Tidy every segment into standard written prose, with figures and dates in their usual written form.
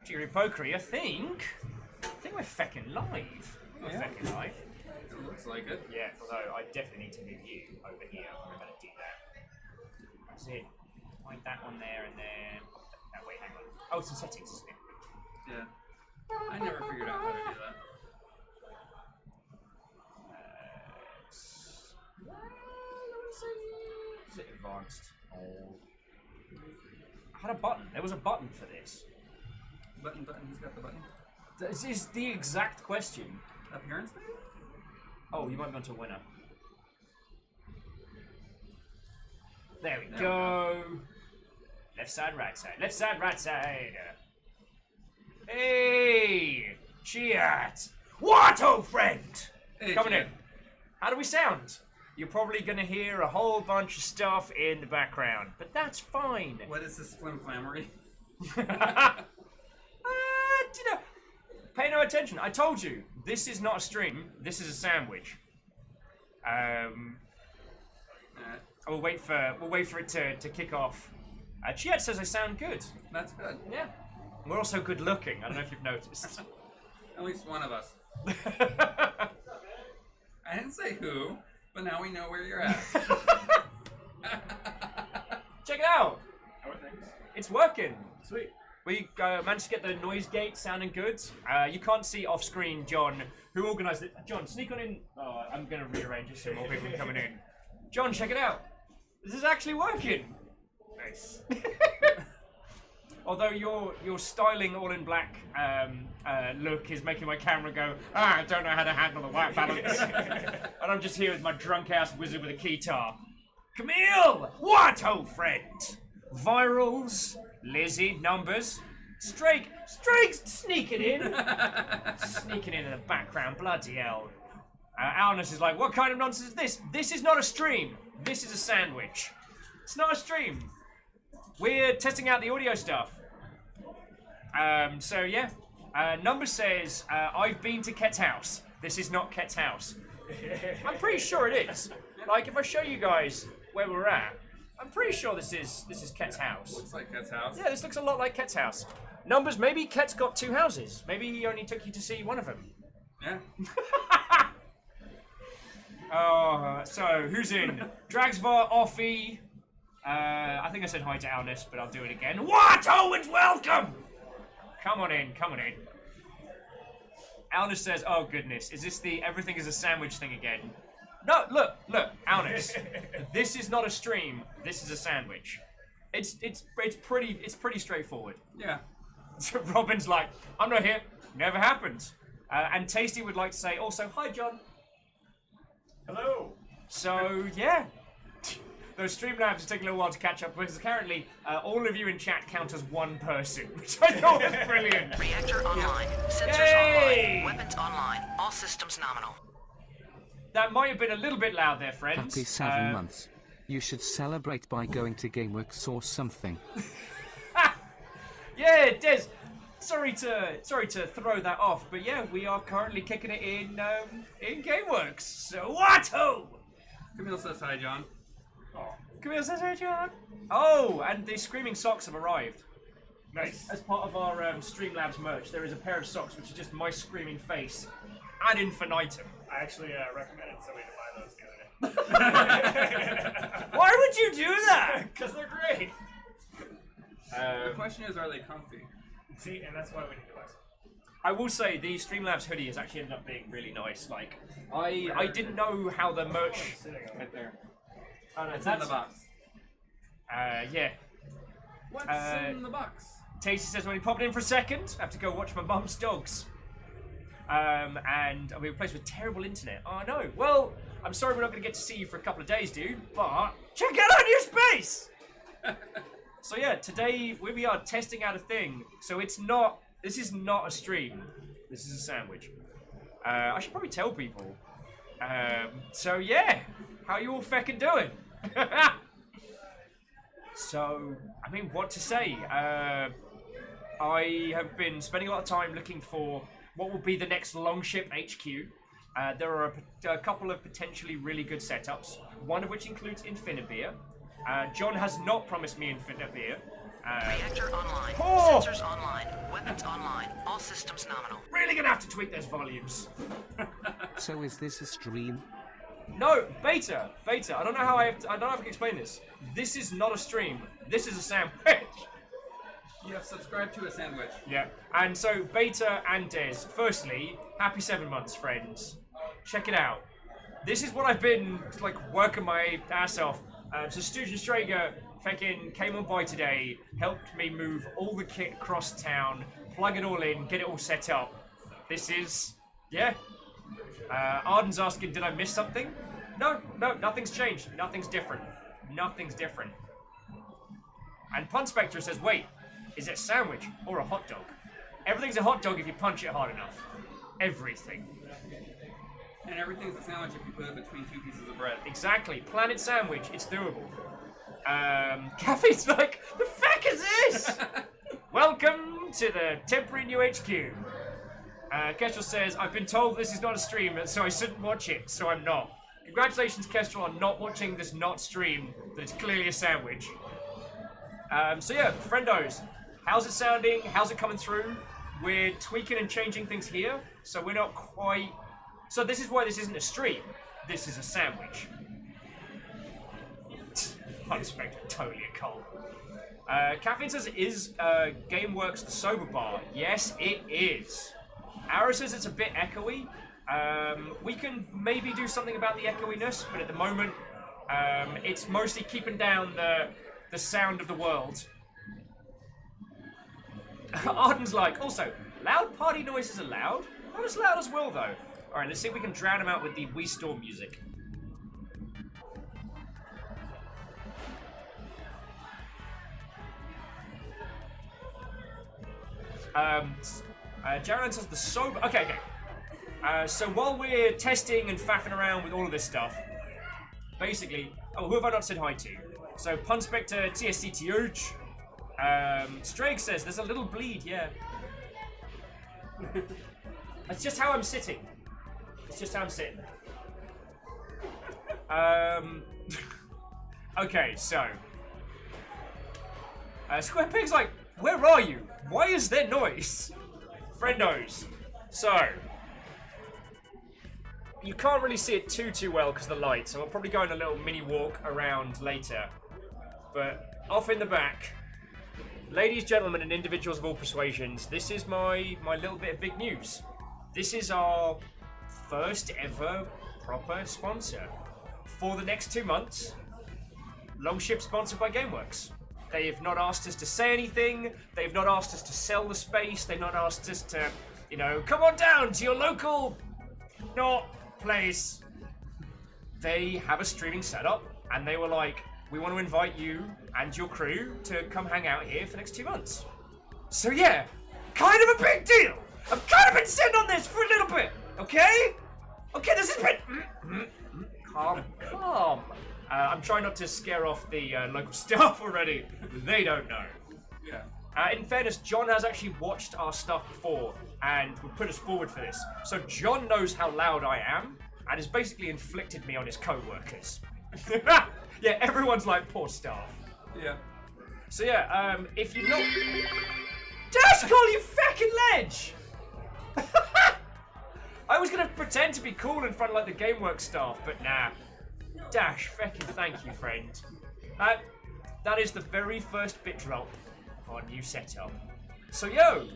Cheery Pokery, I think we're fecking live. We're fecking live. It looks like it. Yeah, although I definitely need to move you over here. I'm going to do that. That's it. Point that one there and then... Oh, wait, hang on. Oh, it's in settings, isn't it? Yeah. I never figured out how to do that. Is it advanced? Oh. I had a button. There was a button for this. Button, he's got the button. This is the exact question. Appearance maybe? Oh, you might be onto a winner. There we go. Left side, right side. Left side, right side. Hey! Cheat! What, old friend? Hey, Coming in. How do we sound? You're probably going to hear a whole bunch of stuff in the background, but that's fine. What is this flimflammery? You know, pay no attention. I told you, this is not a stream. This is a sandwich. We'll wait for it to kick off. Chiet says I sound good. That's good. Yeah. We're also good looking. I don't know if you've noticed. At least one of us. I didn't say who, but now we know where you're at. Check it out. How are things? It's working. Sweet. We managed to get the noise gate sounding good. You can't see off screen, John, who organised it. John, sneak on in. Oh, I'm going to rearrange it so more people are coming in. John, check it out. This is actually working. Nice. Although your styling all in black look is making my camera go, I don't know how to handle the white balance. And I'm just here with my drunk ass wizard with a keytar. Camille! What, old friend? Virals, Lizzie, numbers, Strake sneaking in. Sneaking in the background, bloody hell. Alnus is like, what kind of nonsense is this? This is not a stream. This is a sandwich. It's not a stream. We're testing out the audio stuff. So yeah. Number says, I've been to Ket's house. This is not Ket's house. I'm pretty sure it is. Like, if I show you guys where we're at, I'm pretty sure this is Ket's house. Looks like Ket's house. Yeah, this looks a lot like Ket's house. Numbers, maybe Ket's got 2 houses. Maybe he only took you to see one of them. Yeah. Oh, so who's in? Dragsvar, Offie. I think I said hi to Alnus, but I'll do it again. What? Owens, welcome! Come on in, come on in. Alnus says, oh goodness, is this the everything is a sandwich thing again? No, look, Alnus. This is not a stream, this is a sandwich. It's pretty straightforward. Yeah. So Robin's like, I'm not here, never happened. And Tasty would like to say also, hi John. Hello. So, yeah. Those Streamlabs are taking a little while to catch up because apparently all of you in chat count as one person, which I thought was brilliant. Reactor online. Sensors Yay! online. Weapons online. All systems nominal. That might have been a little bit loud there, friends. Happy 7 months. You should celebrate by going to GameWorks or something. Yeah, Des. Sorry to throw that off, but yeah, we are currently kicking it in GameWorks. So what? Camille says hi, John. Oh, Camille says hey, John. Oh, and the screaming socks have arrived. nice. As part of our Streamlabs merch, there is a pair of socks which is just my screaming face ad infinitum. I actually recommended somebody to buy those the other day. Why would you do that? Because they're great. The question is, are they comfy? See, and that's why we need to buy some. I will say the Streamlabs hoodie has actually ended up being really nice. Like, I didn't know how the merch. Sitting on Right there. Oh, no, It's in the box. Yeah. What's in the box? Tasty says when he popped in for a second, I have to go watch my mum's dogs. And I'll be replaced with terrible internet. Oh no. Well, I'm sorry we're not going to get to see you for a couple of days, dude. But check out our new space. So yeah, today we are testing out a thing. So it's not. This is not a stream. This is a sandwich. I should probably tell people. So yeah, how you all feckin' doing? So, I mean, what to say? I have been spending a lot of time looking for what will be the next Longship HQ. There are a couple of potentially really good setups, one of which includes Infinibeer. John has not promised me Infinibeer, Reactor online. Oh! Sensors online. Weapons online. All systems nominal. Really gonna have to tweak those volumes. So is this a stream? No, beta. I don't know how I don't know how I can explain this. This is not a stream. This is a sandwich. You have subscribed to a sandwich. Yeah. And so Beta and Des, firstly, happy 7 months, friends. Check it out. This is what I've been like working my ass off. So Stooge and Strager fucking came on by today, helped me move all the kit across town, plug it all in, get it all set up. This is, yeah. Arden's asking, did I miss something? No, nothing's changed. Nothing's different. And Pun Spectre says, wait, is it a sandwich or a hot dog? Everything's a hot dog if you punch it hard enough. Everything. And everything's a sandwich if you put it between 2 pieces of bread. Exactly. Planet Sandwich, it's doable. Caffey's like, the fuck is this? Welcome to the temporary new HQ. Kestrel says, I've been told this is not a stream, so I shouldn't watch it, so I'm not. Congratulations, Kestrel, on not watching this not stream, that it's clearly a sandwich. So yeah, friendos, how's it sounding? How's it coming through? We're tweaking and changing things here, so we're not quite... So this is why this isn't a stream. This is a sandwich. Unexpected, totally a cult. Caffeine says, is GameWorks the sober bar? Yes, it is. Ara says it's a bit echoey. We can maybe do something about the echoiness, but at the moment, it's mostly keeping down the sound of the world. Arden's like, also, loud party noises are loud. Not as loud as Will, though. Alright, let's see if we can drown him out with the Wii Storm music. Jaron says the sober... Okay. So while we're testing and faffing around with all of this stuff, basically... Oh, who have I not said hi to? So, Pun Spectre, TSCTH. Strake says, there's a little bleed, yeah. That's just how I'm sitting. It's just how I'm sitting. Okay, so... Square Pig's like, where are you? Why is there noise? Friendos. So... You can't really see it too well because of the light, so I'll probably go on a little mini walk around later. But off in the back, ladies, gentlemen, and individuals of all persuasions, this is my little bit of big news. This is our first ever proper sponsor. For the next 2 months, Longship sponsored by GameWorks. They have not asked us to say anything, they've not asked us to sell the space, they've not asked us to, come on down to your local place. They have a streaming setup, and they were like, we want to invite you and your crew to come hang out here for the next 2 months. So yeah, kind of a big deal. I've kind of been sitting on this for a little bit, okay? Okay, this has been... Calm. I'm trying not to scare off the local staff already. They don't know. Yeah. In fairness, John has actually watched our stuff before and would put us forward for this. So John knows how loud I am and has basically inflicted me on his co-workers. Yeah, everyone's like, poor staff. Yeah. So yeah, if you've not... Dashcall, you fucking ledge! I was gonna pretend to be cool in front of like the GameWorks staff, but nah. Dash, fucking thank you, friend. That is the very first bit drop of our new setup. So yo,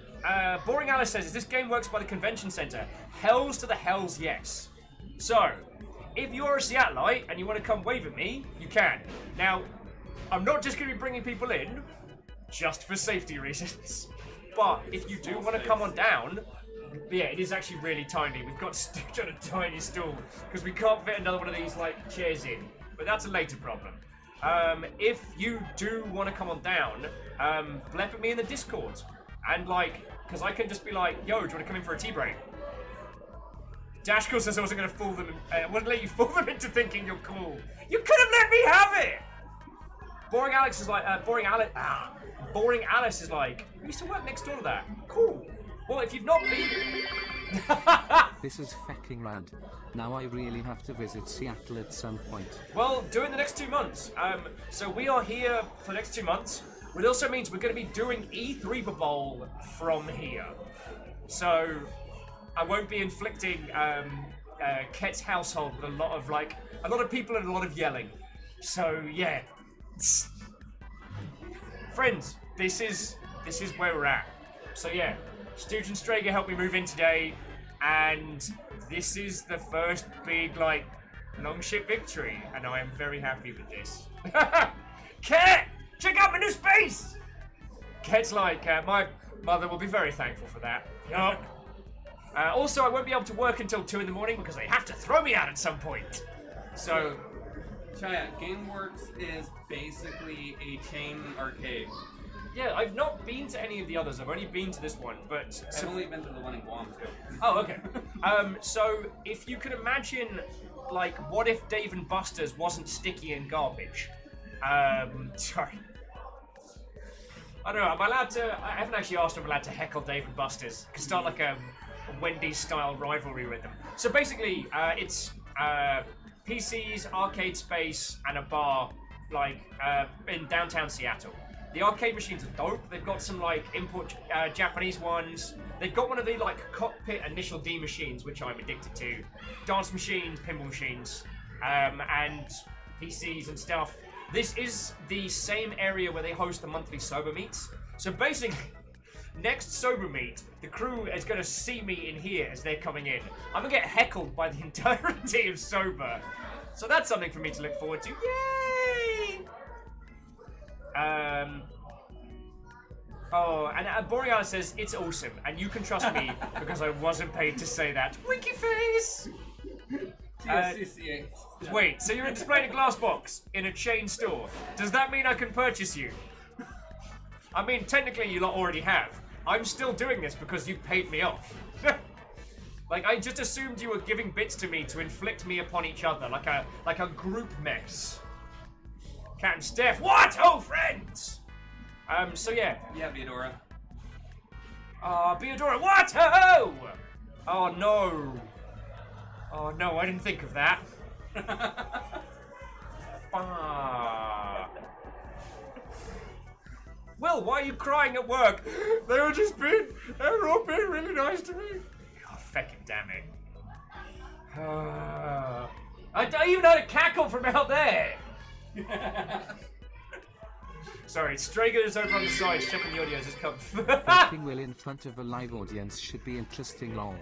Boring Alice says, is this GameWorks by the convention center? Hells to the hells, yes. So, if you're a Seattleite and you want to come wave at me, you can. Now, I'm not just going to be bringing people in, just for safety reasons. But if you do want to come on down, yeah, it is actually really tiny. We've got Stitch on a tiny stool because we can't fit another one of these like chairs in. But that's a later problem. If you do want to come on down, blep at me in the Discord. And like, because I can just be like, yo, do you want to come in for a tea break? Dashko says I wasn't going to fool them. I wouldn't let you fool them into thinking you're cool. You could have let me have it! Boring Alex is like, Boring Alice is like, we used to work next door to that. Cool. Well, if you've not been... This is fucking rad. Now I really have to visit Seattle at some point. Well, during the next 2 months. So we are here for the next 2 months. It also means we're going to be doing E3 Bowl from here. So I won't be inflicting Ket's household with a lot of people and a lot of yelling. So yeah, friends, this is where we're at. So yeah, Stooge and Strager helped me move in today, and this is the first big long ship victory, and I am very happy with this. Ket, check out my new space. Ket's like, my mother will be very thankful for that. Yup. Also, I won't be able to work until 2 in the morning because they have to throw me out at some point. So, Chaya, GameWorks is basically a chain arcade. yeah, I've not been to any of the others. I've only been to this one, but... I've only been to the one in Guam, too. Oh, okay. So, if you could imagine, what if Dave and Buster's wasn't sticky and garbage? Sorry. I don't know, am I allowed to... I haven't actually asked if I'm allowed to heckle Dave and Buster's. Could start a Wendy's-style rivalry with them. So basically, it's PCs, arcade space, and a bar, in downtown Seattle. The arcade machines are dope. They've got some, import Japanese ones. They've got one of the, cockpit Initial D machines, which I'm addicted to. Dance machines, pinball machines, and PCs and stuff. This is the same area where they host the monthly sober meets. So basically, next sober meet, the crew is going to see me in here as they're coming in. I'm going to get heckled by the entirety of sober. So that's something for me to look forward to. Yay! Oh, and Borealis says, it's awesome, and you can trust me because I wasn't paid to say that. Winky face! Wait, so you're displaying a glass box in a chain store. Does that mean I can purchase you? I mean, technically you lot already have. I'm still doing this because you paid me off. I just assumed you were giving bits to me to inflict me upon each other, like a group mess. Captain Steph, what? Oh, friends! So yeah. Yeah, Beodora. Beodora, what? Oh! Oh no. Oh no, I didn't think of that. Will, why are you crying at work? They were all being really nice to me. Oh, feckin' damn it. I don't even know to cackle from out there. Sorry, Strager is over on the side, checking the audio just come. Thinking Will in front of a live audience should be interesting, lol.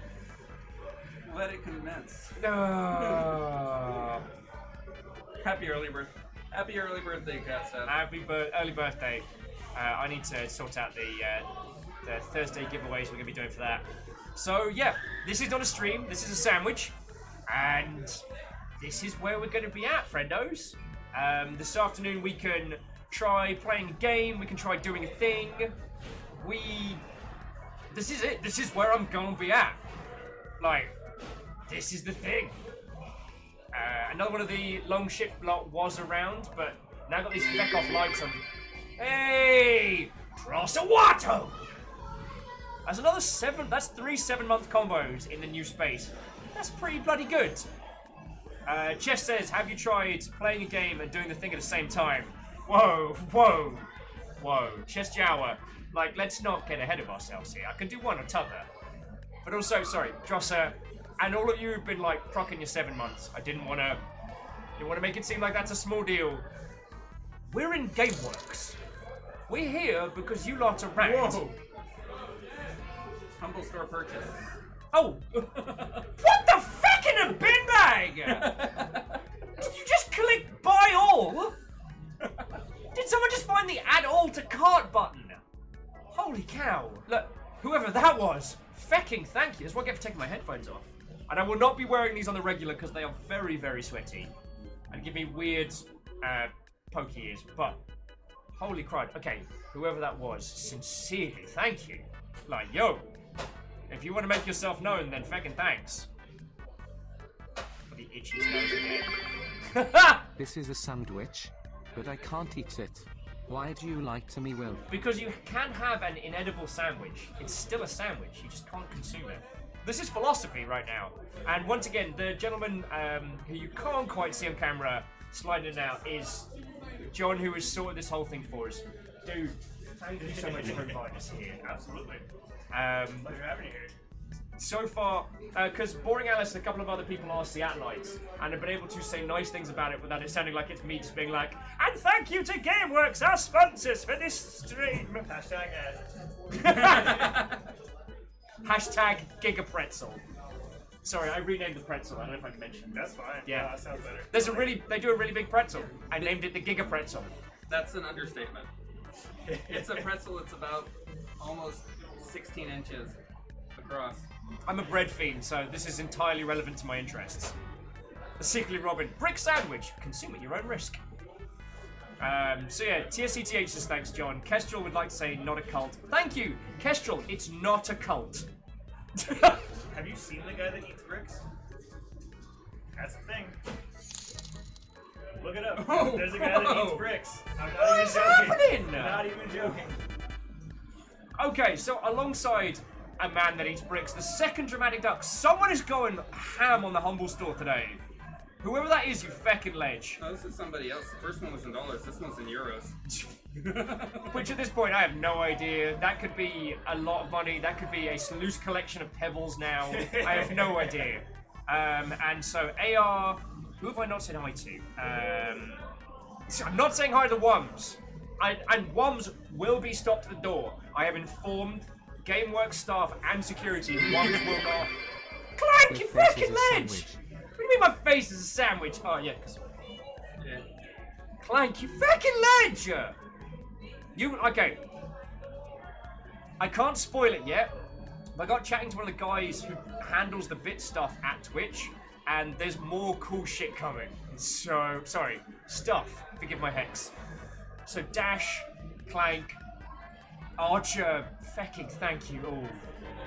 Let it commence. No. Happy early birthday, Cat Seth. Early birthday. I need to sort out the Thursday giveaways we're going to be doing for that. So yeah, this is not a stream, this is a sandwich. And this is where we're going to be at, friendos. This afternoon we can try playing a game, we can try doing a thing. This is it, this is where I'm going to be at. This is the thing. Another one of the long ship lot was around, but now got these feck off lights on. Hey! Trossawato! That's 3 7-month combos in the new space. That's pretty bloody good. Chess says, have you tried playing a game and doing the thing at the same time? Whoa. Chess Jawa. Let's not get ahead of ourselves here. I can do one or t'other. But also, sorry, Drosser, and all of you who've been procking your 7 months. I didn't want to make it seem like that's a small deal. We're in GameWorks. We're here because you lot are ranked. Whoa. Humble store purchase. Oh! What the feck in a bin bag? Did you just click buy all? Did someone just find the add all to cart button? Holy cow. Look, whoever that was, fecking thank you. That's what I get for taking my headphones off. And I will not be wearing these on the regular because they are very, very sweaty. And give me weird, pokey ears. But, holy crap. Okay, whoever that was, sincerely, thank you. Yo, if you want to make yourself known, then fecking thanks. For the itchy nose again. This is a sandwich, but I can't eat it. Why do you lie to me, Will? Because you can have an inedible sandwich. It's still a sandwich. You just can't consume it. This is philosophy right now. And once again, the gentleman who you can't quite see on camera sliding it out is John, who has sorted this whole thing for us. Dude, thank you so much for inviting us here. Absolutely. Um, Pleasure having you here. so far, because Boring Alice and a couple of other people are Seattleites, and have been able to say nice things about it without it sounding like it's me just being like, and thank you to GameWorks, our sponsors, for this stream. Hashtag ad. Hashtag GigaPretzel. Sorry, I renamed the pretzel. I don't know if I mentioned that. That's fine. Yeah. No, that sounds better. They do a really big pretzel. I named it the GigaPretzel. That's an understatement. It's a pretzel. It's about almost 16 inches across. I'm a bread fiend, so this is entirely relevant to my interests. Secretly Robin, brick sandwich. Consume at your own risk. So yeah, TSCTH says thanks, John. Kestrel would like to say not a cult. Thank you, Kestrel. It's not a cult. Have you seen the guy that eats bricks? That's the thing. Look it up. Oh, There's a guy that whoa. eats bricks. I'm not What even is joking. happening? I'm not even joking. Okay, so alongside a man that eats bricks, the second dramatic duck, someone is going ham on the humble store today. Whoever that is, you feckin' ledge. Oh, this is somebody else. The first one was in dollars. This one's in euros. Which at this point I have no idea. That could be a lot of money. That could be a loose collection of pebbles now. I have no idea. And so AR, who have I not said hi to? I'm not saying hi to Wums. And Wums will be stopped at the door. I have informed GameWorks staff and security. Wums will not. Clank, you Your face is fucking a ledge! sandwich. What do you mean my face is a sandwich? Oh yeah, 'cause Yeah. Clank, you fucking ledge! Okay. I can't spoil it yet. But I got chatting to one of the guys who handles the bit stuff at Twitch, and there's more cool shit coming. So, sorry, stuff. Forgive my hex. So Dash, Clank, Archer, fecking thank you all.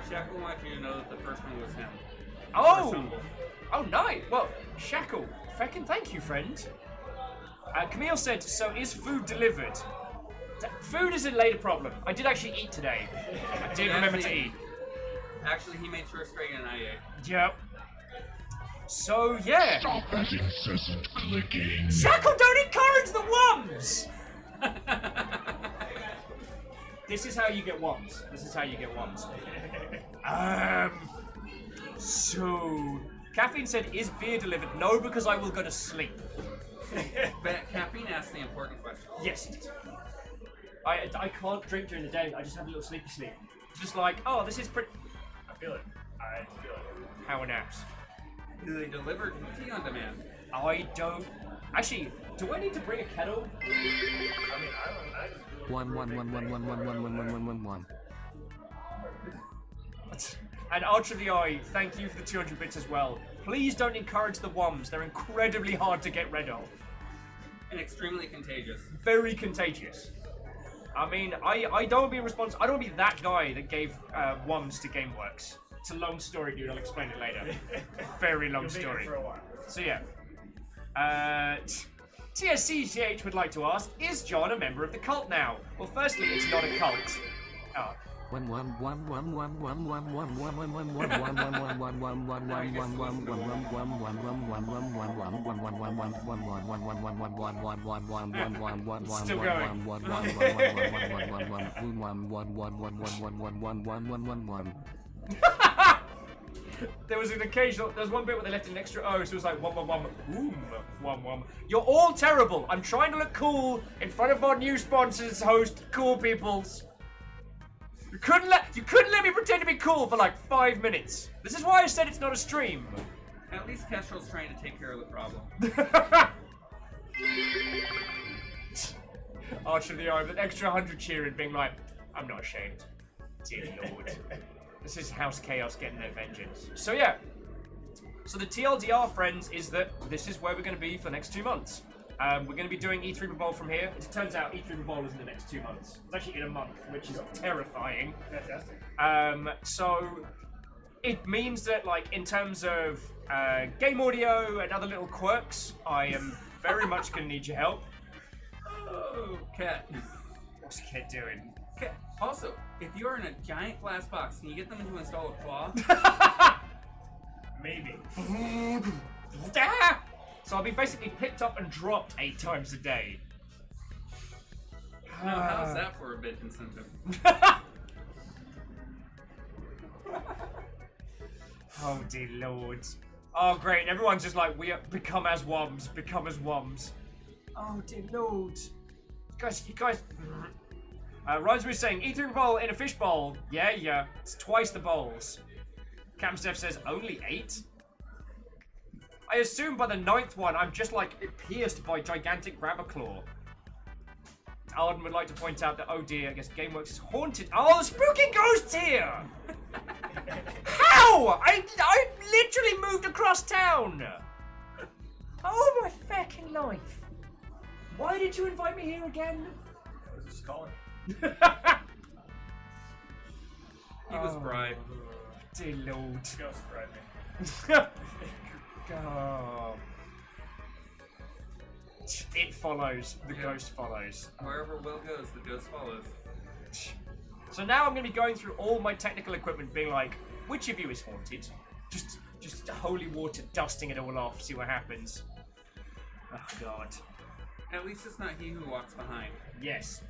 Shackle wants you to know that the first one was him. Oh! First humble. Oh, nice. Well, Shackle, feckin' thank you, friend. Camille said, so is food delivered? Food is a later problem. I did actually eat today. I did remember to eat. Actually, he made sure Straight and I ate. Yep. So, yeah. Stop that incessant clicking. Shackle, don't encourage the Wums! This is how you get Wums. This is how you get Wums. So... Caffeine said, is beer delivered? No, because I will go to sleep. But Caffeine asked the important question. Yes, it is. I can't drink during the day. I just have a little sleepy sleep. Just like, oh, this is pretty... I feel it. I feel it. Power naps. Do they deliver tea on demand? I don't... Actually, do I need to bring a kettle? I mean, I just do it. 11111111111. And Ultra the Eye, thank you for the 200 bits as well. Please don't encourage the Wums. They're incredibly hard to get rid of. And extremely contagious. Very contagious. I mean, I don't want to be responsible. I don't want to be that guy that gave Wums to GameWorks. It's a long story, dude. I'll explain it later. Very long You'll be story. here for a while. So yeah. TSCCH would like to ask, is John a member of the cult now? Well, firstly, it's not a cult. Oh. Still going. There was one bit where they left an extra O, so it was like 111. You're all terrible. I'm trying to look cool in front of our new sponsors, host Cool Peoples. You couldn't let me pretend to be cool for like 5 minutes. This is why I said it's not a stream. At least Kestrel's trying to take care of the problem. Archer of the Eye with an extra 100 cheering, being like, I'm not ashamed. Dear Lord. This is House Chaos getting their vengeance. So yeah. So the TLDR, friends, is that this is where we're going to be for the next 2 months. We're going to be doing E3 Revolve from here. As it turns out, E3 Revolve is in the next 2 months. It's actually in a month, which is terrifying. Fantastic. So it means that, like, in terms of game audio and other little quirks, I am very much going to need your help. Oh, Cat. What's the kid doing? Cat. Also, if you're in a giant glass box, can you get them to install a claw? Maybe. So I'll be basically picked up and dropped 8 times a day. Now, how's that for a bit incentive? Oh dear lord. Oh great, everyone's just like, become as woms, become as woms. Oh dear lord. You guys... Rhymes was saying, eating a bowl in a fish bowl. Yeah, it's twice the bowls. Camsteph says, only 8? I assume by the 9th one, I'm just like pierced by gigantic grabber claw. Arden would like to point out that, oh dear, I guess GameWorks is haunted. Oh, the spooky ghost's here! How? I literally moved across town! Oh my fucking life. Why did you invite me here again? I was just calling. He was bribed. Dear lord. Ghost bribed me. Oh. It follows. The ghost follows. Wherever Will goes, the ghost follows. So now I'm going to be going through all my technical equipment, being like, which of you is haunted? Just holy water, dusting it all off, see what happens. Oh god. At least it's not he who walks behind. Yes.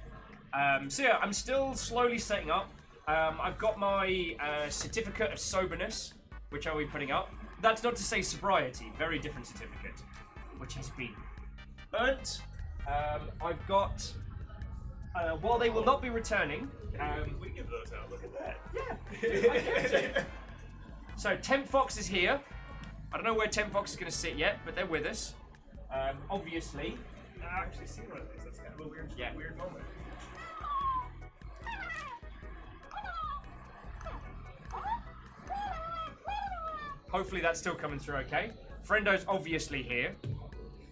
So yeah, I'm still slowly setting up. I've got my certificate of soberness, which I'll be putting up. That's not to say sobriety, very different certificate, which has been burnt. I've got, while they will not be returning... we give those out, look at that. Yeah. So Temp Fox is here. I don't know where Temp Fox is going to sit yet, but they're with us. Obviously. I've actually seen one of these. That's kind of a weird moment. Hopefully that's still coming through okay. Frendo's obviously here.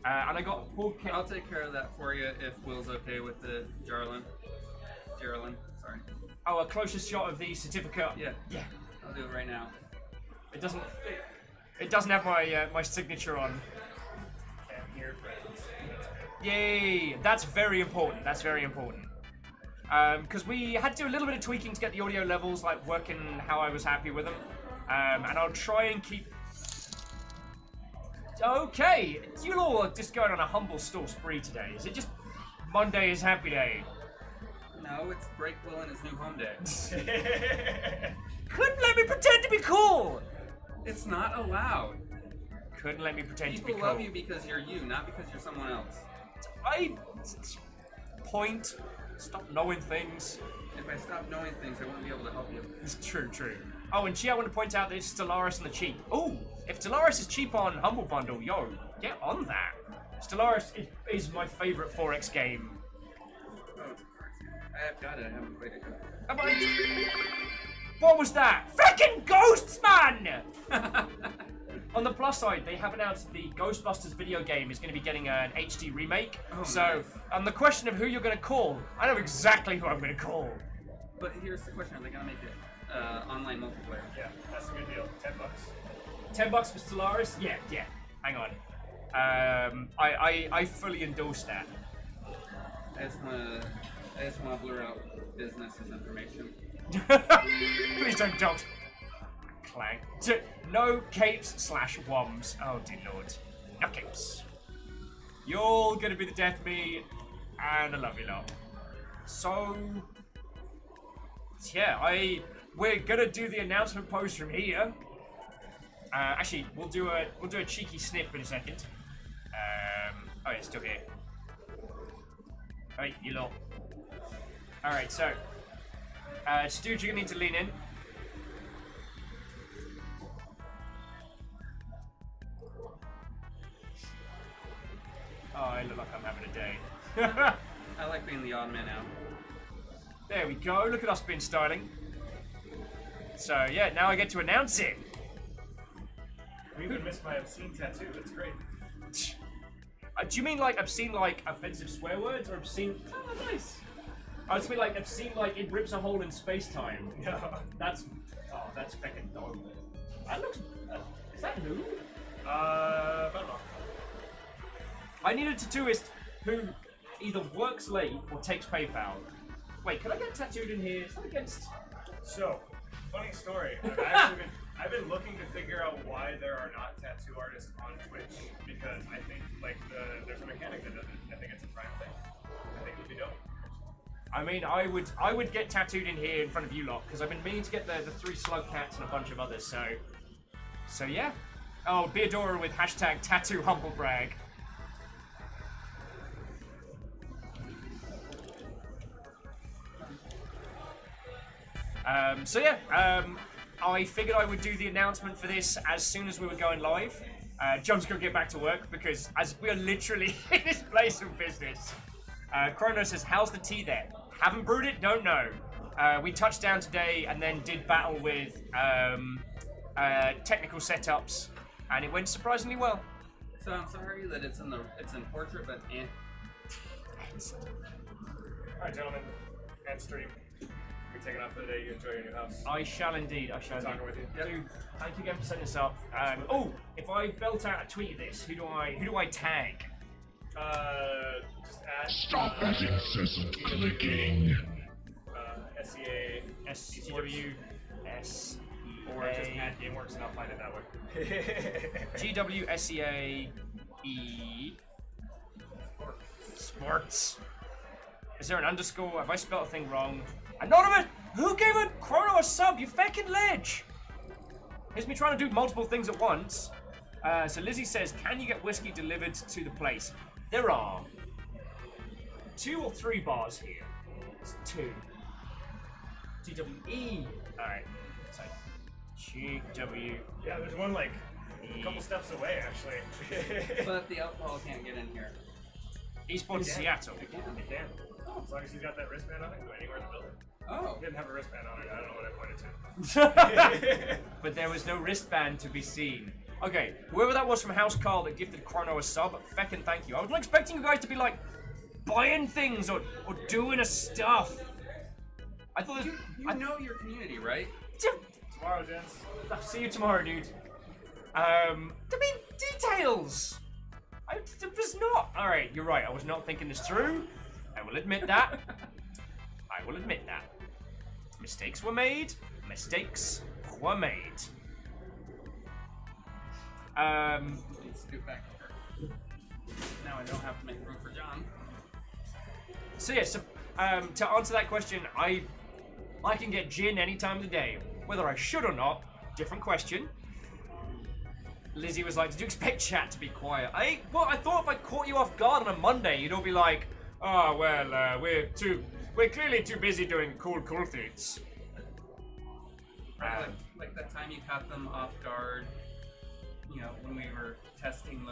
And I got poor Ken. I'll take care of that for you if Will's okay with the Geraldine, sorry. Oh, a closest shot of the certificate. Yeah. Yeah. I'll do it right now. It doesn't. It doesn't have my my signature on. And here, friends. Yay! That's very important. That's very important. Because we had to do a little bit of tweaking to get the audio levels like working how I was happy with them. And I'll try and keep. Okay, you all are just going on a humble store spree today. Is it just Monday is happy day? No, it's Break Will and his new home day. Couldn't let me pretend to be cool. It's not allowed. Couldn't let me pretend to be People cool. love you because you're you, not because you're someone else. Point. Stop knowing things. If I stop knowing things, I won't be able to help you. It's true. Oh, and Chi, I want to point out that it's Stellaris on the cheap. Oh, if Stellaris is cheap on Humble Bundle, yo, get on that. Stellaris is my favorite 4X game. Oh, I've got it. I haven't played it yet. Am I- What was that? Frickin' ghosts, man! On the plus side, they have announced the Ghostbusters video game is going to be getting an HD remake. Oh, so, nice. on the question of who you're going to call, I know exactly who I'm going to call. But here's the question: are they gonna make it online multiplayer? Yeah, that's a good deal. $10. $10 for Stellaris? Yeah. Hang on. I fully endorse that. I just wanna blur out business's information. Please don't dox. Clang. No capes / woms. Oh dear lord. No capes. You're all gonna be the death of me, and I love you lot. So yeah, we're gonna do the announcement post from here. Actually, we'll do a cheeky snip in a second. Oh, it's still here. Hey, you lot. All right, so Stu, you're gonna need to lean in. Oh, I look like I'm having a day. I like being the odd man out. There we go. Look at us being styling. So yeah, now I get to announce it. I even missed my obscene tattoo. That's great. Do you mean like obscene, like offensive swear words, or obscene? Oh, nice. I just mean like obscene, like it rips a hole in space time. No. That's fucking dog. That looks. Is that new? I don't know. I need a tattooist who either works late or takes PayPal. Wait, can I get tattooed in here? Is that against? So, funny story. I've been looking to figure out why there are not tattoo artists on Twitch, because I think like there's a mechanic that doesn't. I think it's a prime thing. I think it would be dope. I mean, I would get tattooed in here in front of you lot because I've been meaning to get the 3 slug cats and a bunch of others. So yeah. Oh, Beadora with hashtag tattoo humble brag. I figured I would do the announcement for this as soon as we were going live. John's gonna get back to work because as we are literally in this place of business. Chrono says, how's the tea there? Haven't brewed it, don't know. We touched down today and then did battle with technical setups, and it went surprisingly well. So I'm sorry that it's in portrait, but Alright, gentlemen, end stream. We're taking off for the day. You enjoy your new house. I shall indeed. Talking with you. Dude, thank you again for setting this up. If I belt out a tweet of this, who do I tag? Just add. Stop that incessant clicking. SEA. STW. Or just add GameWorks and I'll find it that way. GWSEAE. Sports. Is there an underscore? Have I spelled a thing wrong? Anonymous! Who gave a Chrono a sub? You fucking ledge! Here's me trying to do multiple things at once. So Lizzie says, can you get whiskey delivered to the place? There are 2 or 3 bars here. It's 2. GWE. Alright. So GW. Yeah, there's one like a couple steps away actually. but the alcohol can't get in here. Esports Seattle. You can. As long as he's got that wristband on it, go anywhere in the building. Oh. He didn't have a wristband on it. I don't know what I pointed to. But there was no wristband to be seen. Okay, whoever that was from House Carl that gifted Chrono a sub, feckin' thank you. I was not expecting you guys to be like buying things or doing a stuff. I thought I know your community, right? Tomorrow, gents. I'll see you tomorrow, dude. I mean, details. It was not. All right, you're right. I was not thinking this through. I will admit that. I will admit that. Mistakes were made. Mistakes were made. Let's scoot back over. Now I don't have to make room for John. So yeah, to answer that question, I can get gin any time of the day. Whether I should or not, different question. Lizzie was like, did you expect chat to be quiet? I thought if I caught you off guard on a Monday, you'd all be like, oh, well, we're clearly too busy doing cool things. Right, like that time you caught them off guard, you know, when you were testing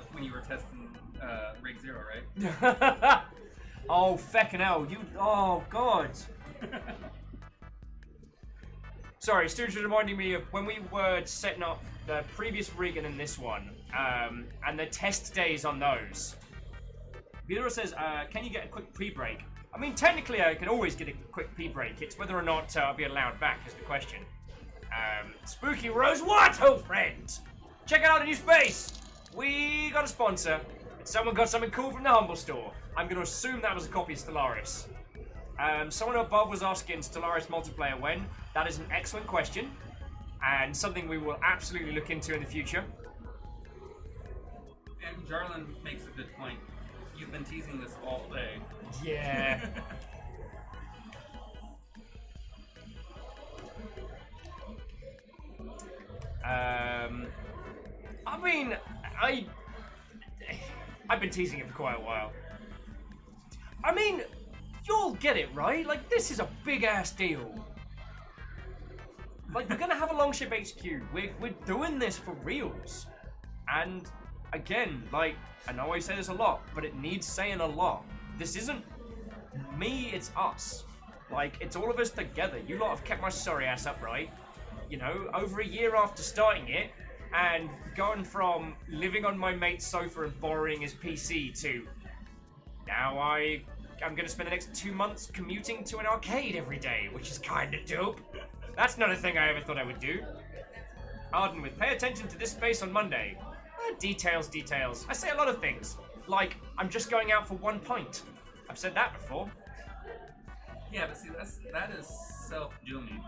Rig 0, right? Oh, feckin' hell, oh, God. Sorry, Stu's reminding me of when we were setting up the previous rig and then this one, and the test days on those. Vidor says, can you get a quick pre-break? I mean, technically I can always get a quick pre-break. It's whether or not I'll be allowed back is the question. Spooky Rose, what, old friend? Check out a new space. We got a sponsor. Someone got something cool from the Humble Store. I'm going to assume that was a copy of Stellaris. Someone above was asking Stellaris multiplayer when. That is an excellent question, and something we will absolutely look into in the future. And Jarlin makes a good point. You've been teasing this all day. Yeah. I mean, I've been teasing it for quite a while. I mean, you'll get it, right? Like, this is a big-ass deal. Like, we're gonna have a Longship HQ. We're doing this for reals. And, again, like, I know I say this a lot, but it needs saying a lot. This isn't me, it's us. Like, it's all of us together. You lot have kept my sorry ass upright. You know, over a year after starting it, and going from living on my mate's sofa and borrowing his PC to now I'm gonna spend the next 2 months commuting to an arcade every day, which is kinda dope. That's not a thing I ever thought I would do. Arden with, pay attention to this space on Monday. Details. I say a lot of things. Like, I'm just going out for 1 pint. I've said that before. Yeah, but see, that is self-dooming.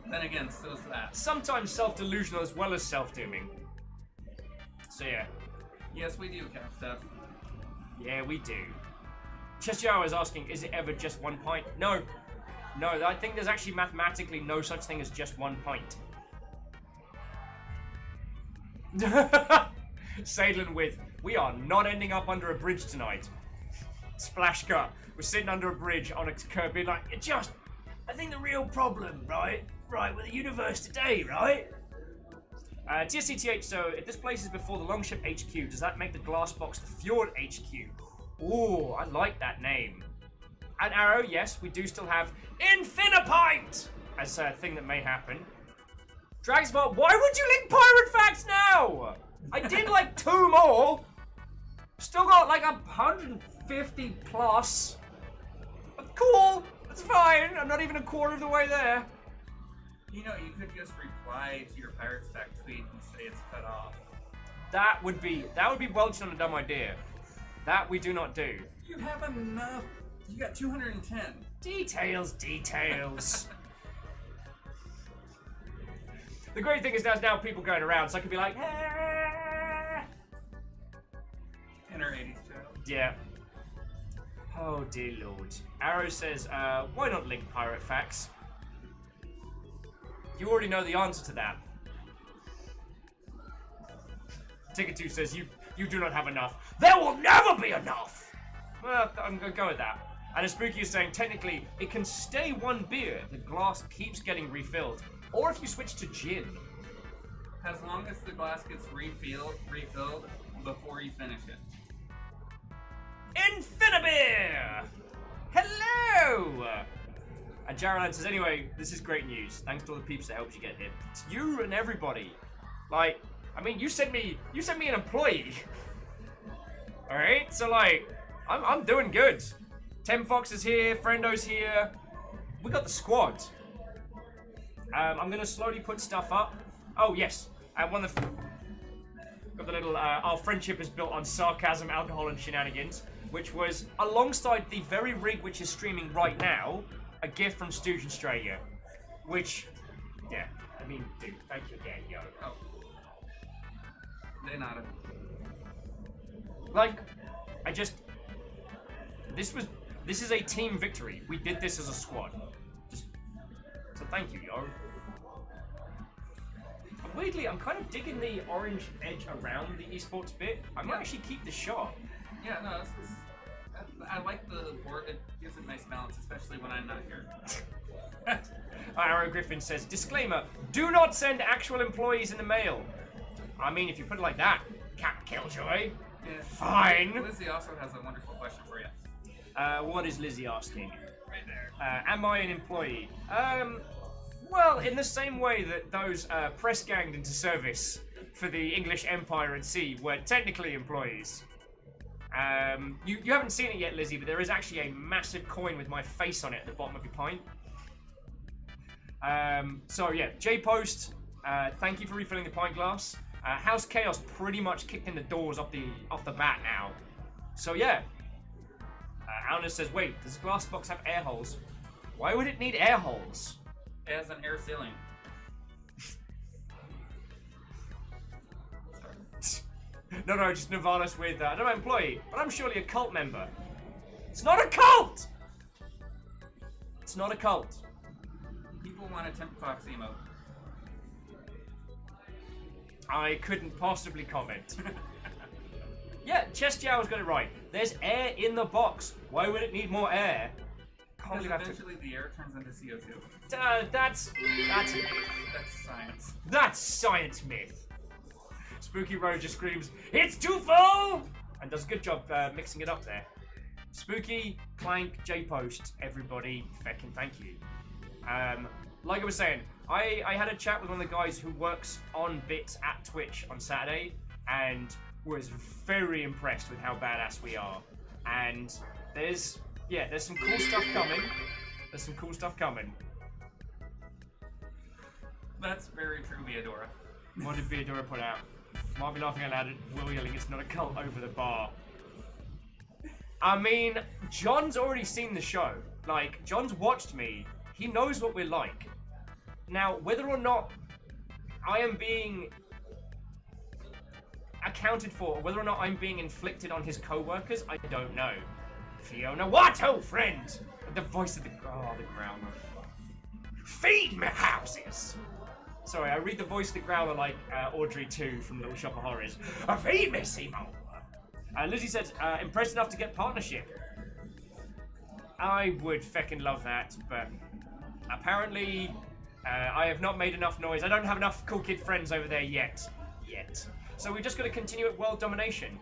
Then again, so is that. Sometimes self-delusional as well as self-dooming. So yeah. Yes, we do, Cat Stuff. Yeah, we do. Cheshire is asking, is it ever just 1 pint? No. No, I think there's actually mathematically no such thing as just 1 pint. Sadlin with, we are not ending up under a bridge tonight. Splash cut. We're sitting under a bridge on a curb being like, I think the real problem, right, with the universe today, right? TSCTH, so if this place is before the Longship HQ, does that make the glass box the Fjord HQ? Ooh, I like that name. And Arrow, yes, we do still have Infinipint as a thing that may happen. Dragsbot, why would you link Pirate Facts now? I did like 2 more. Still got like 150 plus. But cool, that's fine. I'm not even a quarter of the way there. You know, you could just reply to your Pirates Fact tweet and say it's cut off. That would be welching on a dumb idea. That we do not do. You have enough. You got 210. Details. The great thing is there's now people going around, so I could be like, ah. Inner 80s child. Yeah. Oh dear lord. Arrow says, why not link Pirate Facts? You already know the answer to that. Ticket 2 says, you do not have enough. There will never be enough! Well, I'm gonna go with that. And as Spooky is saying, technically, it can stay 1 beer. The glass keeps getting refilled. Or if you switch to gin. As long as the glass gets refilled before you finish it. Infinibeer! Hello! And Jaralan says, anyway, this is great news. Thanks to all the peeps that helped you get here. It's you and everybody. Like, I mean, you sent me an employee. Alright? So like, I'm doing good. Tem Fox is here, Friendo's here. We got the squad. I'm gonna slowly put stuff up. Oh yes, one of the got the little our friendship is built on sarcasm, alcohol, and shenanigans, which was alongside the very rig which is streaming right now, a gift from Stooge Australia, which, yeah, I mean, dude, thank you again, yo. Oh. De nada. Like, this is a team victory. We did this as a squad. So thank you, yo. And weirdly, I'm kind of digging the orange edge around the esports bit. I might actually keep the shot. Yeah, no, I like the board. It gives it nice balance, especially when I'm not here. Arrow Griffin says, disclaimer, do not send actual employees in the mail. I mean, if you put it like that, Captain Killjoy. Yeah. Fine. Lizzie also has a wonderful question for you. What is Lizzie asking? Right there. Am I an employee? Well, in the same way that those press ganged into service for the English Empire at Sea were technically employees. You haven't seen it yet, Lizzie, but there is actually a massive coin with my face on it at the bottom of your pint. So yeah, J-Post, thank you for refilling the pint glass. House Chaos pretty much kicked in the doors off the bat now. So yeah. Alna says, wait, does the glass box have air holes? Why would it need air holes? It has an air ceiling. No, just Nirvana's with, I'm an employee, but I'm surely a cult member. It's not a cult! It's not a cult. People want a Temp Fox emote. I couldn't possibly comment. Yeah, Chest Jow's got it right. There's air in the box. Why would it need more air? Because eventually the air turns into CO2. That's a myth. That's science. That's science myth. Spooky Road just screams, it's too full! And does a good job mixing it up there. Spooky, Clank, J-Post, everybody, feckin' thank you. Like I was saying, I had a chat with one of the guys who works on bits at Twitch on Saturday, and was very impressed with how badass we are. And there's some cool stuff coming. There's some cool stuff coming. That's very true, Viadora. What did Viadora put out? Might be laughing out loud at Will yelling it's not a cult over the bar. I mean, John's already seen the show. Like, John's watched me. He knows what we're like. Now, whether or not I am being accounted for, or whether or not I'm being inflicted on his co-workers, I don't know. Fiona, what? Oh, friend! The voice of the growler. Feed me houses! Sorry, I read the voice of the growler like Audrey 2 from Little Shop of Horrors. Feed me, Seymour! Lizzie said, impressed enough to get partnership. I would feckin' love that, but apparently I have not made enough noise. I don't have enough cool kid friends over there yet. So we're just gonna continue at world domination.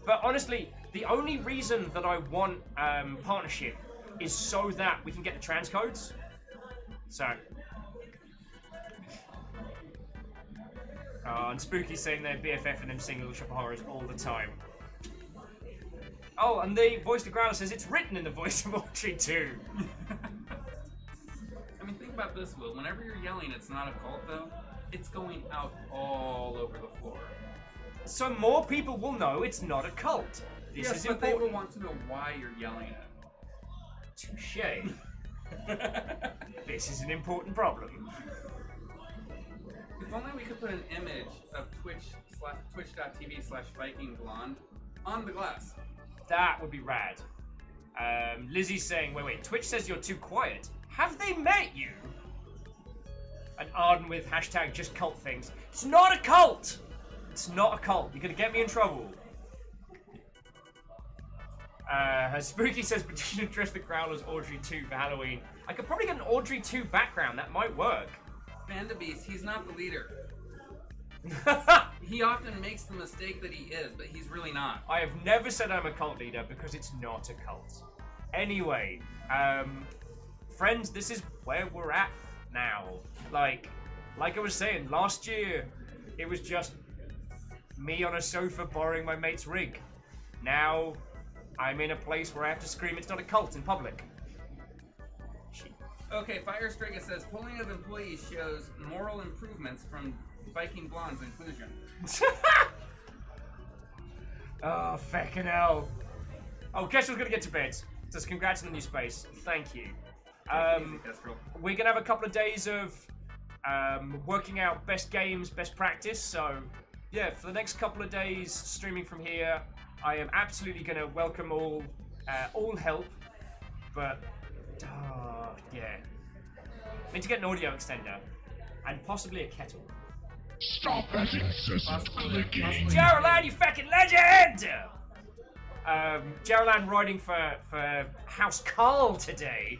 But honestly, the only reason that I want partnership is so that we can get the transcodes. So. And Spooky's saying they're BFF and them sing Little Shop of Horrors all the time. Oh, and the voice of the growler says it's written in the voice of Audrey too. I mean, think about this, Will. Whenever you're yelling, it's not a cult, though. It's going out all over the floor. So more people will know it's not a cult. This Yes, is but important. they will want to know why you're yelling it. Touché. This is an important problem. If only we could put an image of twitch.tv/VikingBlonde on the glass. That would be rad. Lizzie's saying, wait, Twitch says you're too quiet. Have they met you? And Arden with hashtag just cult things. It's not a cult! It's not a cult. You're gonna get me in trouble. Spooky says, but you should dress the growlers Audrey 2 for Halloween. I could probably get an Audrey 2 background. That might work. Vandabeast, he's not the leader. He often makes the mistake that he is, but he's really not. I have never said I'm a cult leader because it's not a cult. Anyway, friends, this is where we're at now. Like I was saying, last year, it was just me on a sofa borrowing my mate's rig. Now, I'm in a place where I have to scream it's not a cult in public. Okay, Fire Strega says, polling of employees shows moral improvements from Viking Blonde's inclusion. Oh, feckin' hell. Oh, Kestrel's gonna get to bed. Says congrats on the new space. Thank you. We're gonna have a couple of days of working out best games, best practice. So, yeah, for the next couple of days streaming from here, I am absolutely gonna welcome all help. But, yeah. I need to get an audio extender and possibly a kettle. Stop that incessant clicking. Geraldine, you fucking legend! Geraldine riding for House Carl today.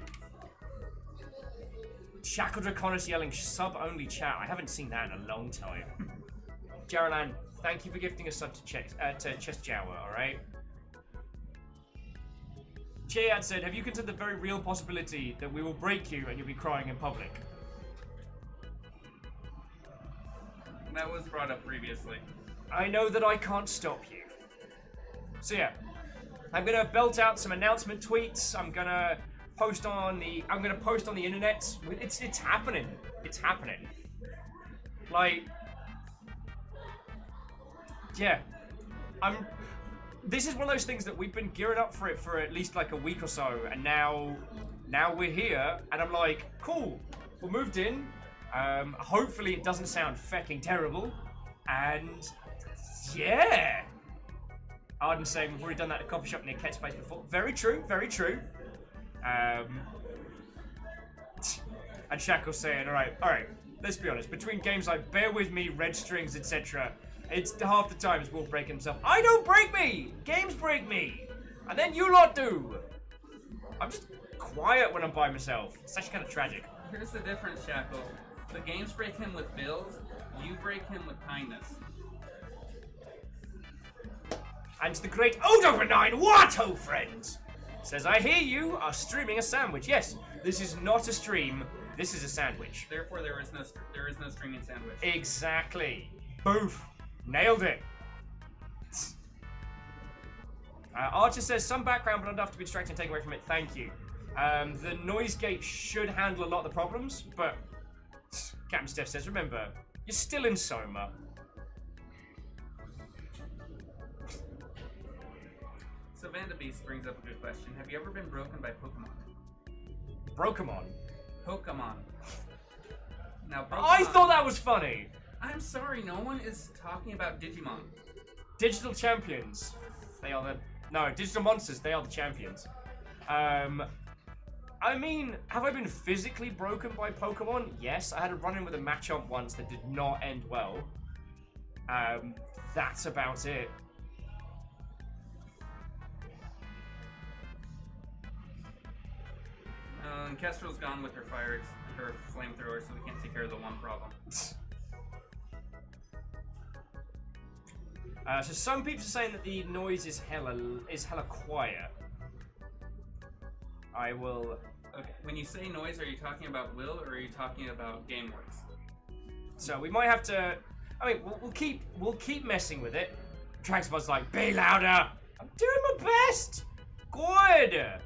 Shackle Draconis yelling sub-only chat. I haven't seen that in a long time. Geraldine, thank you for gifting a sub to Chest Jawa, alright? Chad said, have you considered the very real possibility that we will break you and you'll be crying in public? That was brought up previously. I know that I can't stop you. So yeah, I'm gonna belt out some announcement tweets. I'm gonna post on the internet. It's happening. It's happening. Like, yeah, this is one of those things that we've been gearing up for it for at least like a week or so, and now we're here, and I'm like, cool, we're moved in. Hopefully it doesn't sound fucking terrible, and yeah. Arden saying we've already done that at a coffee shop near Ket's place before. Very true, very true. And Shackle's saying, all right, let's be honest. Between games like Bear With Me, Red Strings, etc., it's half the times Wolf break himself. I don't break me! Games break me! And then you lot do! I'm just quiet when I'm by myself. It's actually kind of tragic. Here's the difference, Shackle. The games break him with bills, you break him with kindness. And the great Odo9 Watto friend says, I hear you are streaming a sandwich. Yes, this is not a stream, this is a sandwich. Therefore, there is no streaming sandwich. Exactly. Boof. Nailed it. Archer says, some background, but enough to be distracting and take away from it. Thank you. The noise gate should handle a lot of the problems, but Captain Steph says, remember, you're still in Soma. So Vandabeast brings up a good question. Have you ever been broken by Pokemon? Brokemon? Pokemon. Now, Pokemon, I thought that was funny. I'm sorry, no one is talking about Digimon. Digital champions. They are the No, digital monsters, they are the champions. I mean, have I been physically broken by Pokemon? Yes, I had a run-in with a Machamp once that did not end well. That's about it. And Kestrel's gone with her flamethrower, so we can't take care of the one problem. So some people are saying that the noise is hella quiet. I will. Okay. When you say noise, are you talking about Will or are you talking about GameWorks? So we might have to. I mean, we'll keep messing with it. Draxbuz's like, be louder. I'm doing my best. Good.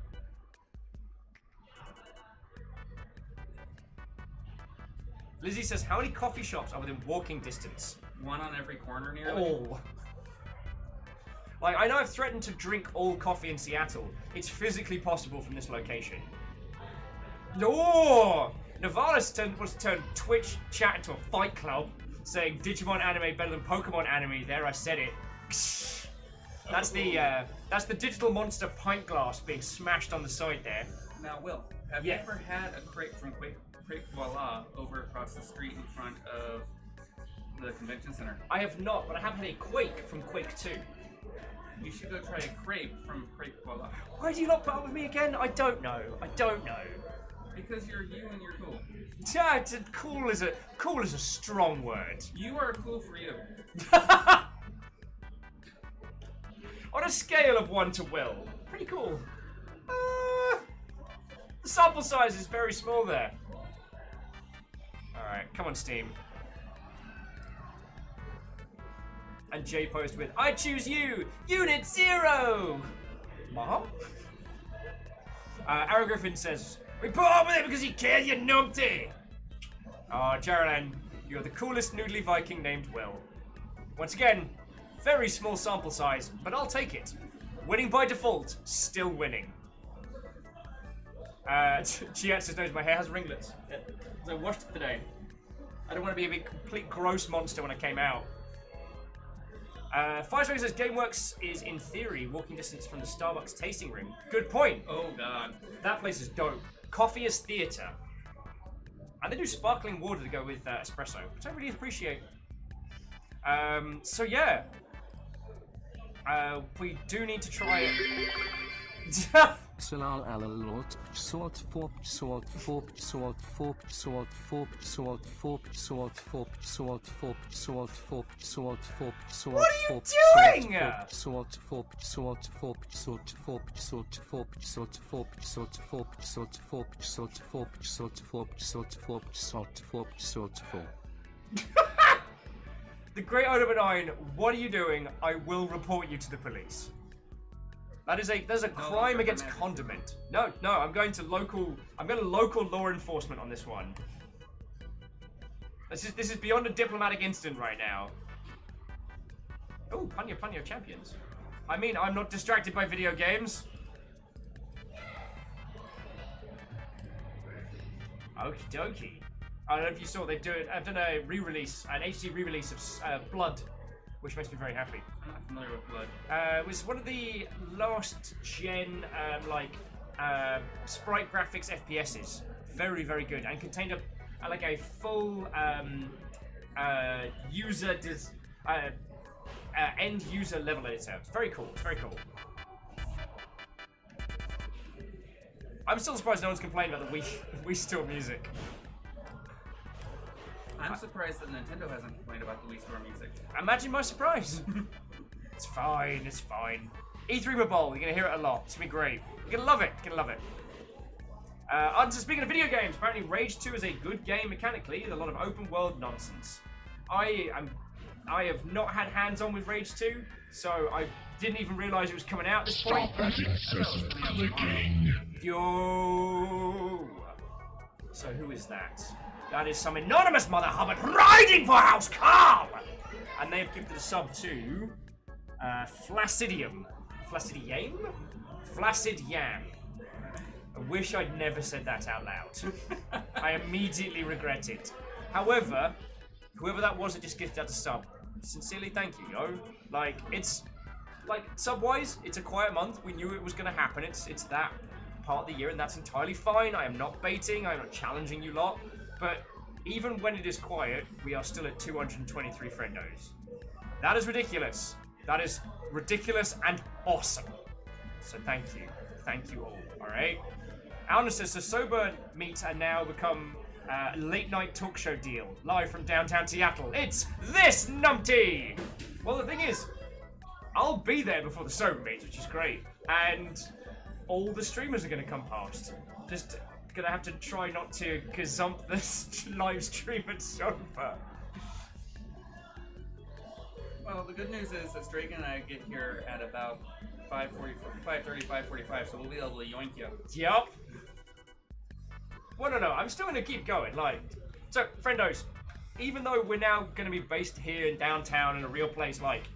Lizzie says, how many coffee shops are within walking distance? One on every corner nearly. Oh. Like, I know I've threatened to drink all coffee in Seattle. It's physically possible from this location. Oh! Nevada's wants to turn Twitch chat into a fight club, saying Digimon anime better than Pokemon anime. There, I said it. That's the digital monster pint glass being smashed on the side there. Now, Will, have you ever had a crate from Crate Voila over across the street in front of the convention center? I have not, but I have had a Quake from Quake 2. You should go try a crepe from Crate Voila. Why do you not put up with me again? I don't know. Because you're you and you're cool. Yeah, cool is a strong word. You are cool for you. On a scale of 1 to Will, pretty cool. The sample size is very small there. Alright, come on, Steam. And J post with, I choose you, Unit 0! Mom? Aaron Griffin says, we put up with it because you care, you numpty! Oh, Geraldine, you're the coolest noodly Viking named Will. Once again, very small sample size, but I'll take it. Winning by default, still winning. Chiat says, knows my hair has ringlets. Yeah, 'cause I washed it today. I don't want to be a big, complete gross monster when I came out. Firestriker says GameWorks is, in theory, walking distance from the Starbucks tasting room. Good point. Oh, God. That place is dope. Coffee is theatre. And they do sparkling water to go with espresso, which I really appreciate. So yeah. We do need to try it. Salal alalot, salt fork, salt fork, salt fork, salt fork, salt fork, salt fork, salt fork, salt fork, salt fork, salt What are you doing? Salt fork, salt fork, salt fork, salt fork, salt fork, salt fork, salt fork, salt fork, salt fork, salt fork, salt fork, salt fork. The Great Odobenine, what are you doing? I will report you to the police. There's a crime against condiment. No, I'm going to local law enforcement on this one. This is beyond a diplomatic incident right now. Oh, Panya champions. I mean, I'm not distracted by video games. Okie dokie. I don't know if you saw, I've done a re-release, an HD re-release of Blood, which makes me very happy. I'm not familiar with Blood. It was one of the last gen, sprite graphics FPSs. Very, very good, and contained a full end user level editor. It's very cool. It's very cool. I'm still surprised no one's complained about the Wii Store music. I'm surprised that Nintendo hasn't complained about the Wii Store music. Imagine my surprise. It's fine, it's fine. E3 Mobile, you're gonna hear it a lot. It's gonna be great. You're gonna love it, you're gonna love it. So speaking of video games, apparently Rage 2 is a good game mechanically with a lot of open world nonsense. I have not had hands-on with Rage 2, so I didn't even realise it was coming out at this point. Stop that incessant clicking. Yo! So who is that? That is some anonymous Mother Hubbard riding for House Carl! And they have gifted a sub to Flaccidium. Flaccidium? Flacid Yam. I wish I'd never said that out loud. I immediately regret it. However, whoever that was that just gifted out a sub, sincerely thank you, yo. Like, it's like, sub-wise, it's a quiet month. We knew it was going to happen. It's that part of the year, and that's entirely fine. I am not baiting. I am not challenging you lot. But even when it is quiet, we are still at 223 friendos. That is ridiculous. That is ridiculous and awesome. So thank you. Thank you all. All right? Alna says, so Sober Meet are now become a late-night talk show deal, live from downtown Seattle. It's this numpty! Well, the thing is, I'll be there before the Sober Meet, which is great. And all the streamers are going to come past. Just going to have to try not to gazump this live stream at Sober. Well, the good news is that Drake and I get here at about 5:30, 5:45, so we'll be able to yoink you. Yup. Well, no, I'm still going to keep going. Like, so, friendos, even though we're now going to be based here in downtown in a real place, like,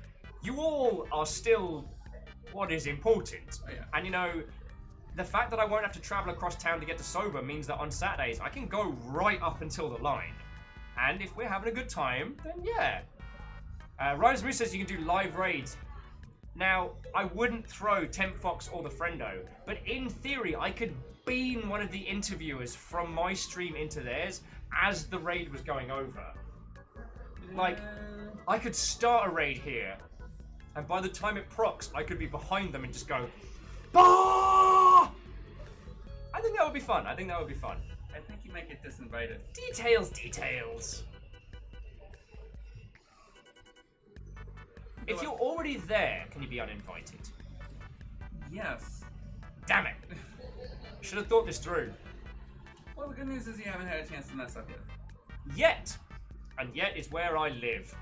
you all are still what is important. Oh, yeah. And, you know, the fact that I won't have to travel across town to get to Sober means that on Saturdays, I can go right up until the line. And if we're having a good time, then yeah. Ryan Smith says you can do live raids. Now, I wouldn't throw Temp Fox or the Friendo, but in theory, I could beam one of the interviewers from my stream into theirs as the raid was going over. Like, I could start a raid here, and by the time it procs, I could be behind them and just go, bah! I think that would be fun. I think that would be fun. I think you might get disinvited. Details. If you're already there, can you be uninvited? Yes. Damn it. Should have thought this through. Well, the good news is you haven't had a chance to mess up yet. Yet. And yet is where I live.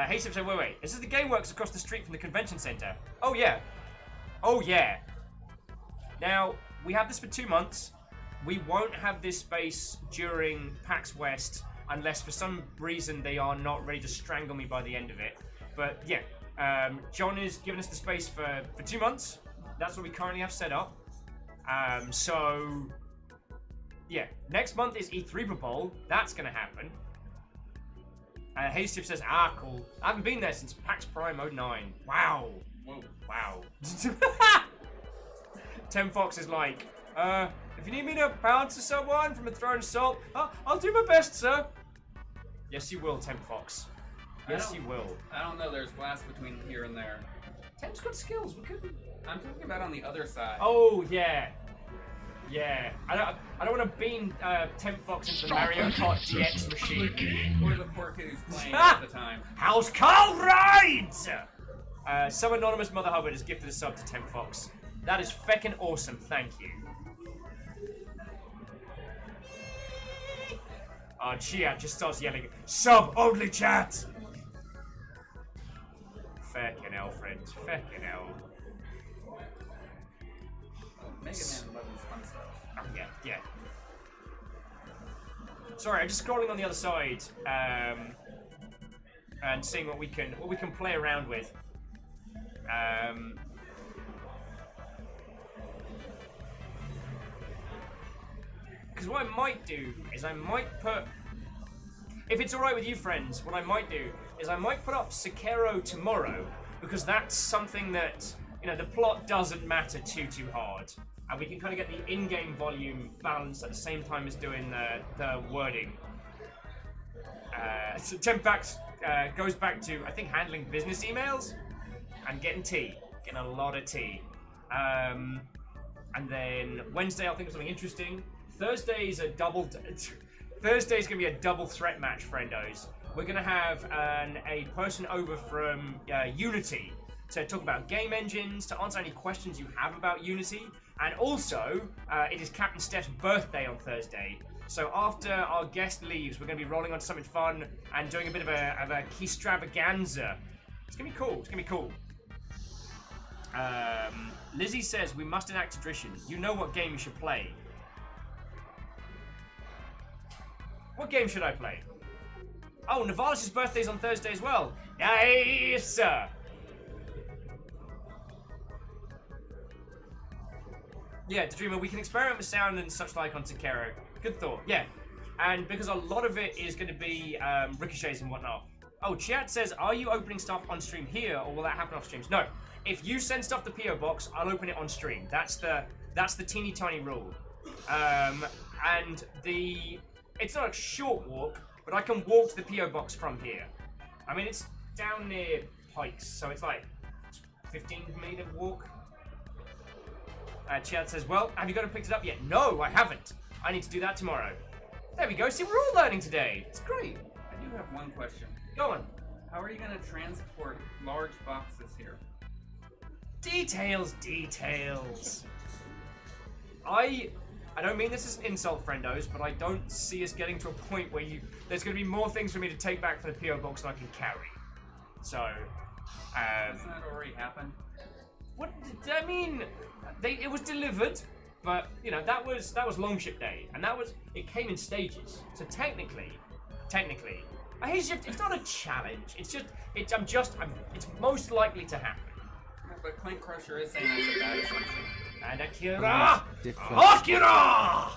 Hey, Sip, wait. This is the GameWorks across the street from the convention center. Oh, yeah. Oh, yeah. Now, we have this for 2 months. We won't have this space during PAX West unless for some reason they are not ready to strangle me by the end of it. But, yeah. John is giving us the space for 2 months. That's what we currently have set up. So, yeah. Next month is E3 Bowl. That's going to happen. Haystip says, cool. I haven't been there since PAX Prime 09. Wow. Whoa. Wow. Tem Fox is like, if you need me to bounce to someone from a thrown assault, I'll do my best, sir. Yes, you will, Tem Fox. Yes, you will. I don't know. There's glass between here and there. Tem's got skills. We could. I'm talking about on the other side. Oh yeah, yeah. I don't want to beam Temp Fox into the Mario Kart DX machine. Or the poor kid who's playing at the time. House Call rides. Some anonymous Mother Hubbard has gifted a sub to Temp Fox. That is feckin' awesome. Thank you. Chia just starts yelling, sub only chat. Feckin' hell, friends. Feckin' hell. Mega Man loves fun stuff. Oh, yeah. Sorry, I'm just scrolling on the other side, and seeing what we can play around with. Because what I might do is I might put, if it's alright with you friends, what I might do is I might put up Sekiro tomorrow, because that's something that, you know, the plot doesn't matter too hard. And we can kind of get the in-game volume balanced at the same time as doing the wording. So Tempax goes back to, I think, handling business emails and getting a lot of tea. And then Wednesday I'll think of something interesting. Thursday's a Thursday's gonna be a double threat match, friendos. We're gonna have a person over from Unity to talk about game engines, to answer any questions you have about Unity, and also it is Captain Steph's birthday on Thursday. So after our guest leaves, we're gonna be rolling on something fun and doing a bit of a keystravaganza. It's gonna be cool. It's gonna be cool. Lizzie says we must enact tradition. You know what game you should play. What game should I play? Oh, Navalis' birthday's on Thursday as well. Yes, sir. Yeah, Dreamer, we can experiment with sound and such like on Sekiro. Good thought, yeah. And because a lot of it is going to be ricochets and whatnot. Oh, chat says, are you opening stuff on stream here, or will that happen off streams? No. If you send stuff to PO Box, I'll open it on stream. That's the teeny tiny rule. And it's not a short walk, but I can walk to the PO Box from here. I mean, it's down near Pikes, so it's like 15-meter walk. Chad says, well, have you got to pick it up yet? No, I haven't. I need to do that tomorrow. There we go. See, we're all learning today. It's great. I do have one question. Go on. How are you going to transport large boxes here? Details. I don't mean this as an insult, friendos, but I don't see us getting to a point where there's going to be more things for me to take back for the PO Box than I can carry. So, Hasn't that already happened? what? I mean, it was delivered, but you know that was Longship Day, and it came in stages. So technically, it's not a challenge. It's most likely to happen. Yeah, but Clank Crusher is saying that's a bad assumption. And Akira! Different. Akira!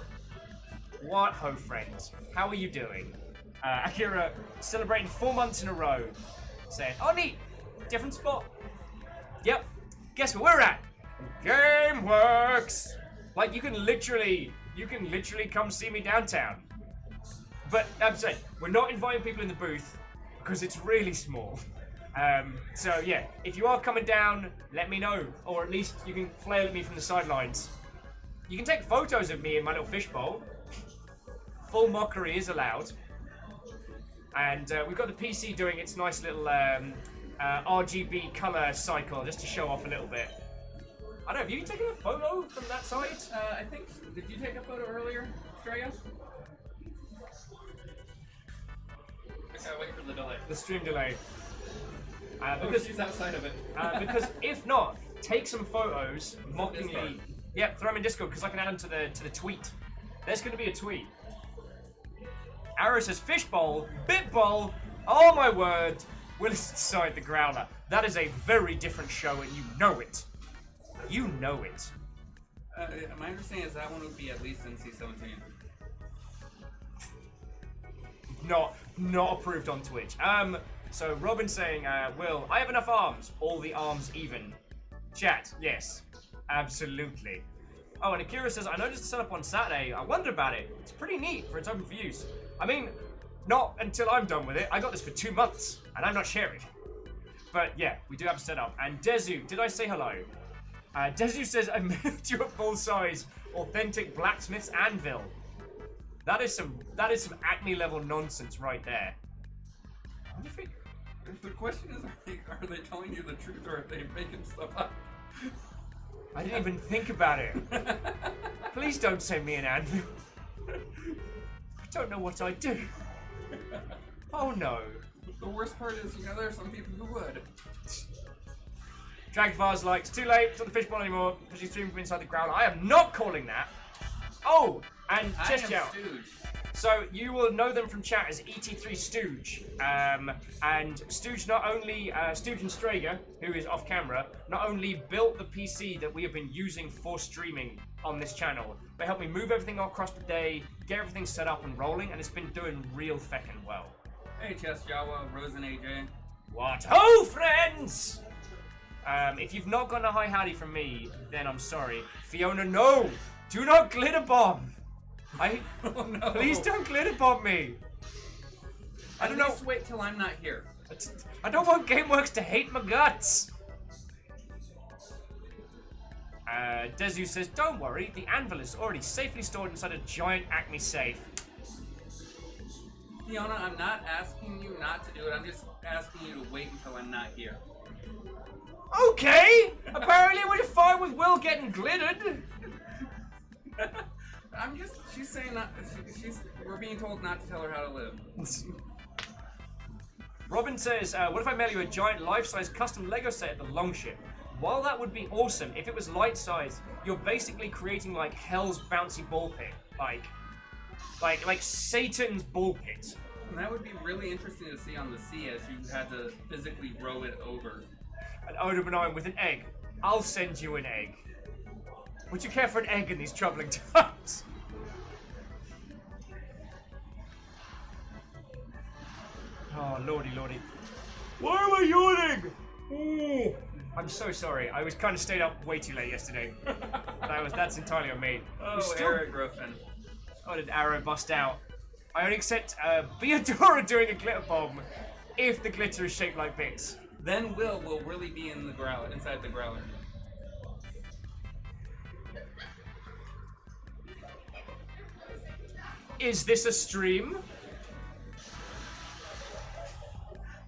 What ho, friends? How are you doing? Akira celebrating 4 months in a row, saying, "Oh, neat, different spot." Yep. Guess where we're at? GameWorks. Like you can literally come see me downtown. But I'm saying we're not inviting people in the booth because it's really small. So yeah, if you are coming down, let me know, or at least you can flail at me from the sidelines. You can take photos of me in my little fishbowl. Full mockery is allowed. And we've got the PC doing its nice little RGB color cycle just to show off a little bit. I don't know, have you taken a photo from that side? I think, did you take a photo earlier, Strega? I gotta wait for the delay. The stream delay. Because she's outside of it. Because if not, take some photos mockingly. Discord. Yep, throw them in Discord because I can add them to the tweet. There's going to be a tweet. Arrow says fishbowl, bitbowl. Oh my word! Willis inside the growler. That is a very different show, and you know it. You know it. My understanding is that one would be at least NC-17. Not approved on Twitch. So Robin saying, Will, I have enough arms. All the arms even. Chat, yes. Absolutely. Oh, and Akira says, I noticed the setup on Saturday. I wondered about it. It's pretty neat for its open for use. I mean, not until I'm done with it. I got this for 2 months, and I'm not sharing. But yeah, we do have a setup. And Dezu, did I say hello? Dezu says, I made you a full-size, authentic blacksmith's anvil. That is some Acme level nonsense right there. What do you think? The question is, are they telling you the truth or are they making stuff up? I didn't even think about it. Please don't send me an anvil. I don't know what I'd do. Oh no. The worst part is, there are some people who would. Dragonfar's like, it's too late, it's not the fishbowl anymore, because he's streaming from inside the ground. I am not calling that. Oh, and just yell. Stooge. So you will know them from chat as ET3 Stooge. And Stooge not only, Stooge and Strager, who is off camera, not only built the PC that we have been using for streaming on this channel, but helped me move everything across the day, get everything set up and rolling, and it's been doing real feckin' well. Hey, Chess Jawa, Rose and AJ. What ho, friends! If you've not gotten a hi howdy from me, then I'm sorry. Fiona, no! Do not glitter bomb! Oh no! Please don't glitter bomb me! I don't know. Just wait till I'm not here. I don't want GameWorks to hate my guts! Dezu says, don't worry, the anvil is already safely stored inside a giant Acme safe. Fiona, I'm not asking you not to do it, I'm just asking you to wait until I'm not here. Okay! Apparently we're fine with Will getting glittered! She's saying we're being told not to tell her how to live. Robin says, what if I mail you a giant life-size custom Lego set at the Longship? While that would be awesome, if it was light-size, you're basically creating like Hell's bouncy ball pit. Like Satan's ball pit. And that would be really interesting to see on the sea as you had to physically row it over. An Odin Benign with an egg. I'll send you an egg. Would you care for an egg in these troubling times? Oh, lordy, lordy. Why am I yawning? Ooh. I'm so sorry. I was kind of stayed up way too late yesterday. That's entirely on me. Oh, Eric Griffin. Oh, did Arrow bust out? I only accept Beadora doing a glitter bomb if the glitter is shaped like bits. Then Will really be in the growler, inside the growler. Is this a stream?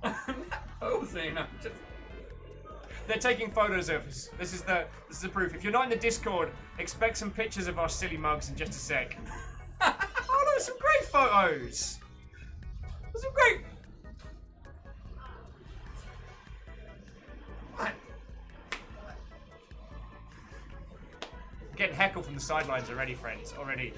I'm not posing. I'm just. They're taking photos of us. This is the proof. If you're not in the Discord, expect some pictures of our silly mugs in just a sec. Oh, there's some great photos. There's some great. What? Getting heckled from the sidelines already, friends. Already.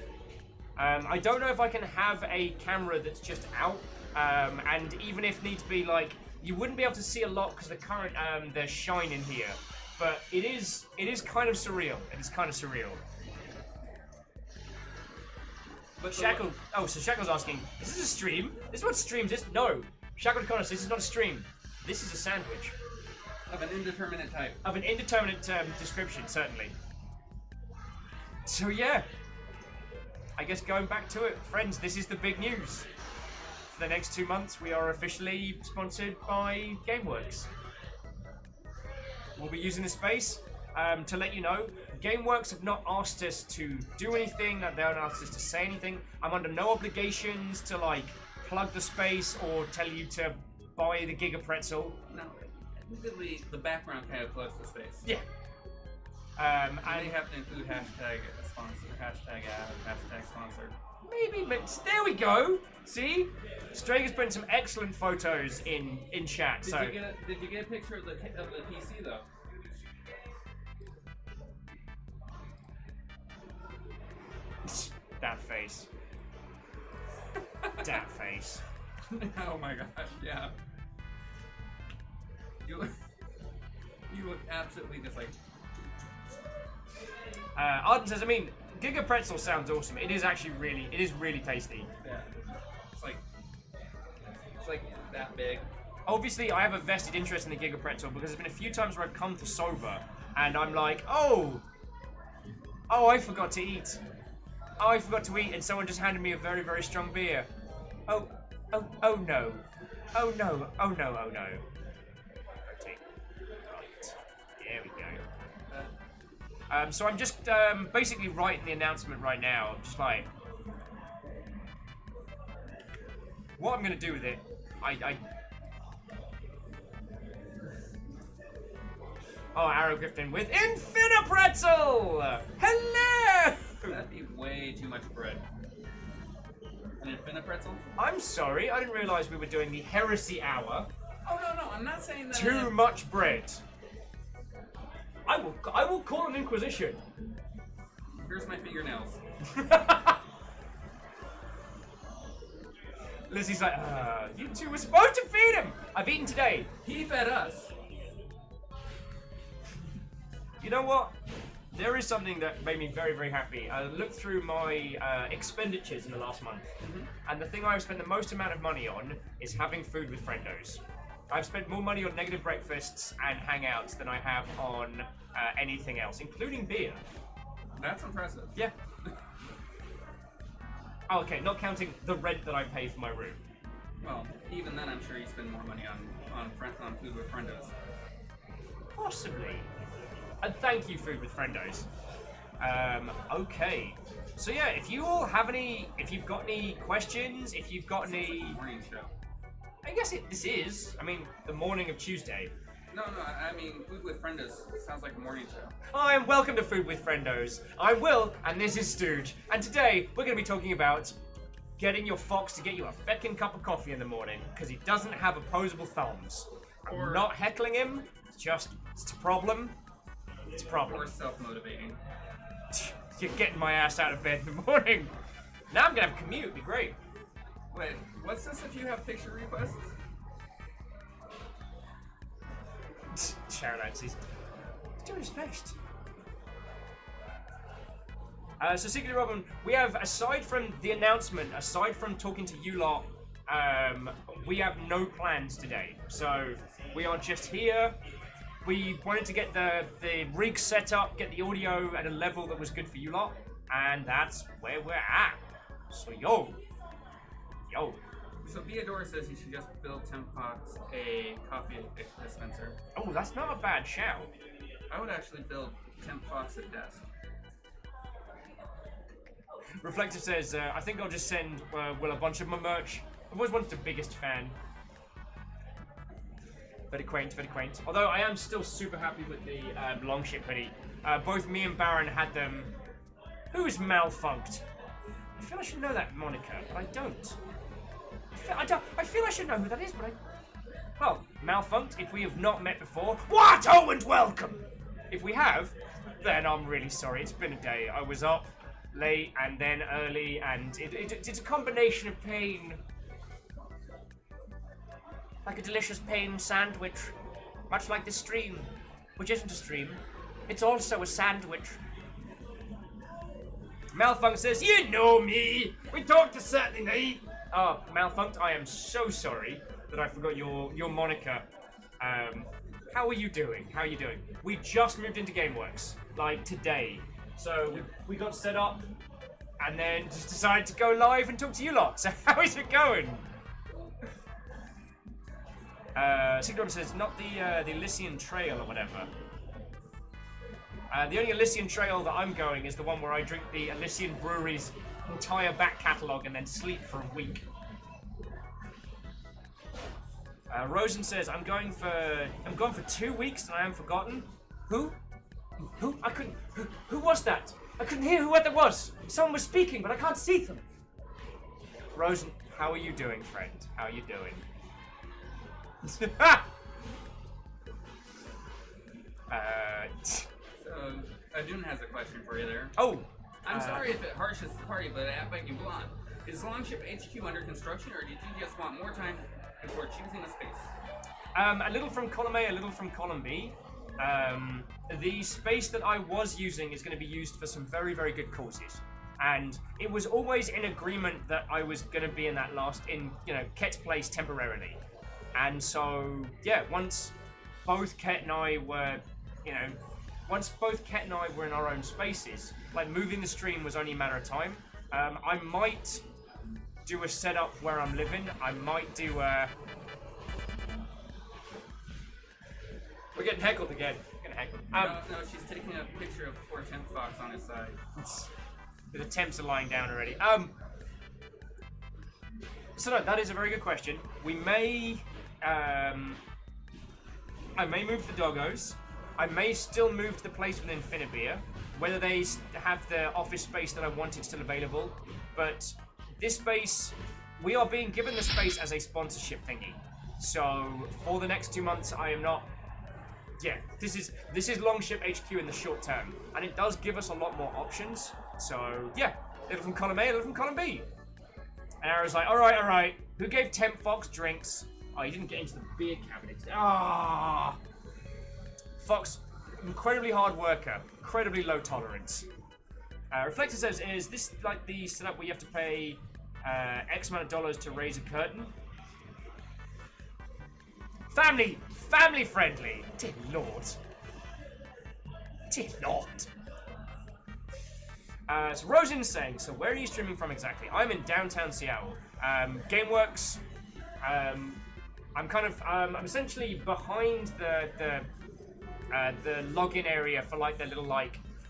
I don't know if I can have a camera that's just out, and even if needs be, like, you wouldn't be able to see a lot because the current there's shine in here, but it is kind of surreal. It is kind of surreal. But Shackle, so Shackle's asking, is this a stream? This is what streams is? No, Shackle to Connors, this is not a stream. This is a sandwich. Of an indeterminate type. Of an indeterminate description, certainly. So yeah. I guess going back to it, friends, this is the big news. For the next 2 months, we are officially sponsored by GameWorks. We'll be using the space to let you know. GameWorks have not asked us to do anything, they haven't asked us to say anything. I'm under no obligations to, like, plug the space or tell you to buy the Giga Pretzel. No, admittedly, the background kind of plugs the space. Yeah. And they have to include hashtag sponsor, hashtag ad, hashtag sponsor. Maybe, but there we go. See, Strager's putting some excellent photos in chat. Did you get a picture of the PC though? That face. That face. Oh my gosh, yeah. You look absolutely just like. Arden says, I mean, Giga Pretzel sounds awesome. It is actually really tasty. Yeah. It's like that big. Obviously, I have a vested interest in the Giga Pretzel because there's been a few times where I've come to sober and I'm like, oh, I forgot to eat. Oh, I forgot to eat, and someone just handed me a very, very strong beer. Oh no. Oh no. Oh no. Okay. Right. There we go. So I'm just basically writing the announcement right now. I'm just like, what I'm gonna do with it. Oh, Arrow Griffin with Infinipretzel! Hello! That'd be way too much bread. An Infinipretzel? I'm sorry, I didn't realize we were doing the Heresy Hour. Oh no, I'm not saying that. Too much bread. I will call an inquisition. Here's my fingernails. Lizzie's like, you two were supposed to feed him! I've eaten today. He fed us. You know what? There is something that made me very, very happy. I looked through my expenditures in the last month, and the thing I've spent the most amount of money on is having food with friendos. I've spent more money on negative breakfasts and hangouts than I have on anything else, including beer. That's impressive. Yeah. Oh, okay, not counting the rent that I pay for my room. Well, even then, I'm sure you spend more money on food with friendos. Possibly. And thank you, Food with Friendos. Okay. So yeah, if you all have if you've got any questions, if you've got any... Morning show. I guess this is, the morning of Tuesday. No, I mean, Food with Friendos sounds like a morning show. Hi, and welcome to Food with Friendos. I'm Will, and this is Stooge. And today, we're going to be talking about getting your fox to get you a feckin' cup of coffee in the morning, because he doesn't have opposable thumbs. I'm not heckling him, it's a problem. It's a problem. Or self-motivating. You're getting my ass out of bed in the morning. Now I'm going to have a commute, it'd be great. Wait, what's this if you have picture requests? Sharon Nancy's doing his best. So Secretly Robin, we have, aside from the announcement, aside from talking to you lot we have no plans today. So we are just here. We wanted to get the rig set up, get the audio at a level that was good for you lot, and that's where we're at. So yo. So Theodora says you should just build Tim Fox a coffee dispenser. Oh, that's not a bad shout. I would actually build Tim Fox a desk. Reflector says, I think I'll just send Will a bunch of my merch. I've always wanted the biggest fan. Very quaint, very quaint. Although I am still super happy with the Longship hoodie. Both me and Baron had them. Who's malfunked? I feel I should know that moniker, but I don't. I feel I should know who that is, but I... Well, malfunked, if we have not met before. What? Oh, and welcome! If we have, then I'm really sorry. It's been a day. I was up late and then early, and it's a combination of pain. Like a delicious pain sandwich. Much like this stream, which isn't a stream. It's also a sandwich. Malfunct says, you know me! We talked a Saturday night! Oh, Malfunct, I am so sorry that I forgot your moniker. How are you doing? How are you doing? We just moved into GameWorks, like today. So we got set up and then just decided to go live and talk to you lot. So how is it going? Sigdom says, not the Elysian Trail or whatever. The only Elysian Trail that I'm going is the one where I drink the Elysian Brewery's entire back catalogue and then sleep for a week. Rosen says, I'm going for 2 weeks and I am forgotten. Who? I couldn't. Who was that? I couldn't hear who that was. Someone was speaking, but I can't see them. Rosen, how are you doing, friend? How are you doing? So, Adun has a question for you there. Oh! I'm sorry if it harshes the party, but at Begging Blonde, is Longship HQ under construction, or did you just want more time before choosing a space? A little from column A, a little from column B. The space that I was using is going to be used for some very, very good causes. And it was always in agreement that I was going to be in that Ket's place temporarily. And so, yeah, once both Ket and I were, in our own spaces, like moving the stream was only a matter of time. I might do a setup where I'm living. I might do a... We're getting heckled again. Getting heckled. No, she's taking a picture of poor Tim Fox on his side. The attempts are lying down already. So no, that is a very good question. We may... I may move the doggos. I may still move to the place with Infinibeer. Whether they have the office space that I wanted still available. But this space, we are being given the space as a sponsorship thingy. So for the next 2 months, I am not... Yeah, this is Longship HQ in the short term. And it does give us a lot more options. So yeah, a little from column A, a little from column B. And Arrow's like, alright. Who gave Temp Fox drinks? Oh, he didn't get into the beer cabinet. Ah! Fox, incredibly hard worker, incredibly low tolerance. Reflector says, is this like the setup where you have to pay X amount of dollars to raise a curtain? Family friendly. Dear Lord. So Rosen's saying, so where are you streaming from exactly? I'm in downtown Seattle. GameWorks. I'm essentially behind the login area for like the little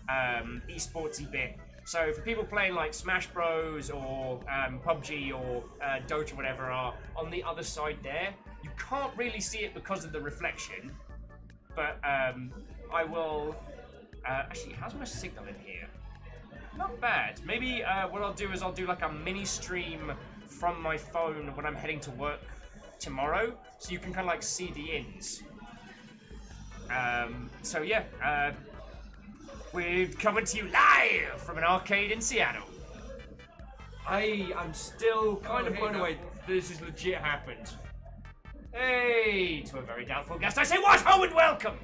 esportsy bit. So for people playing like Smash Bros or PUBG or Dota or whatever are on the other side there. You can't really see it because of the reflection, but I will. Actually, how's my signal in here? Not bad. Maybe what I'll do is I'll do like a mini stream from my phone when I'm heading to work tomorrow, so you can kind of like see the ins. So yeah, we're coming to you live from an arcade in Seattle. I'm still kind of blown away. This is legit happened. Hey, to a very doubtful guest, I say what? Oh, and welcome.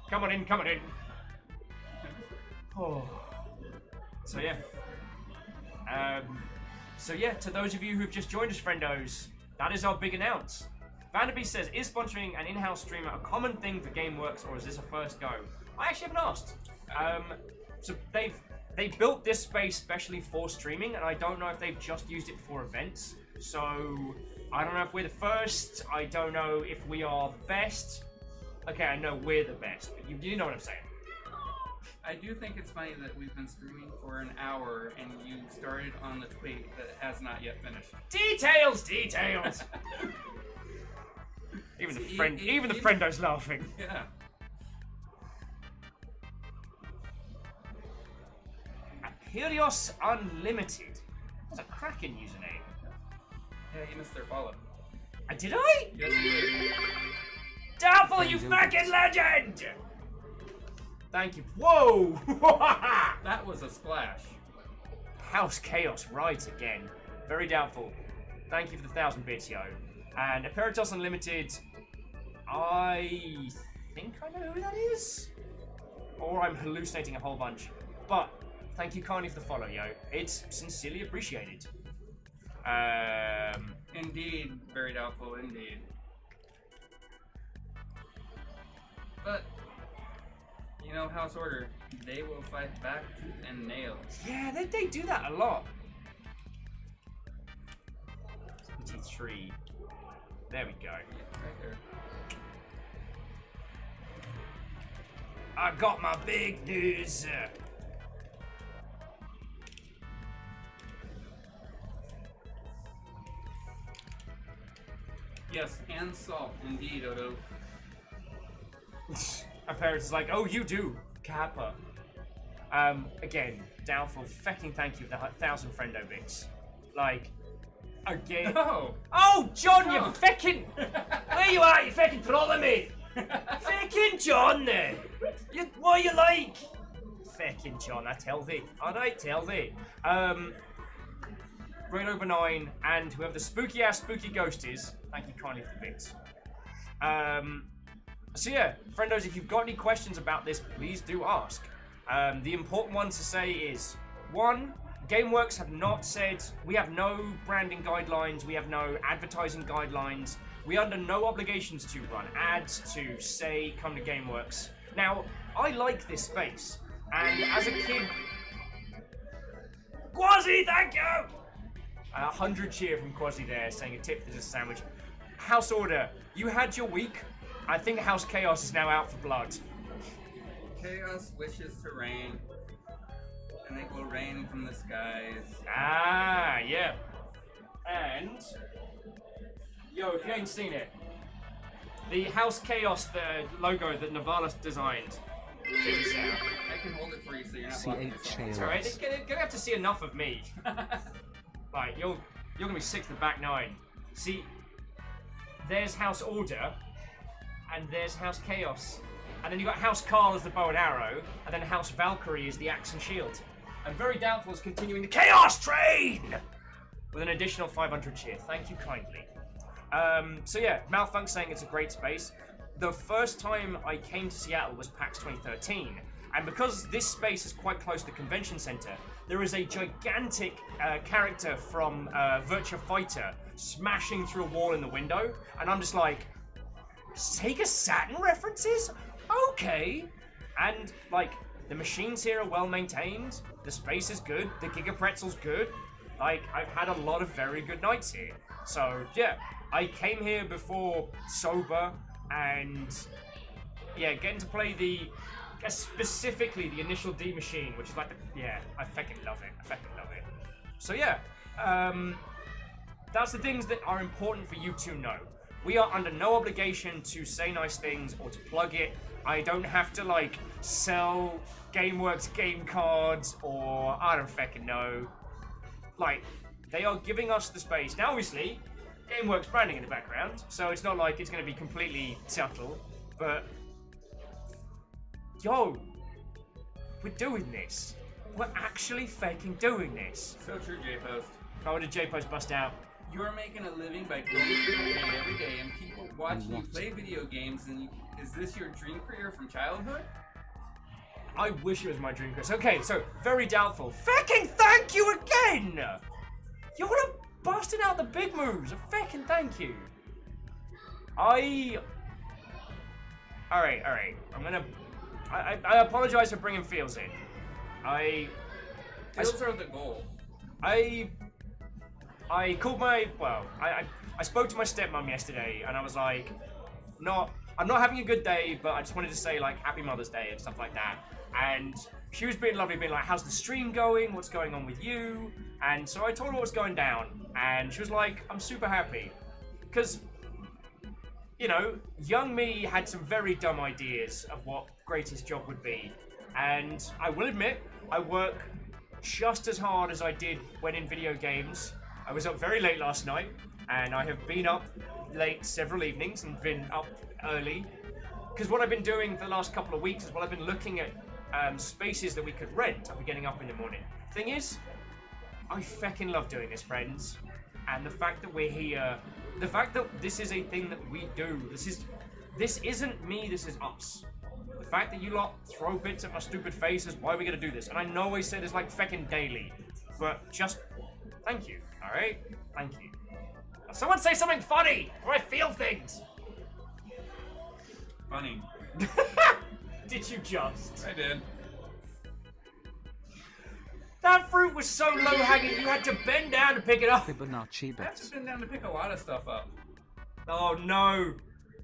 Come on in. Oh. So yeah. To those of you who've just joined us, friendos, that is our big announce. Vanderbeest says, is sponsoring an in-house streamer a common thing for GameWorks, or is this a first go? I actually haven't asked. So they built this space specially for streaming, and I don't know if they've just used it for events. So I don't know if we're the first. I don't know if we are the best. Okay, I know we're the best, but you know what I'm saying. I do think it's funny that we've been streaming for an hour and you started on the tweet that has not yet finished. Details. Even the friendo's laughing. Yeah. Helios Unlimited. That's a cracking username. Yeah, you missed their follow. Did I? Yes, you did. Doubtful, you fucking legend! Thank you. Whoa! That was a splash. House Chaos rides again. Very doubtful. Thank you for the 1,000 bits, yo. And Aperitos Unlimited, I think I know who that is? Or I'm hallucinating a whole bunch. But thank you kindly for the follow, yo. It's sincerely appreciated. Indeed, very doubtful indeed. But, you know, House Order, they will fight back tooth and nail. Yeah, they do that a lot. 73. There we go. Right there. I got my big news. Yes, and salt, indeed, Odo. My parents is like, oh, you do, Kappa. Again, doubtful. Fecking thank you for the 1,000 friendo bits. Like, again. Oh! Oh, John, you Oh. fecking. Where you at? You fecking trolling me. Fecking John, there. What you like? Fecking John, I tell thee. Alright, tell thee. Rado Benign and whoever the spooky ghost is, thank you kindly for the bits. So yeah, friendos, if you've got any questions about this, please do ask. The important one to say is, 1, GameWorks have not said, we have no branding guidelines, we have no advertising guidelines, we are under no obligations to run ads, to say, come to GameWorks. Now, I like this space, and as a kid... Quasi, thank you! 100 cheer from Quasi there, saying a tip for this sandwich. House Order, you had your week. I think House Chaos is now out for blood. Chaos wishes to rain, and it will rain from the skies. Ah, yeah. And, yo, if you ain't seen it, the House Chaos, the logo that Navalis designed. Check this out. I can hold it for you so you're not blocking yourself. It's alright, you're gonna have to see enough of me. Like, you're gonna be sick to the back 9. See, there's House Order, and there's House Chaos. And then you got House Carl as the bow and arrow, and then House Valkyrie is the axe and shield. And Very Doubtful is continuing the Chaos Train! With an additional 500 cheer. Thank you kindly. So yeah, Malfunk saying it's a great space. The first time I came to Seattle was PAX 2013. And because this space is quite close to the convention center, there is a gigantic character from Virtua Fighter smashing through a wall in the window. And I'm just like, Sega Saturn references? Okay. And like, the machines here are well maintained, the space is good, the Gigapretzel's good. Like, I've had a lot of very good nights here. So yeah, I came here before sober, and yeah, getting to play specifically the Initial D machine, which is like I fucking love it. So yeah, that's the things that are important for you to know. We are under no obligation to say nice things or to plug it. I don't have to like sell GameWorks game cards or I don't fucking know. Like, they are giving us the space. Now obviously, GameWorks branding in the background, so it's not like it's going to be completely subtle, but yo, we're doing this. We're actually fucking doing this. So true, J-Post. How did J-Post bust out? You are making a living by going through the game every day, and people watching you play video games, and is this your dream career from childhood? I wish it was my dream, Chris. Okay, so, Very Doubtful. Fucking thank you again! You're a busting out the big moves. A feckin' thank you. Alright. I apologize for bringing Feels in. Fields are the goal. I called my, I spoke to my stepmom yesterday and I was like, I'm not having a good day, but I just wanted to say like Happy Mother's Day and stuff like that. And she was being lovely, being like, how's the stream going? What's going on with you? And so I told her what's going down. And she was like, I'm super happy. Because, you know, young me had some very dumb ideas of what greatest job would be. And I will admit, I work just as hard as I did when in video games. I was up very late last night, and I have been up late several evenings and been up early. Because what I've been doing for the last couple of weeks is I've been looking at spaces that we could rent. I'll be getting up in the morning. Thing is, I feckin' love doing this, friends. And the fact that we're here, the fact that this is a thing that we do, this isn't me, this is us. The fact that you lot throw bits at my stupid face is why we're gonna do this. And I know I say this like feckin' daily, but just thank you, alright? Thank you. Now someone say something funny, or I feel things! Funny. Did you just? I did. That fruit was so low hanging you had to bend down to pick it up. Fibonacci I've bits. been down to pick a lot of stuff up. Oh no!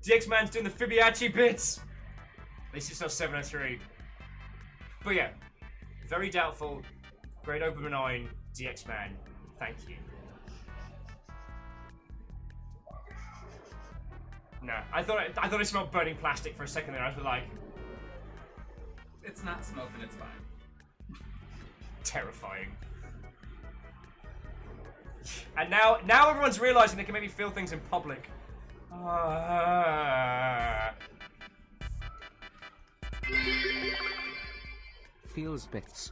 DX Man's doing the Fibonacci bits! At least it's not 703. But yeah, very doubtful. Grade over benign, DX Man. Thank you. No, I thought it smelled burning plastic for a second there. I was like, It's not smoke and it's fine. terrifying. And now everyone's realizing they can maybe feel things in public. Feels bits.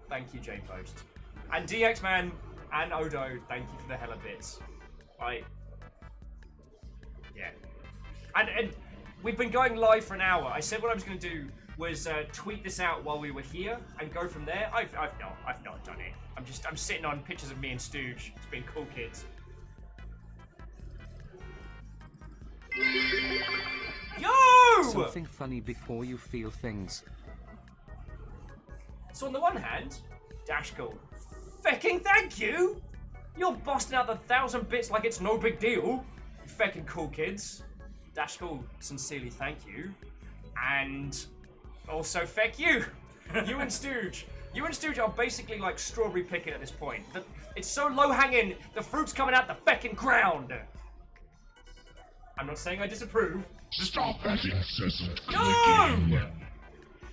Thank you, J Post. And DX Man and Odo, thank you for the hella bits. Yeah. And we've been going live for an hour. I said what I was going to do was tweet this out while we were here and go from there. I've not done it. I'm sitting on pictures of me and Stooge. It's been cool, kids. Yo! Something funny before you feel things. So on the one hand, Dashkul, fecking thank you! You're busting out the 1,000 bits like it's no big deal. You fecking cool kids. Dashkul, sincerely thank you. And also feck you. You and Stooge. You and Stooge are basically like strawberry picking at this point. It's so low hanging, the fruit's coming out the fecking ground. I'm not saying I disapprove. Stop that incessant No!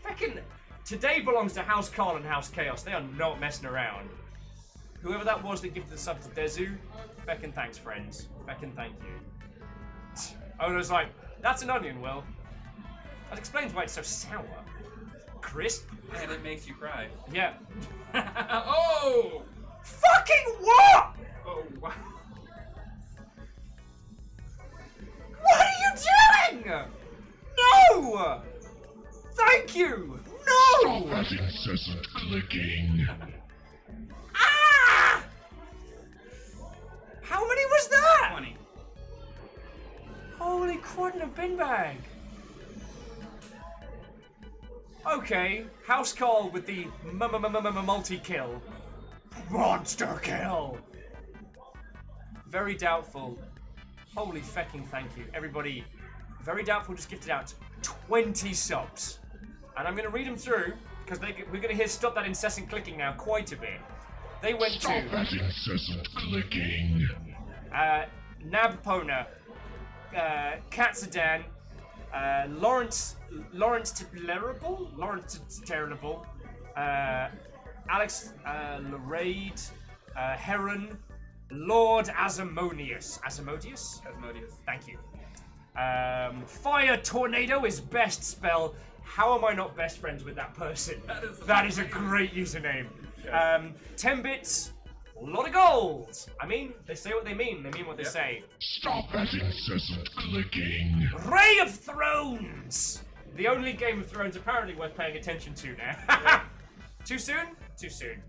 clicking. Feckin' today belongs to House Carl and House Chaos. They are not messing around. Whoever that was that gifted the sub to Dezu, feckin' thanks, friends. Feckin' thank you. Odo's like, that's an onion, Will. That explains why it's so sour. Crisp? And it makes you cry. Yeah. Oh! Fucking what?! Oh, wow. What are you doing?! No! Thank you! No! Stop that incessant clicking. Ah! How many was that? 20. Holy crud in a bin bag. Okay, House Call with the multi-kill. Monster kill! Very doubtful. Holy fecking thank you. Everybody, very doubtful just gifted out 20 subs. And I'm going to read them through, because we're going to hear Stop That Incessant Clicking now quite a bit. They went Stop to that incessant clicking. Nabpona, Katsudan, Lawrence Terrible, Alex Lorade, Heron, Lord Asmodeus. Asmodeus. Thank you. Fire Tornado is best spell. How am I not best friends with that person? That is a great username. 10 bits, a lot of gold. I mean, they say what they mean. They mean what they say. Stop that incessant clicking. Ray of Thrones! The only Game of Thrones apparently worth paying attention to now. Too soon? Too soon.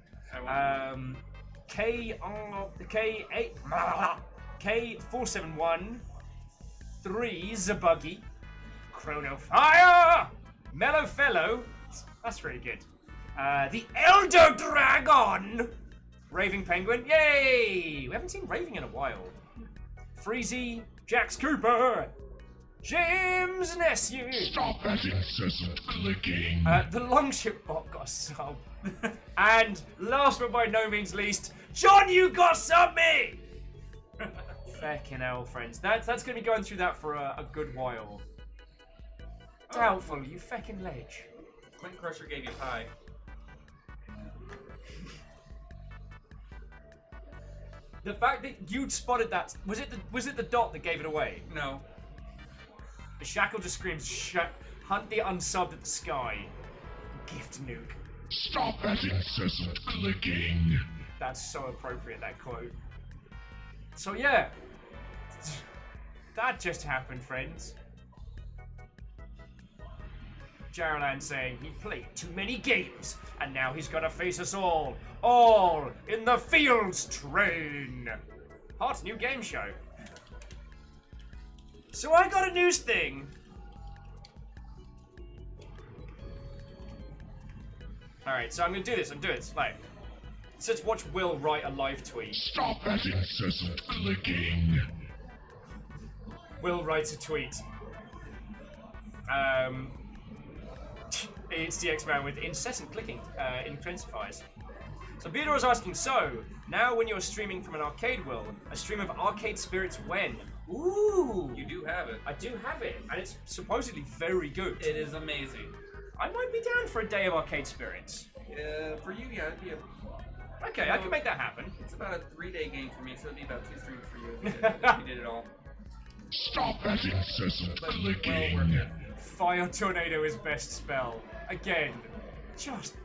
K471 3's a buggy. Chrono Fire! Mellow Fellow. That's really good. The Elder Dragon! Raving Penguin. Yay! We haven't seen Raving in a while. Freezy. Jax Cooper. James Nessie. Stop that incessant clicking. The Longship Bot got a sub. And last but by no means least, John, you got sub me! Feckin' hell, friends. That's going to be going through that for a good while. Doubtful, you feckin' ledge. Clint Crusher gave you pie. The fact that you'd spotted that, was it the dot that gave it away? No. The Shackle just screams, hunt the unsubbed at the sky. Gift nuke. Stop that incessant clicking. That's so appropriate, that quote. So yeah, that just happened, friends. Jarlan saying he played too many games, and now he's gotta face us all in the Fields train. Hot new game show. So I got a news thing. Alright, so I'm gonna do this, like, let's watch Will write a live tweet. Stop that incessant clicking. Will writes a tweet. It's the X-Man with incessant clicking, intensifies. So Beador is asking, so, now when you're streaming from an arcade, Will, a stream of Arcade Spirits when? Ooh! You do have it. I do have it, and it's supposedly very good. It is amazing. I might be down for a day of Arcade Spirits. For you, yeah, it'd be a... Okay, I can make that happen. It's about a 3-day game for me, so it'd be about 2 streams for you if you did it all. Stop that incessant But well worth clicking. it. Fire Tornado is best spell. Again, just...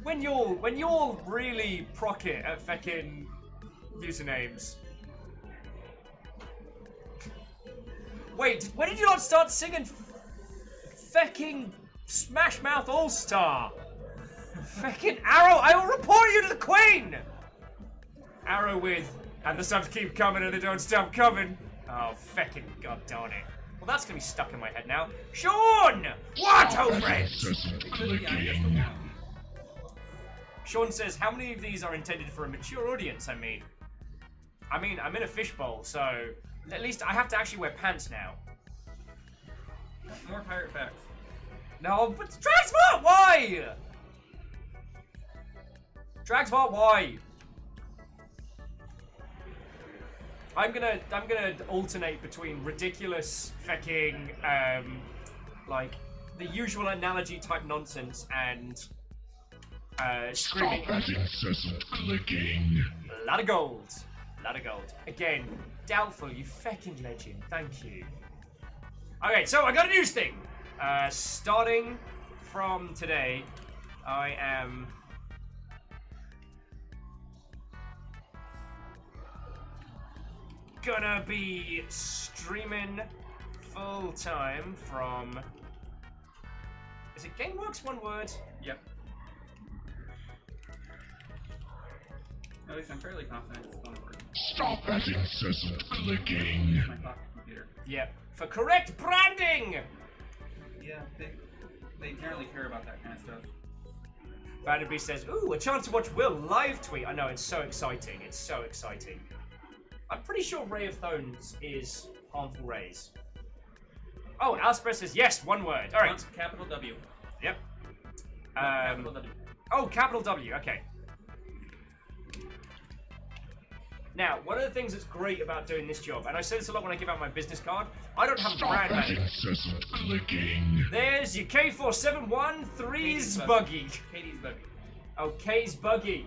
When you're really proc it at feckin' usernames. Wait, when did you not start singing feckin' Smash Mouth All-Star? Feckin' Arrow, I will report you to the Queen! Arrow with, and the subs keep coming and they don't stop coming. Oh, feckin' god darn it. Well, that's gonna be stuck in my head now. Sean! What, Stop oh that friends? incessant It could be I guess the clicking. one. Sean says, how many of these are intended for a mature audience, I mean, I'm in a fishbowl, so at least I have to actually wear pants now. More pirate facts. No, but Dragsvart, why? Dragsvart, why? I'm gonna alternate between ridiculous fecking, like, the usual analogy type nonsense and, screaming. Stop that incessant clicking. Lot of gold. Lot of gold. Again, doubtful, you fecking legend. Thank you. Okay, so I got a news thing. Starting from today, I am gonna be streaming full time from. Is it GameWorks? One word? Yep. At least I'm fairly confident it's one word. Stop that incessant clicking. My pocket computer. Yep. For correct branding! Yeah, they generally care about that kind of stuff. Vanderby says, ooh, a chance to watch Will live tweet. I know, it's so exciting. It's so exciting. I'm pretty sure Ray of Thrones is harmful rays. Oh, Alsper says, yes, one word. All right. Capital W. Yep. Capital W. Oh, capital W. Okay. Now, one of the things that's great about doing this job, and I say this a lot when I give out my business card, I don't have a Stop brand that name. incessant clicking. There's your K471 3's Katie's buggy. Katie's buggy. Oh, K's buggy.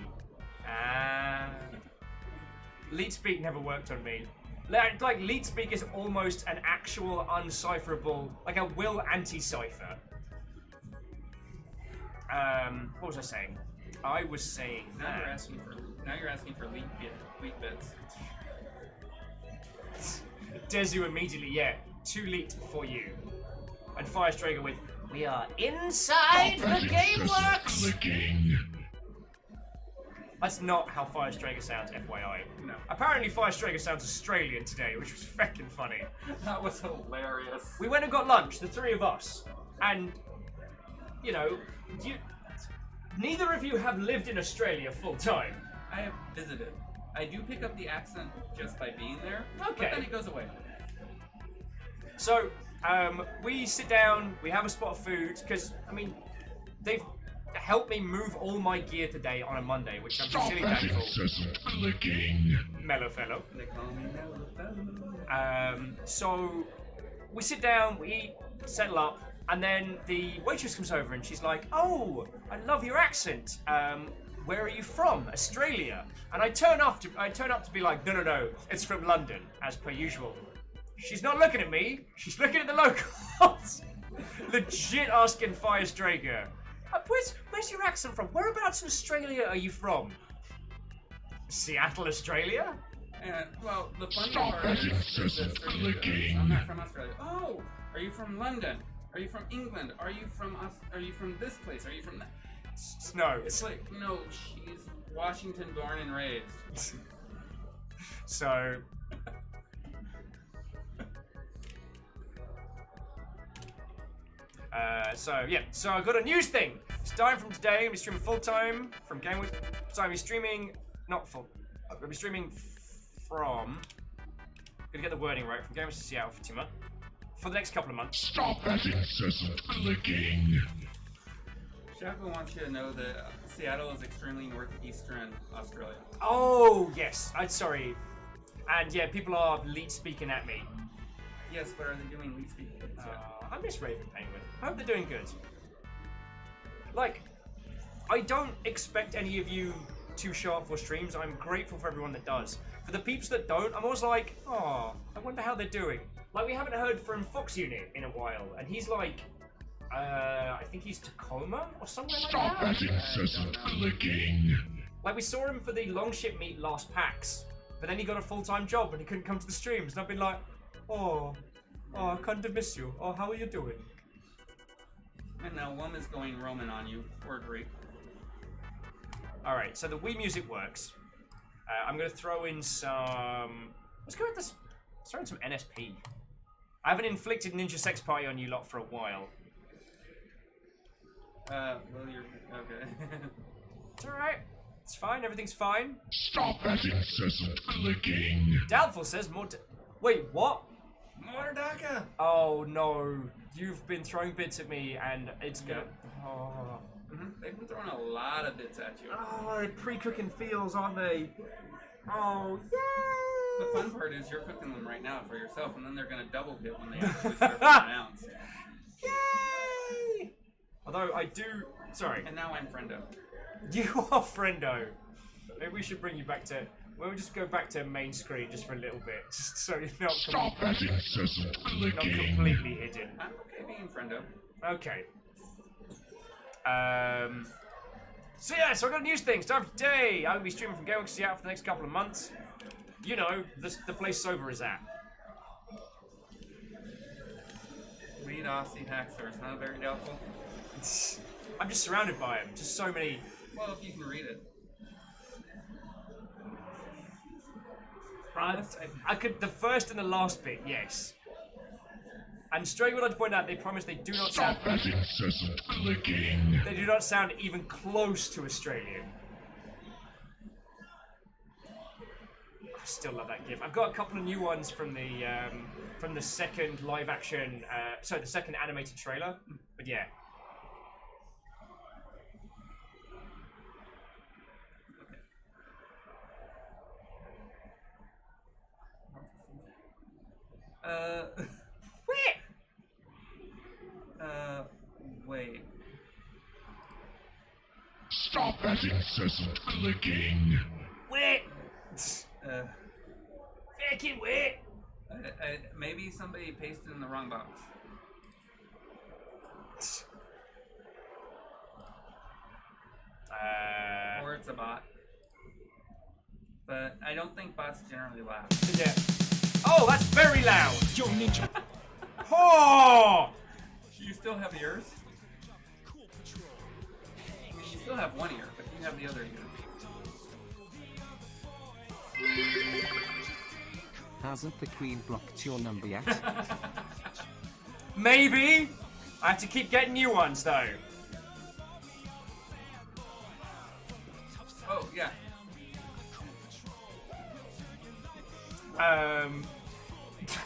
Lead speak never worked on me. Like lead speak is almost an actual uncipherable, like a Will anti-cipher. What was I saying? I was saying Now you're that. asking for leak bits. Dezu immediately, yeah, too late for you. And Firestrager with, we are inside Stop that the incessant GameWorks! clicking. That's not how Fire Striker sounds, FYI. No. Apparently Fire Striker sounds Australian today, which was feckin' funny. That was hilarious. We went and got lunch, the three of us, and, you know, neither of you have lived in Australia full time. I have visited. I do pick up the accent just by being there. Okay. But then it goes away. So, we sit down, we have a spot of food, because, I mean, they've helped me move all my gear today on a Monday, which I'm Stop sincerely that thankful. incessant clicking. Mellow fellow. They call me Mellow. So, we sit down, we eat, settle up, and then the waitress comes over and she's like, "Oh, I love your accent. Where are you from? Australia?" And I turn up to be like, "No, it's from London, as per usual." She's not looking at me. She's looking at the locals. Legit asking Fire Striker, "Where's your accent from? Whereabouts in Australia are you from?" Seattle, Australia? And, well, the funny Stop part that is incessant that Australia goes, clicking. I'm not from Australia. Oh, are you from London? Are you from England? Are you from this place? Are you from that? No. It's like, no, she's Washington born and raised. So. So I got a news thing. Starting from today, I'm gonna be streaming full time from Game Week. So I'm gonna be streaming, not full. I'm gonna be streaming from. Gonna get the wording right from Game Week to Seattle for 2 months. For the next couple of months. Stop that incessant clicking. Shaka wants you to know that Seattle is extremely northeastern Australia. Oh yes, I'm sorry. And yeah, people are leet speaking at me. Yes, but are they doing lead speak? I miss Raven Penguin. I hope they're doing good. Like, I don't expect any of you to show up for streams. I'm grateful for everyone that does. For the peeps that don't, I'm always like, oh, I wonder how they're doing. Like, we haven't heard from Fox Unit in a while, and he's like, I think he's Tacoma or somewhere like Stop that. that incessant clicking. Like, we saw him for the long ship meet last PAX, but then he got a full-time job and he couldn't come to the streams, and I've been like, oh, I kind of miss you. Oh, how are you doing? And now one is going Roman on you, or Greek. Alright, so the Wii music works. I'm going to throw in some... Let's go with this. Let's throw in some NSP. I haven't inflicted Ninja Sex Party on you lot for a while. Well, you're... okay. It's alright. It's fine. Everything's fine. Stop that incessant clicking. Doubtful says more... Wait, what? More Daka! Oh, no. You've been throwing bits at me, and it's gonna... Oh, They've been throwing a lot of bits at you. they're pre-cooking feels, aren't they? Oh, yay! The fun part is you're cooking them right now for yourself, and then they're gonna double hit when they actually start being announced. Yay! Although I do... Sorry. And now I'm friendo. You are friendo. Maybe we should bring you back to... We'll just go back to main screen just for a little bit, just so you're not, Stop that incessant not clicking. completely hidden. I'm okay being friendo. Okay. So yeah, so I got a news thing. Starting today, I'm gonna be streaming from Game Week to Seattle for the next couple of months. You know, the place Sober is at. Lead Aussie hackers, huh? Very doubtful. I'm just surrounded by them. Just so many. Well, if you can read it. I could. The first and the last bit, yes. And straight would like to point out, they promise they do not sound. Stop that incessant clicking. They do not sound even close to Australian. I still love that GIF. I've got a couple of new ones from the second live action, the second animated trailer. But yeah. Wait. Stop that incessant clicking. Wait! Fucking wait! Maybe somebody pasted in the wrong box. Or it's a bot. But I don't think bots generally laugh. Yeah. Oh, that's very loud! Yo, ninja! Oh! You still have ears? I mean, you still have one ear, but you have the other ear. Hasn't the Queen blocked your number yet? Maybe. I have to keep getting new ones though. Oh, yeah.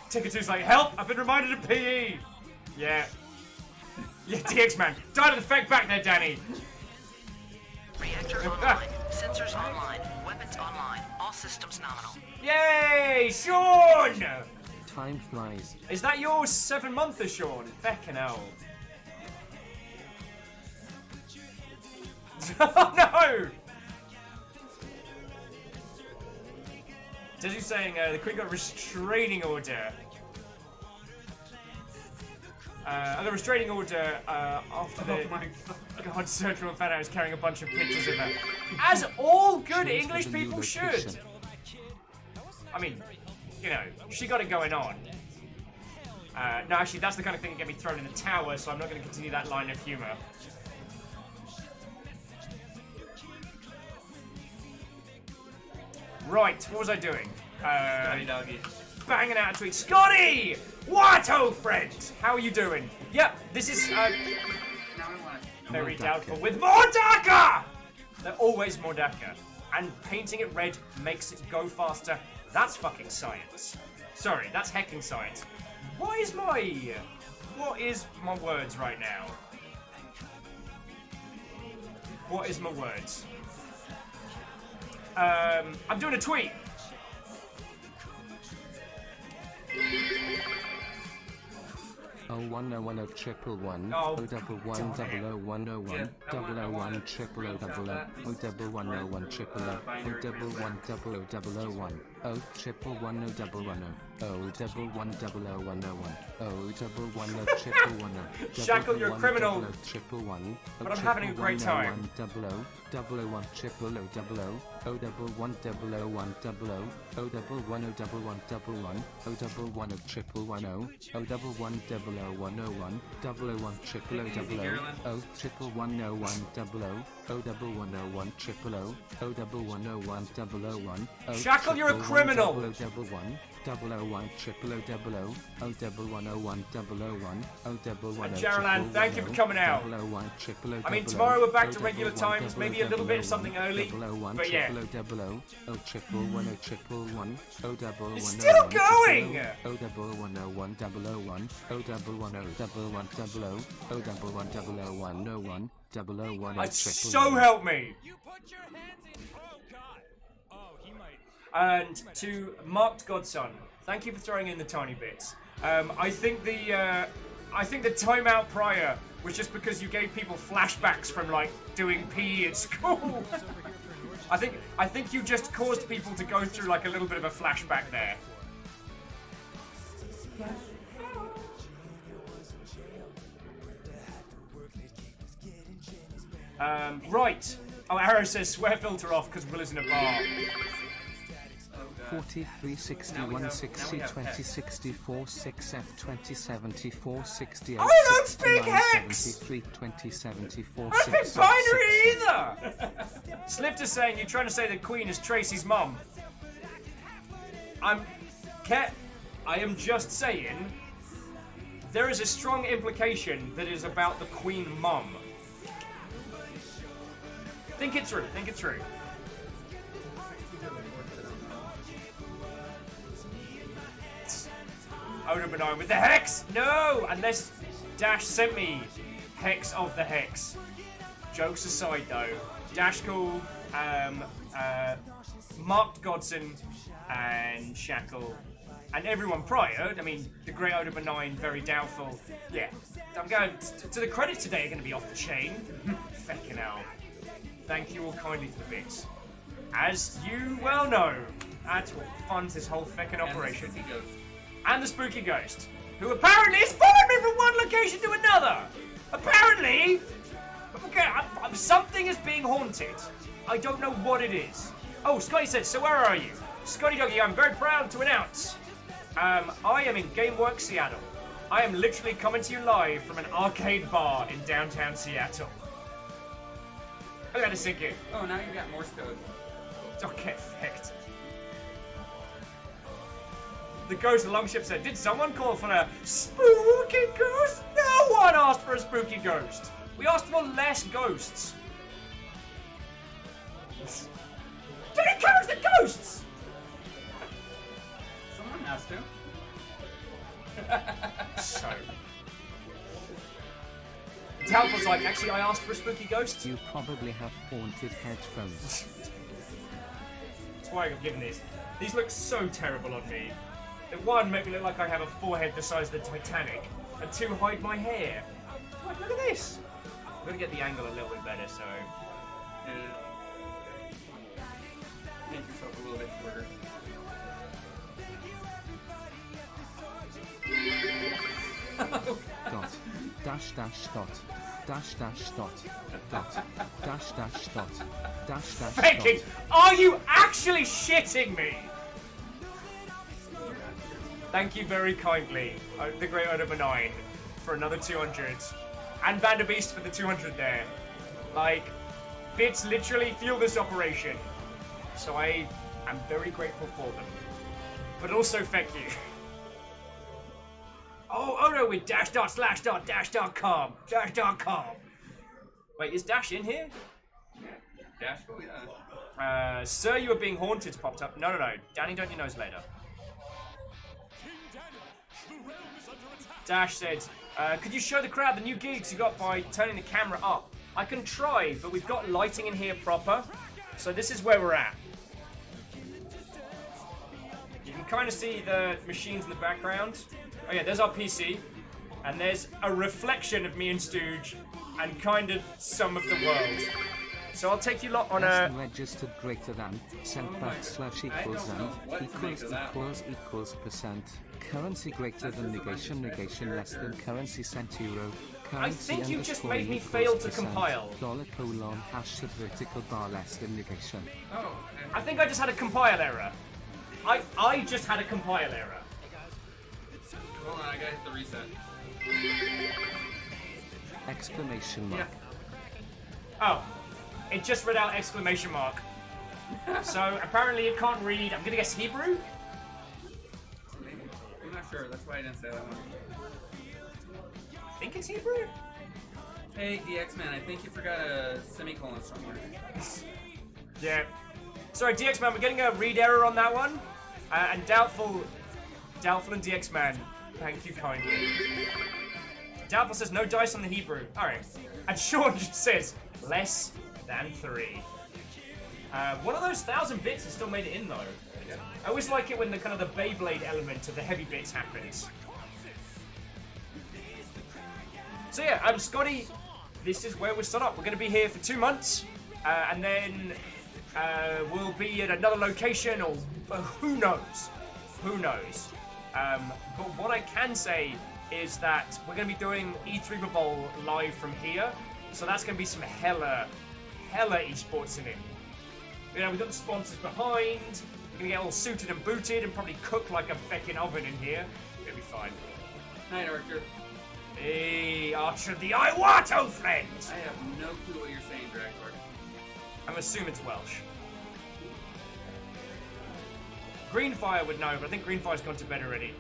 Ticket 2's like, help! I've been reminded of PE! Yeah. Yeah, DX man. Died of the fake back there, Danny. Reactor online. Sensors online. Weapons online. All systems nominal. Yay! Sean! Time flies. Is that your 7-monther, Sean? Feckin' hell. Oh no! Dizzy's saying the Queen got a restraining order. The restraining order after the God Central and found out I was carrying a bunch of pictures of her. As all good English people should. I mean, you know, she got it going on. No, actually, that's the kind of thing that get me thrown in the tower, so I'm not going to continue that line of humour. Right, what was I doing? Scotty Doggy. Banging out a tweet. Scotty! What, old friend? How are you doing? Yep, this is Now I want it. very Mordaka. doubtful with Mordaka! They're always Mordaka. And painting it red makes it go faster. That's fucking science. Sorry, that's hecking science. What is my words right now? What is my words? I'm doing a tweet. Oh 1010 triple one Oh, oh double one double oh 101 double oh one triple oh double oh oh double 101 triple oh oh double one double oh double oh one oh triple one oh double one oh oh double one double oh 101 oh double one oh triple one oh Shackle, you're a criminal. triple one But I'm having a great time. double oh double oh one triple oh double oh oh double one double oh one double oh oh double one oh double one double one oh double one oh triple one oh oh double one double oh 101 double oh one triple oh double oh oh triple 101 double oh oh double 101 triple oh oh double 101 double oh one oh Shackle, you're a criminal. double one double oh one triple oh double oh oh double 101 double oh one oh double one oh Geraldine, thank you for coming out. double oh one triple oh I mean, double tomorrow oh we're back oh to double regular one times, double maybe oh a little double bit oh of something one early. double oh one But yeah. triple oh double oh oh triple one oh triple one oh double It's one still oh one going! triple oh oh double 101 double oh one oh double one oh double one double oh oh double one double oh 101 double oh one oh triple So one. help me! And to Marked Godson, thank you for throwing in the tiny bits. I think the timeout prior was just because you gave people flashbacks from like doing PE at school. I think you just caused people to go through like a little bit of a flashback there. Right. Oh, Arrow says swear filter off because Will is in a bar. 43 61 60 20 64 6 F 20 74 68 I don't speak 69, Hex! 73 20 74 I don't 6 speak binary either! Slifter's saying you're trying to say the Queen is Tracy's mum. I am just saying there is a strong implication that is about the Queen mum. Think it through, think it through. Odin Benign with the Hex! No! Unless Dash sent me Hex of the Hex. Jokes aside though, Dash Cool, Marked Godson, and Shackle, and everyone prior, I mean, the Great Odin Benign, very doubtful. Yeah, I'm going to the credits today are going to be off the chain. Feckin' hell. Thank you all kindly for the bits. As you well know, that's what funds this whole feckin' operation. And the spooky ghost, who apparently has followed me from one location to another. Apparently, okay, something is being haunted. I don't know what it is. Oh, Scotty said, so where are you? Scotty Doggy, I'm very proud to announce. I am in GameWorks Seattle. I am literally coming to you live from an arcade bar in downtown Seattle. I gotta sink in. Oh, now you got Morse code. Don't get fucked. The ghost of the longship said, "Did someone call for a spooky ghost? No one asked for a spooky ghost. We asked for less ghosts." Did it count the ghosts? Someone has to. So. Doubtful's like, actually, I asked for a spooky ghost. You probably have haunted headphones. That's why I'm giving these. These look so terrible on me. The one make me look like I have a forehead the size of the Titanic, and two hide my hair. Like, look at this. I'm gonna get the angle a little bit better, so. Make yourself a little bit shorter. Dot. Dash dash dot. Dash dash dot. Dot. Dash dash dot. Dash dash Becky, dot. are you actually shitting me? Thank you very kindly, the Great Owner Benign, for another 200. And Vanderbeest for the 200 there. Like, bits literally fuel this operation. So I am very grateful for them. But also, thank you. Oh no, with dash.slash.dash.com. Dash.com. Wait, is Dash in here? Dash? Oh, yeah. Sir, you are being haunted popped up. No. Danny, don't you nose later. Dash said, could you show the crowd the new gigs you got by turning the camera up? I can try, but we've got lighting in here proper. So this is where we're at. You can kind of see the machines in the background. Oh yeah, there's our PC. And there's a reflection of me and Stooge and kind of some of the world. So I'll take you lot on a... Registered greater than, sent back slash equals and, equals percent, currency greater than negation, negation less than currency cent euro, I currency think you just underscore made me equals fail to percent, compile. dollar colon hash vertical bar less than negation. Oh, okay. I think I just had a compile error. I just had a compile error. Hold on, I gotta hit the reset. Exclamation mark. Oh, it just read out exclamation mark. So apparently it can't read, I'm gonna guess Hebrew? Maybe. I'm not sure, that's why I didn't say that one. I think it's Hebrew? Hey, the X-Man, I think you forgot a semicolon somewhere. Yeah. Sorry, DX-Man, we're getting a read error on that one. And Doubtful and DX-Man, thank you kindly. Doubtful says no dice on the Hebrew. Alright. And Sean just says less than 3. One of those 1,000 bits has still made it in though. I always like it when the kind of the Beyblade element of the heavy bits happens. So yeah, Scotty, this is where we're set up. We're going to be here for 2 months, and then we'll be at another location, or who knows? Who knows? But what I can say is that we're going to be doing E3 Bowl live from here, so that's going to be some hella esports in it. You know, we've got the sponsors behind. We're going to get all suited and booted and probably cook like a feckin' oven in here. It'll be fine. Night, Archer. Hey, Archer the Iwato friend! I have no clue what you're saying, Dragor. I'm assuming it's Welsh. Greenfire would know, but I think Greenfire's gone to bed already.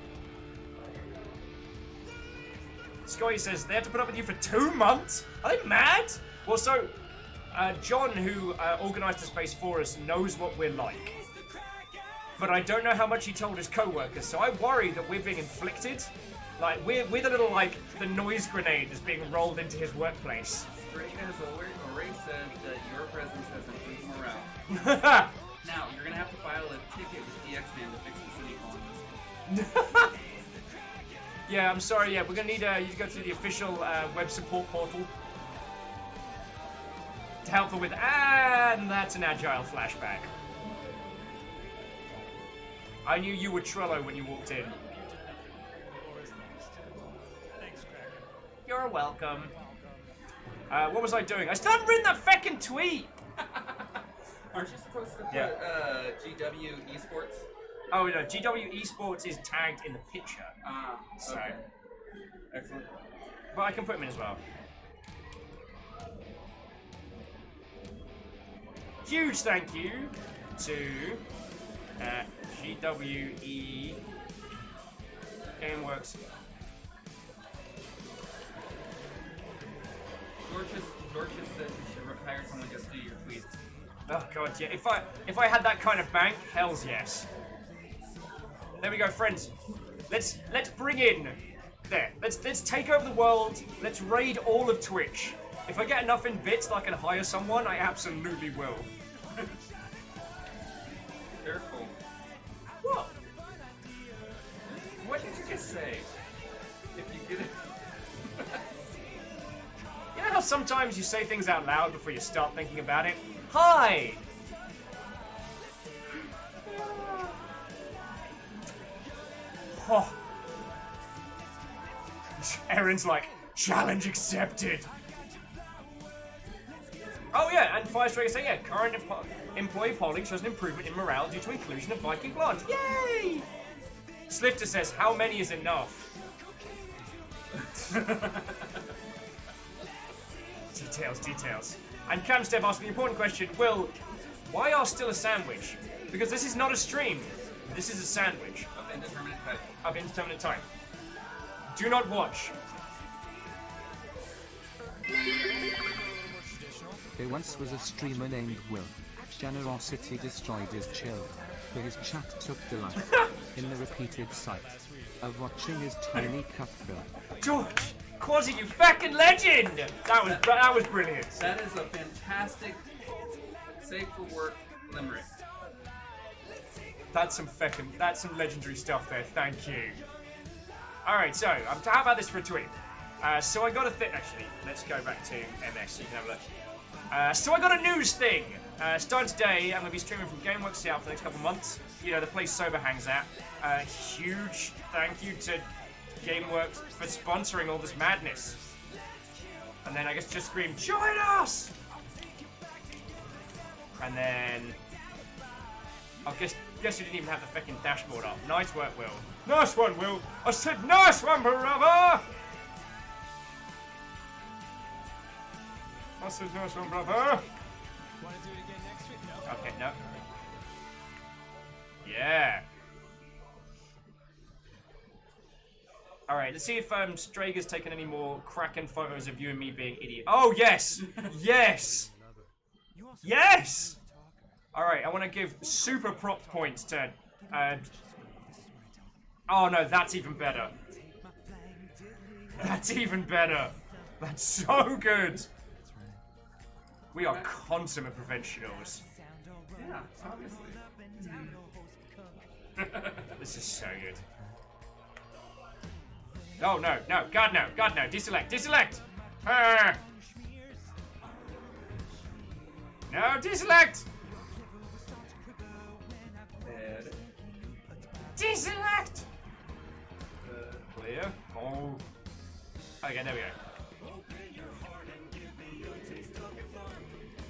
Scotty says, they have to put up with you for 2 months? Are they mad? Well, so, John, who organised the space for us, knows what we're like. But I don't know how much he told his co-workers, so I worry that we're being inflicted. Like, we're the little, like, the noise grenade that's being rolled into his workplace. Greg has already said that your presence has improved morale. Now, you're gonna have to file a ticket with the X-Man to fix the semicolons. Yeah, I'm sorry, yeah, we're gonna need you to go through the official web support portal. To help her with, and that's an agile flashback. I knew you were Trello when you walked in. You're welcome. What was I doing? I still haven't written that feckin' tweet! Aren't you supposed to put GW Esports? Oh, no, GW Esports is tagged in the picture. Ah, So, okay. Excellent. but I can put him in as well. Huge thank you to GWE GameWorks. George just said you should hire someone just to do your tweets. Oh god, yeah. If I had that kind of bank, hell's yes. There we go, friends. Let's bring in there. Let's take over the world. Let's raid all of Twitch. If I get enough in bits that I can hire someone, I absolutely will. Careful. What? What did you just say? If you get it. You know how sometimes you say things out loud before you start thinking about it? Hi! Oh. Aaron's like, challenge accepted. Oh yeah, and Firestriker say, yeah, current employee polling shows an improvement in morale due to inclusion of Viking blonde. Yay! Slifter says, how many is enough? Details. And Camstep asked the important question, Will, why are still a sandwich? Because this is not a stream. This is a sandwich. Of indeterminate type. Of indeterminate time. Do not watch. There once was a streamer named Will. Generosity destroyed his chill. For his chat took delight in the repeated sight of watching his tiny cup fill. George! Quasi, you fucking legend! That was brilliant. That is a fantastic, safe for work limerick. That's some legendary stuff there, thank you. Alright, so, how about this for a tweet? So I got a thing, actually, let's go back to MS so you can have a look. So I got a news thing. Starting today, I'm going to be streaming from GameWorks Seattle for the next couple of months. You know, the place Sober hangs at. Huge thank you to GameWorks for sponsoring all this madness. And then I guess just scream, join us! And then I guess you didn't even have the fucking dashboard up. Nice work, Will. Nice one, Will. I said nice one, brother. I said nice one, brother. Want to do it again next week? No. Okay, no. Yeah. Alright, let's see if Strager's taken any more cracking photos of you and me being idiot. Oh, yes! Yes! Yes! Alright, I want to give super prop points to... oh no, that's even better. That's even better. That's so good. We are consummate professionals. Yeah, obviously. This is so good. Oh no, God no, deselect! No, deselect! Deselect! Clear. Oh. Okay, there we go.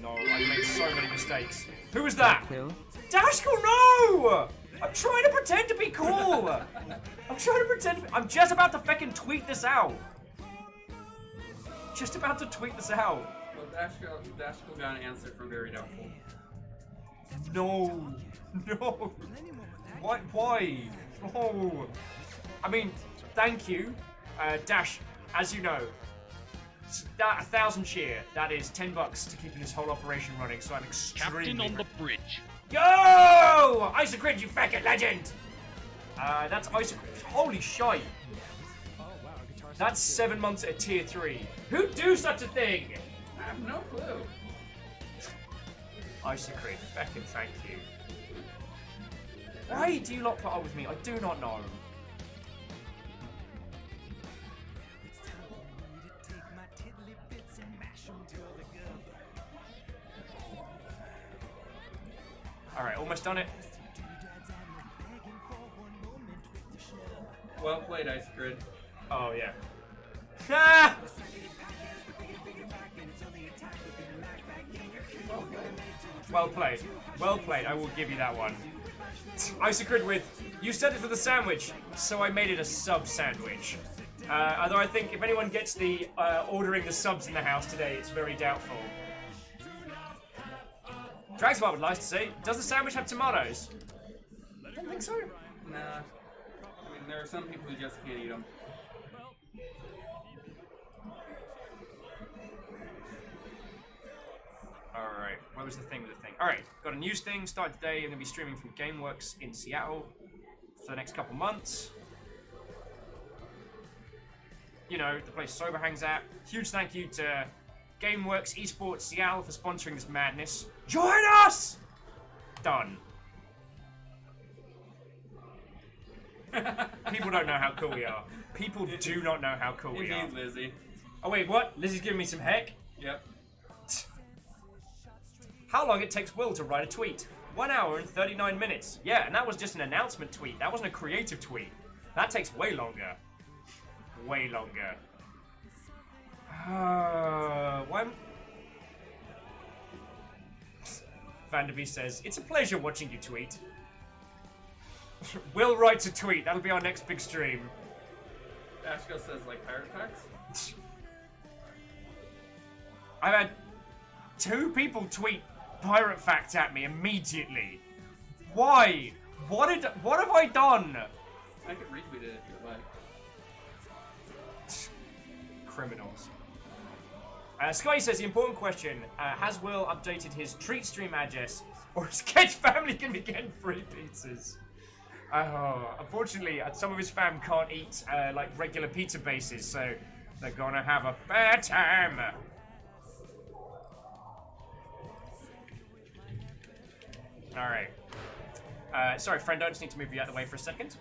No, I made so many mistakes. Who was that? Will? Dashkul, no! I'm trying to pretend to be cool! I'm just about to fucking tweet this out. Well, Dashkul got an answer from Very Doubtful. No. Why? No. I mean, thank you. Dash, as you know, that 1,000 cheer, that is $10 to keeping this whole operation running, so I'm extremely... Captain on the bridge. Yo! Isocrid, you fucking legend! That's Isocrid. Holy shite. That's 7 months at tier 3. Who'd do such a thing? I have no clue. Isocrid, fucking thank you. Why do you not put up with me? I do not know. Alright, almost done it. Well played, Ice Grid. Oh, yeah. Ah! Well played. Well played, I will give you that one. Isocrid with, you said it for the sandwich, so I made it a sub sandwich. Although I think if anyone gets the ordering the subs in the house today, it's very doubtful. Dragsmart would like to say, does the sandwich have tomatoes? I don't think so. Nah. I mean, And there are some people who just can't eat them. Alright, what was the thing with the thing? Alright, got a news thing. Started today. I'm going to be streaming from GameWorks in Seattle for the next couple months. You know, the place Sober hangs out. Huge thank you to GameWorks Esports Seattle for sponsoring this madness. Join us! Done. People don't know how cool we are. People do not know how cool we are. Indeed, Lizzie. Oh wait, what? Lizzie's giving me some heck? Yep. How long it takes Will to write a tweet? 1 hour and 39 minutes. Yeah, and that was just an announcement tweet. That wasn't a creative tweet. That takes way longer. Way longer. Why? Vanderby says, it's a pleasure watching you tweet. Will writes a tweet. That'll be our next big stream. Ashko says, like, pirate facts? I've had 2 people tweet pirate facts at me immediately. Why? What have I done? I could retweet it if you'd like. Criminals. Scotty says, the important question, has Will updated his treat stream address, or is Ked's family going to be getting free pizzas? Unfortunately, some of his fam can't eat like regular pizza bases, so they're gonna have a bad time. Alright. Sorry, friend, I just need to move you out of the way for a second.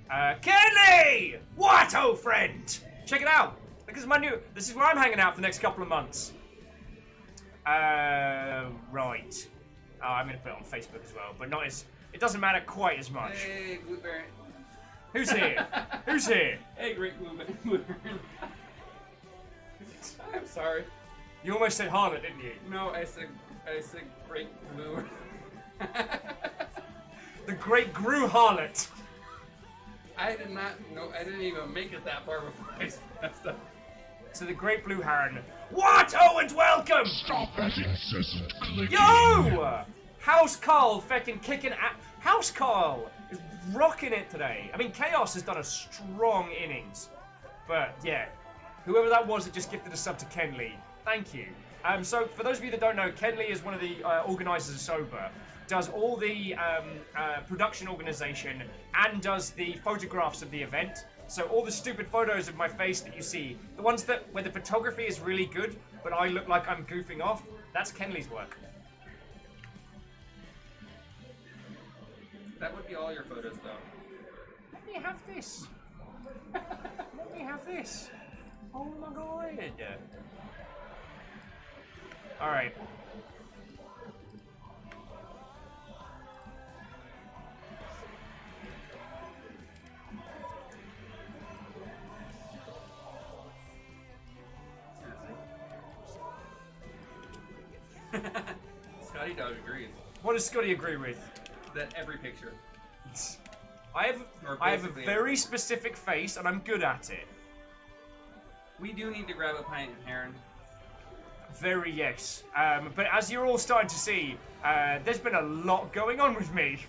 Kenley! What, old friend? Check it out. This is where I'm hanging out for the next couple of months. Right. I'm gonna put it on Facebook as well, but not as. It doesn't matter quite as much. Hey, Blueberry. Who's here? Who's here? Hey, great Blueberry. I'm sorry. You almost said harlot, didn't you? No, I said great Blue. The great Gru harlot. I did not know. I didn't even make it that far before I messed up. So the great blue heron. What? Oh, and welcome! Stop that incessant clicking. Yo! House Carl feckin' kicking at. House Carl is rocking it today. I mean, Chaos has done a strong innings. But yeah, whoever that was that just gifted a sub to Kenley, thank you. So for those of you that don't know, Kenley is one of the organisers of Sober. Does all the production organisation and does the photographs of the event. So all the stupid photos of my face that you see, the ones where the photography is really good, but I look like I'm goofing off, that's Kenley's work. That would be all your photos, though. Let me have this. Let me have this. Oh my god. Alright. Scotty Dog agrees What does Scotty agree with? that every picture. I have a basically very specific face and I'm good at it. We do need to grab a pint, Heron. Very yes. But as you're all starting to see, there's been a lot going on with me.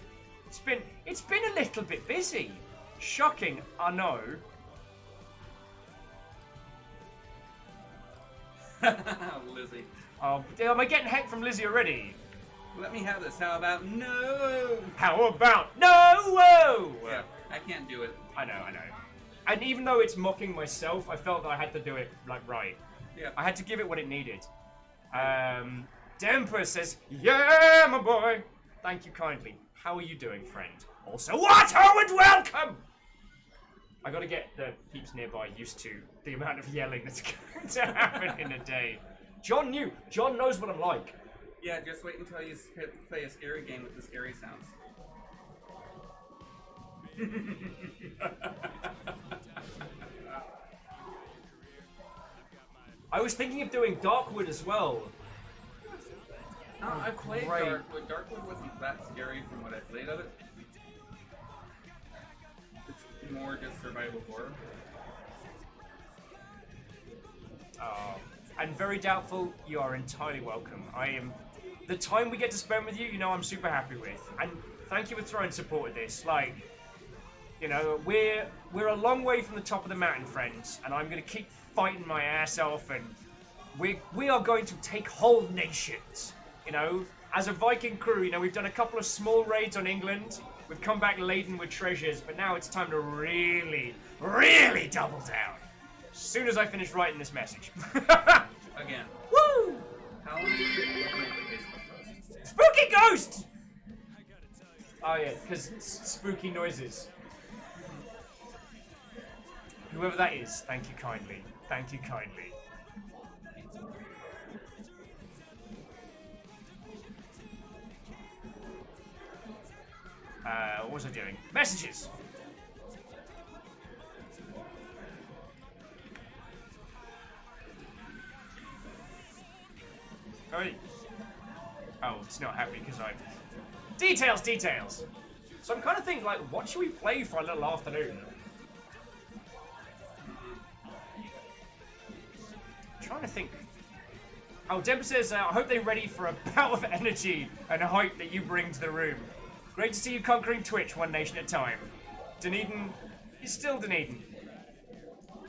It's been a little bit busy. Shocking, I know. Lizzie. Oh, am I getting heck from Lizzie already? Let me have this. How about no? How about no? Whoa! Yeah, I can't do it. I know. And even though it's mocking myself, I felt that I had to do it like right. Yeah. I had to give it what it needed. Demper says, yeah, my boy. Thank you kindly. How are you doing, friend? Also, what? Oh, and welcome! I gotta get the peeps nearby used to the amount of yelling that's going to happen in a day. John knew. John knows what I'm like. Yeah, just wait until you play a scary game with the scary sounds. I was thinking of doing Darkwood as well. No, I played great. Darkwood. Darkwood wasn't that scary from what I played of it. It's more just survival horror. And very doubtful, you are entirely welcome. The time we get to spend with you, you know I'm super happy with. And thank you for throwing support at this. Like, You know, we're a long way from the top of the mountain, friends, and I'm gonna keep fighting my ass off, and we are going to take whole nations. You know, as a Viking crew, you know, we've done a couple of small raids on England. We've come back laden with treasures, but now it's time to really, really double down. As soon as I finish writing this message. Again. Woo! How long did it take to make the Facebook post? Spooky ghost! Oh yeah, because spooky noises. Whoever that is, thank you kindly. Thank you kindly. What was I doing? Messages! Oh, it's not happening because I'm... Details! So I'm kind of thinking, like, what should we play for a little afternoon? I'm trying to think. Oh, Deb says, I hope they're ready for a bout of energy and hype that you bring to the room. Great to see you conquering Twitch one nation at a time. Dunedin is still Dunedin.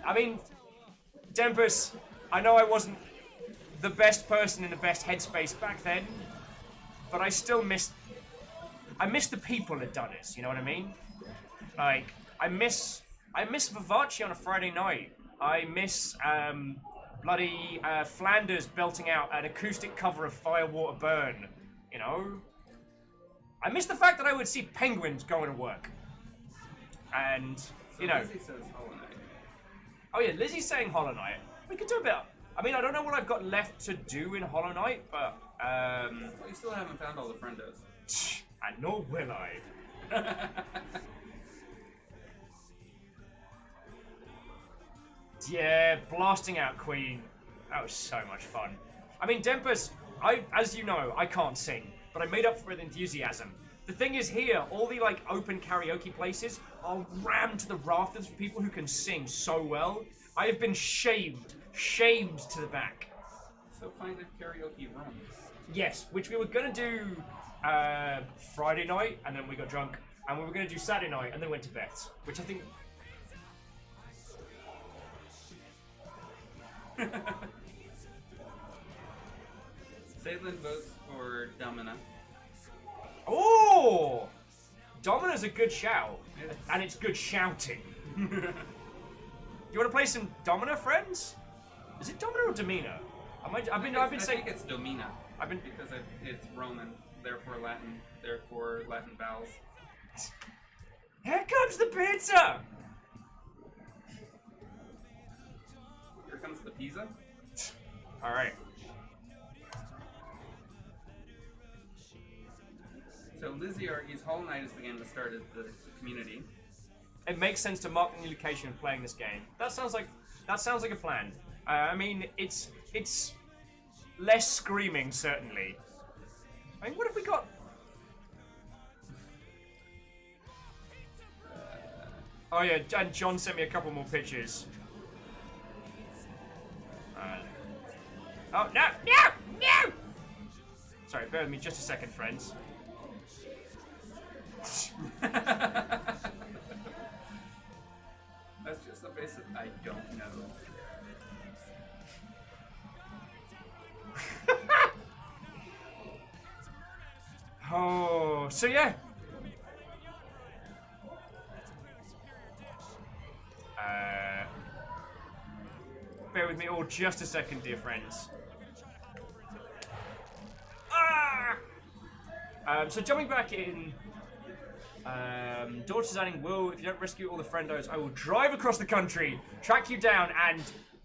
I mean, Dempus, I know I wasn't the best person in the best headspace back then, but I still miss the people at Dunners, you know what I mean? Like, I miss Vivace on a Friday night. I miss bloody Flanders belting out an acoustic cover of Firewater Burn, you know? I miss the fact that I would see penguins going to work. And, you know... Lizzie says Hollow Knight. Oh yeah, Lizzie's saying Hollow Knight. We could do a bit. I mean, I don't know what I've got left to do in Hollow Knight, but, Well, you still haven't found all the friendos. I know will I. Yeah, blasting out Queen. That was so much fun. I mean, Dempus, as you know, I can't sing, but I made up for it with enthusiasm. The thing is here, all the like open karaoke places are rammed to the rafters with people who can sing so well. I have been shamed to the back. So find a karaoke room. Yes, which we were gonna do Friday night, and then we got drunk, and we were gonna do Saturday night, and then went to bed, which I think. Saitlin votes for Domina. Oh! Domina's a good shout, and it's good shouting. You want to play some Domina, friends? Is it Domina or Domina? I've been saying it's Domina. Because it's Roman, therefore Latin vowels. Here comes the pizza! Here comes the pizza. Alright. So Lizzie argues Hollow Knight is the game that started the community. It makes sense to mark the new location of playing this game. That sounds like a plan. I mean, it's less screaming, certainly. I mean, what have we got? Oh yeah, and John sent me a couple more pictures. Oh, no! Sorry, bear with me just a second, friends. That's just a face that I don't know. Oh, so yeah. Bear with me all just a second, dear friends. So jumping back in, Daughter's adding, Will, if you don't rescue all the friendos, I will drive across the country, track you down, and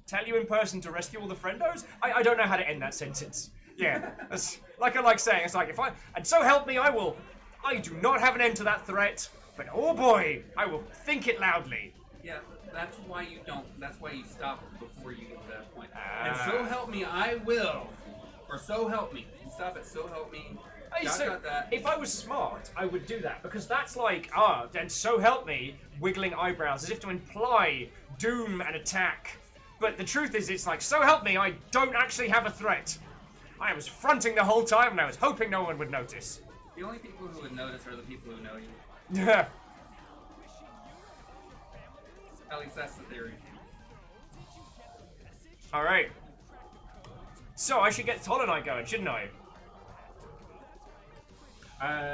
tell you in person to rescue all the friendos? I don't know how to end that sentence. Yeah, that's like I like saying, it's like, and so help me, I will. I do not have an end to that threat, but oh boy, I will think it loudly. Yeah, that's why you don't. That's why you stop before you get to that point. And so help me, I will. Or so help me. You stop at so help me. Hey, so that. if I was smart, I would do that, because that's like, and so help me, wiggling eyebrows, as if to imply doom and attack. But the truth is, it's like, so help me, I don't actually have a threat. I was fronting the whole time, and I was hoping no one would notice. The only people who would notice are the people who know you. Yeah. At least that's the theory. Alright. So I should get Hollow Knight going, shouldn't I?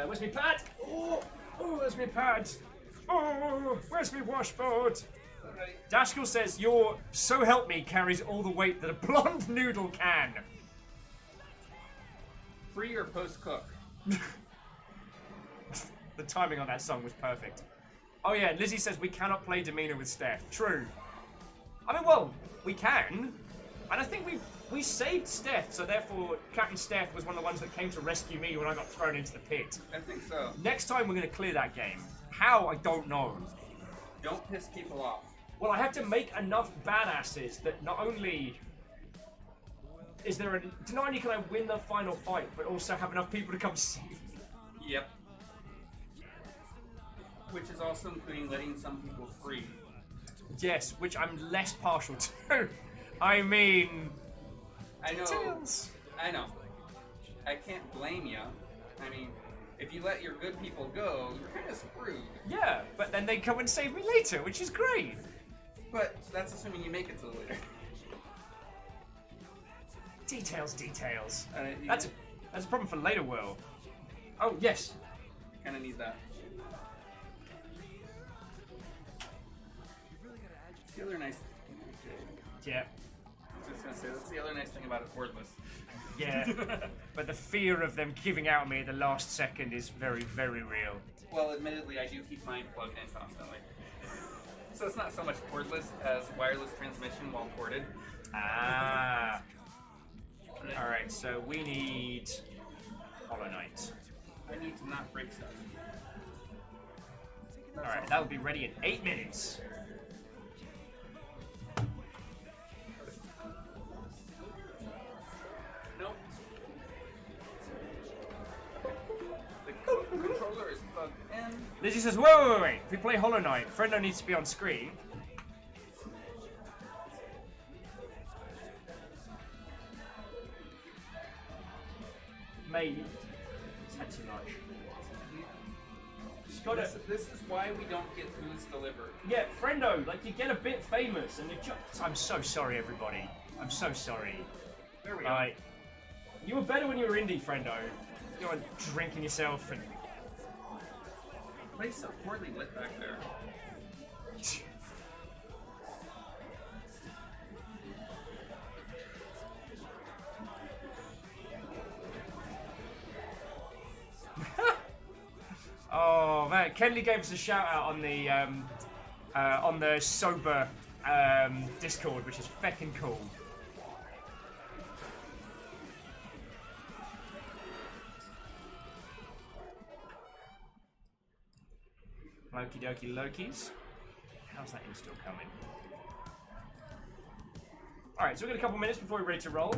Where's my pad? Oh, where's my pad? Oh, where's my washboard? Dashkill says, your so help me carries all the weight that a blonde noodle can. Pre or post cook? The timing on that song was perfect. Oh yeah, Lizzie says we cannot play demeanor with Steph. True. I mean, well, we can. And I think we saved Steph, so therefore Captain Steph was one of the ones that came to rescue me when I got thrown into the pit. I think so. Next time we're going to clear that game. How, I don't know. Don't piss people off. Well, I have to make enough badasses that not only is there not only can I win the final fight, but also have enough people to come save me. Yep. Which is also including letting some people free. Yes, which I'm less partial to. I mean, I know. details. I know. I can't blame you. I mean, if you let your good people go, you're kind of screwed. Yeah, but then they come and save me later, which is great. But that's assuming you make it to the later. Details. You That's a problem for later world. Oh yes. kind of need that. The other nice. Yeah. I was just gonna say that's the other nice thing about it, cordless. Yeah. But the fear of them giving out on me at the last second is very, very real. Well, admittedly, I do keep mine plugged in constantly. So it's not so much cordless as wireless transmission while corded. Ah. Alright, so we need Hollow Knight. I need to not break stuff. Alright, that will be ready in 8 minutes. Nope. The controller is plugged in. Lizzie says, wait. If we play Hollow Knight, Friendo needs to be on screen. Maybe. It's had too much. Just gotta, This is why we don't get foods delivered. yeah, Friendo, like you get a bit famous and you just... I'm so sorry, everybody. I'm so sorry. There we go. Like, you were better when you were indie, Friendo. You know, drinking yourself and... The place so poorly lit back there. Oh man, Kenley gave us a shout out on the sober Discord, which is feckin' cool. Loki dokie Lokis. How's that install coming? Alright, so we've got a couple minutes before we're ready to roll.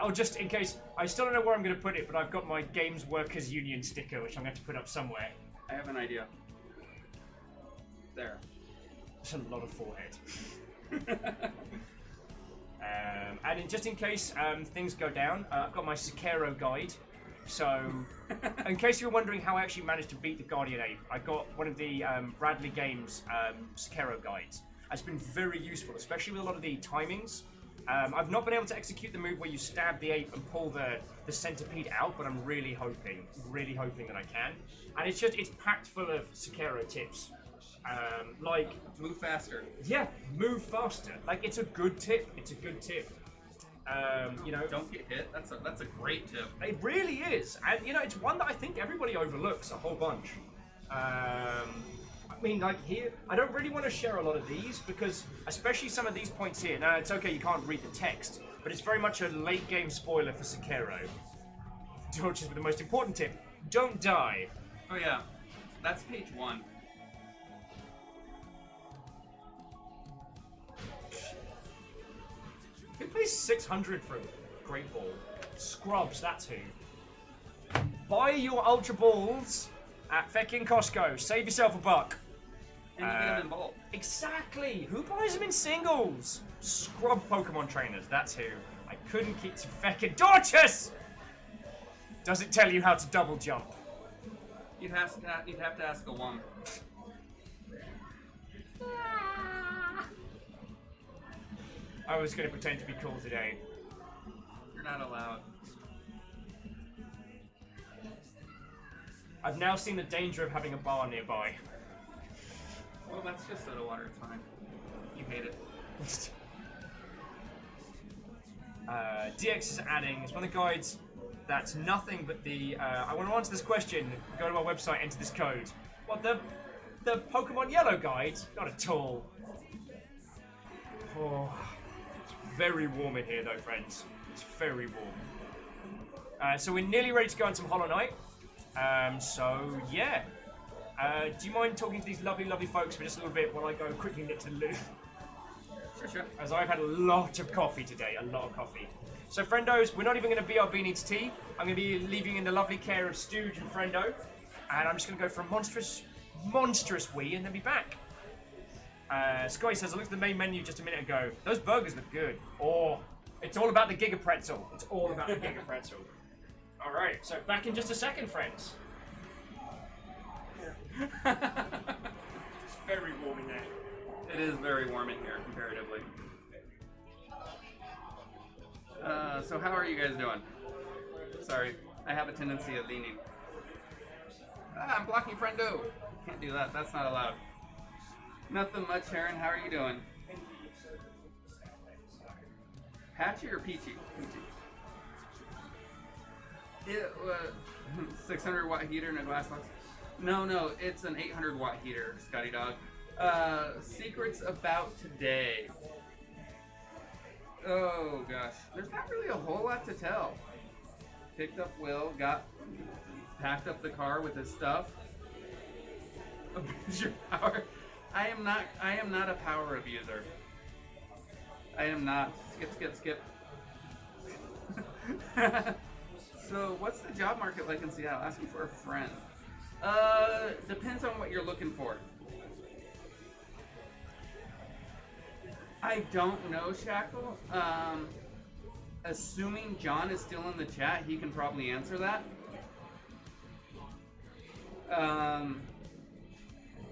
Oh, just in case, I still don't know where I'm going to put it, but I've got my Games Workers Union sticker, which I'm going to put up somewhere. I have an idea. There. That's a lot of forehead. And just in case things go down, I've got my Sekiro guide. So, in case you were wondering how I actually managed to beat the Guardian Ape, I got one of the Bradley Games Sekiro guides. It's been very useful, especially with a lot of the timings. I've not been able to execute the move where you stab the ape and pull the centipede out, but I'm really hoping that I can. And it's packed full of Sekiro tips. Like, Move faster. yeah, move faster. Like, it's a good tip. You know, Don't get hit. That's a great tip. it really is, and you know, it's one that I think everybody overlooks a whole bunch. I mean, like here, I don't really want to share a lot of these because, especially some of these points here. Now, it's okay, you can't read the text, but it's very much a late game spoiler for Sekiro. Which is the most important tip: don't die. Oh yeah, that's page 1. Who pays 600 for a Great Ball? Scrubs, that's who. Buy your Ultra Balls at feckin' Costco. Save yourself a buck. And you get them in bulk. Exactly. Who buys them in singles? Scrub Pokemon trainers, that's who. I couldn't keep to feckin' Dorcas! Does it tell you how to double jump? You'd have to ask a 1. I was going to pretend to be cool today. You're not allowed. I've now seen the danger of having a bar nearby. Well, that's just soda water. It's fine. You hate it. DX is adding, it's one of the guides that's nothing but the, I want to answer this question, go to our website, enter this code. What, the Pokemon Yellow guide? Not at all. Oh, it's very warm in here though, friends. It's very warm. So we're nearly ready to go on some Hollow Knight. So, yeah. Do you mind talking to these lovely, lovely folks for just a little bit while I go quickly nip to the loo? Sure. As I've had a lot of coffee today, a lot of coffee. So, friendos, we're not even going to BRB needs tea. I'm going to be leaving in the lovely care of Stooge and Friendo. And I'm just going to go for a monstrous wee and then be back. Sky says, I looked at the main menu just a minute ago. Those burgers look good. Oh, it's all about the Giga Pretzel. It's all about the Giga Pretzel. Alright, so back in just a second, friends. It's very warm in there. It is very warm in here, comparatively. So how are you guys doing? Sorry, I have a tendency of leaning. I'm blocking friendo. Can't do that. That's not allowed. Nothing much, Aaron. How are you doing? Patchy or peachy? Peachy. It 600 watt heater in a glass box. No, it's an 800 watt heater, Scotty Dog. Secrets about today. Oh gosh, there's not really a whole lot to tell. Picked up Will, packed up the car with his stuff. Abuse your power. I am not a power abuser. I am not. Skip. So, what's the job market like in Seattle? Asking for a friend. Depends on what you're looking for. I don't know, Shackle. Assuming John is still in the chat, he can probably answer that.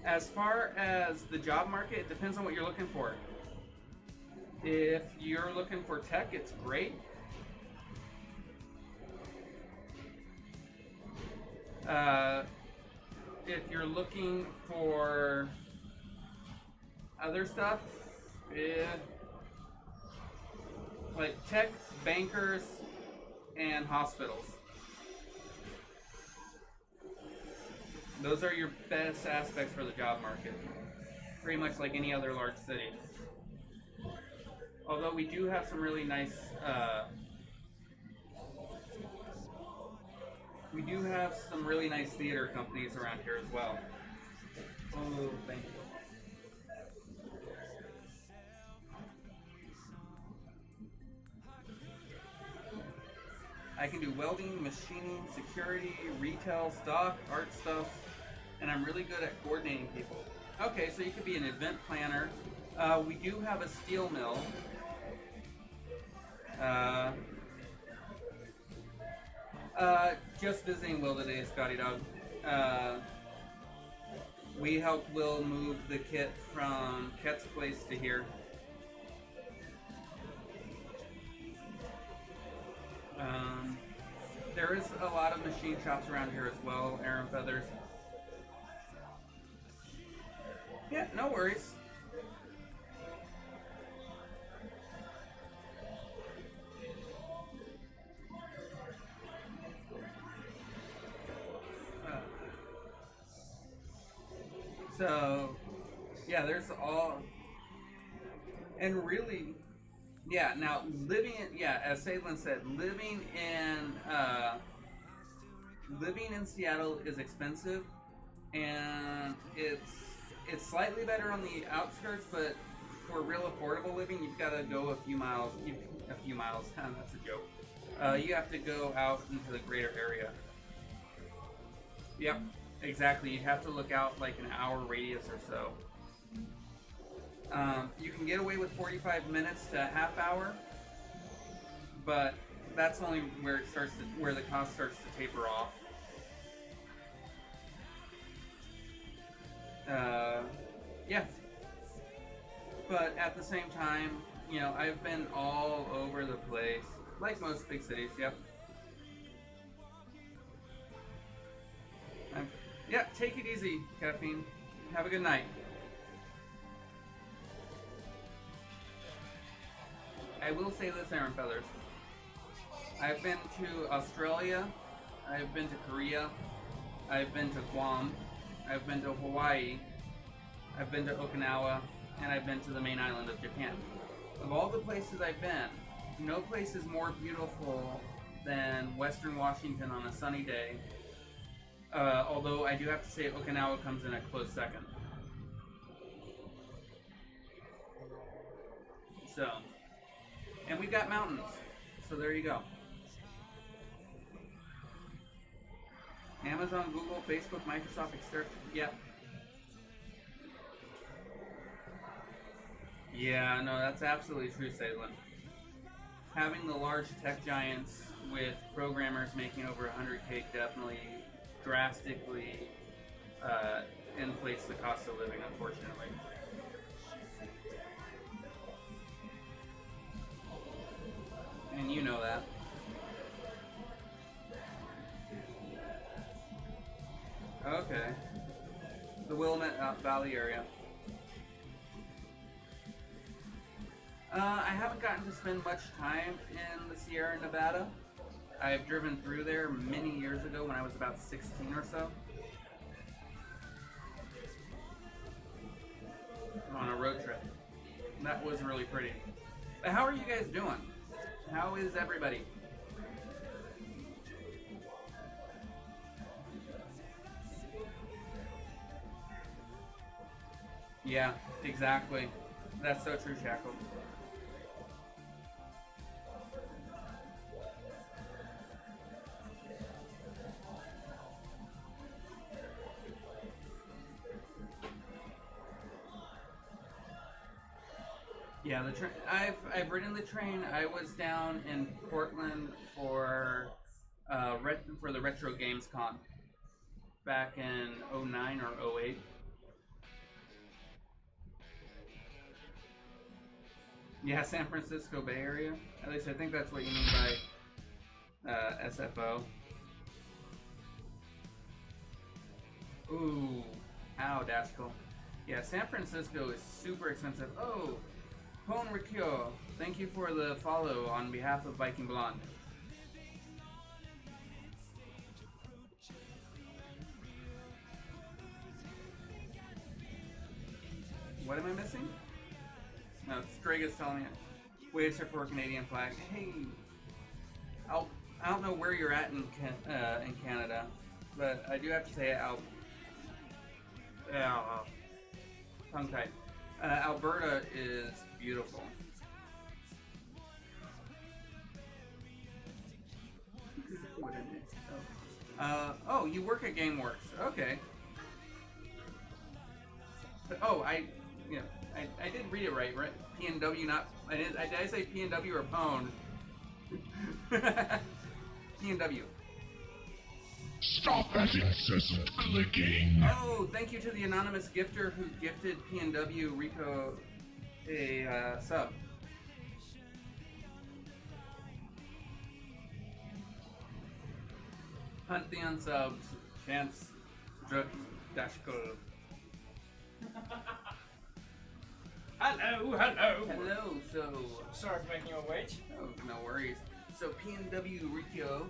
As far as the job market, it depends on what you're looking for. If you're looking for tech, it's great. If you're looking for other stuff, like tech, bankers, and hospitals. Those are your best aspects for the job market. Pretty much like any other large city. Although we do have some really nice theater companies around here as well. Oh, thank you. I can do welding, machining, security, retail, stock, art stuff, and I'm really good at coordinating people. Okay, so you could be an event planner. We do have a steel mill. Just visiting Will today, Scotty Dog. We helped Will move the kit from Ket's place to here. There is a lot of machine shops around here as well, Aaron Feathers. Yeah, no worries. So, yeah, there's all, and really, yeah, now living in, yeah, as Salen said, living in Seattle is expensive, and it's slightly better on the outskirts, but for real affordable living, you've got to go a few miles, that's a joke. You have to go out into the greater area. Yep. Exactly, you'd have to look out like an hour radius or so. You can get away with 45 minutes to a half hour, but that's only where it starts to, where the cost starts to taper off. Yeah, but at the same time, you know, I've been all over the place, like most big cities. Yep. Yeah, take it easy, Caffeine. Have a good night. I will say this, Aaron Feathers. I've been to Australia, I've been to Korea, I've been to Guam, I've been to Hawaii, I've been to Okinawa, and I've been to the main island of Japan. Of all the places I've been, no place is more beautiful than Western Washington on a sunny day. Although I do have to say Okinawa comes in a close second. So, and we've got mountains, so there you go. Amazon, Google, Facebook, Microsoft, etc. Yep. Yeah, no, that's absolutely true, Salem. Having the large tech giants with programmers making over 100K definitely drastically inflates the cost of living, unfortunately. And you know that. Okay. The Willamette Valley area. I haven't gotten to spend much time in the Sierra Nevada. I've driven through there many years ago when I was about 16 or so. On a road trip. That was really pretty. But how are you guys doing? How is everybody? Yeah, exactly. That's so true, Shackle. Yeah, the train. I've ridden the train. I was down in Portland for the Retro Games Con back in 09 or 08. Yeah, San Francisco Bay Area. At least I think that's what you mean by SFO. Ooh, ow, Dashkal. Yeah, San Francisco is super expensive. Oh, Pon Rikyo, thank you for the follow on behalf of Viking Blonde. What am I missing? No, Straga's telling me. Wait a sec for a Canadian flag. Hey, I don't know where you're at in Canada, but I do have to say tongue tied. Alberta is beautiful. Oh, you work at GameWorks. Okay. But, I did read it right? PNW, not did I say PNW or Pwn? PNW. Stop that incessant clicking. Oh, thank you to the anonymous gifter who gifted PNW Rico a sub. Hunt the unsubs. Chance. Druk. Dashko. Hello. Hello, so... Sorry for making you wait. Oh, no worries. So PNW Rikyo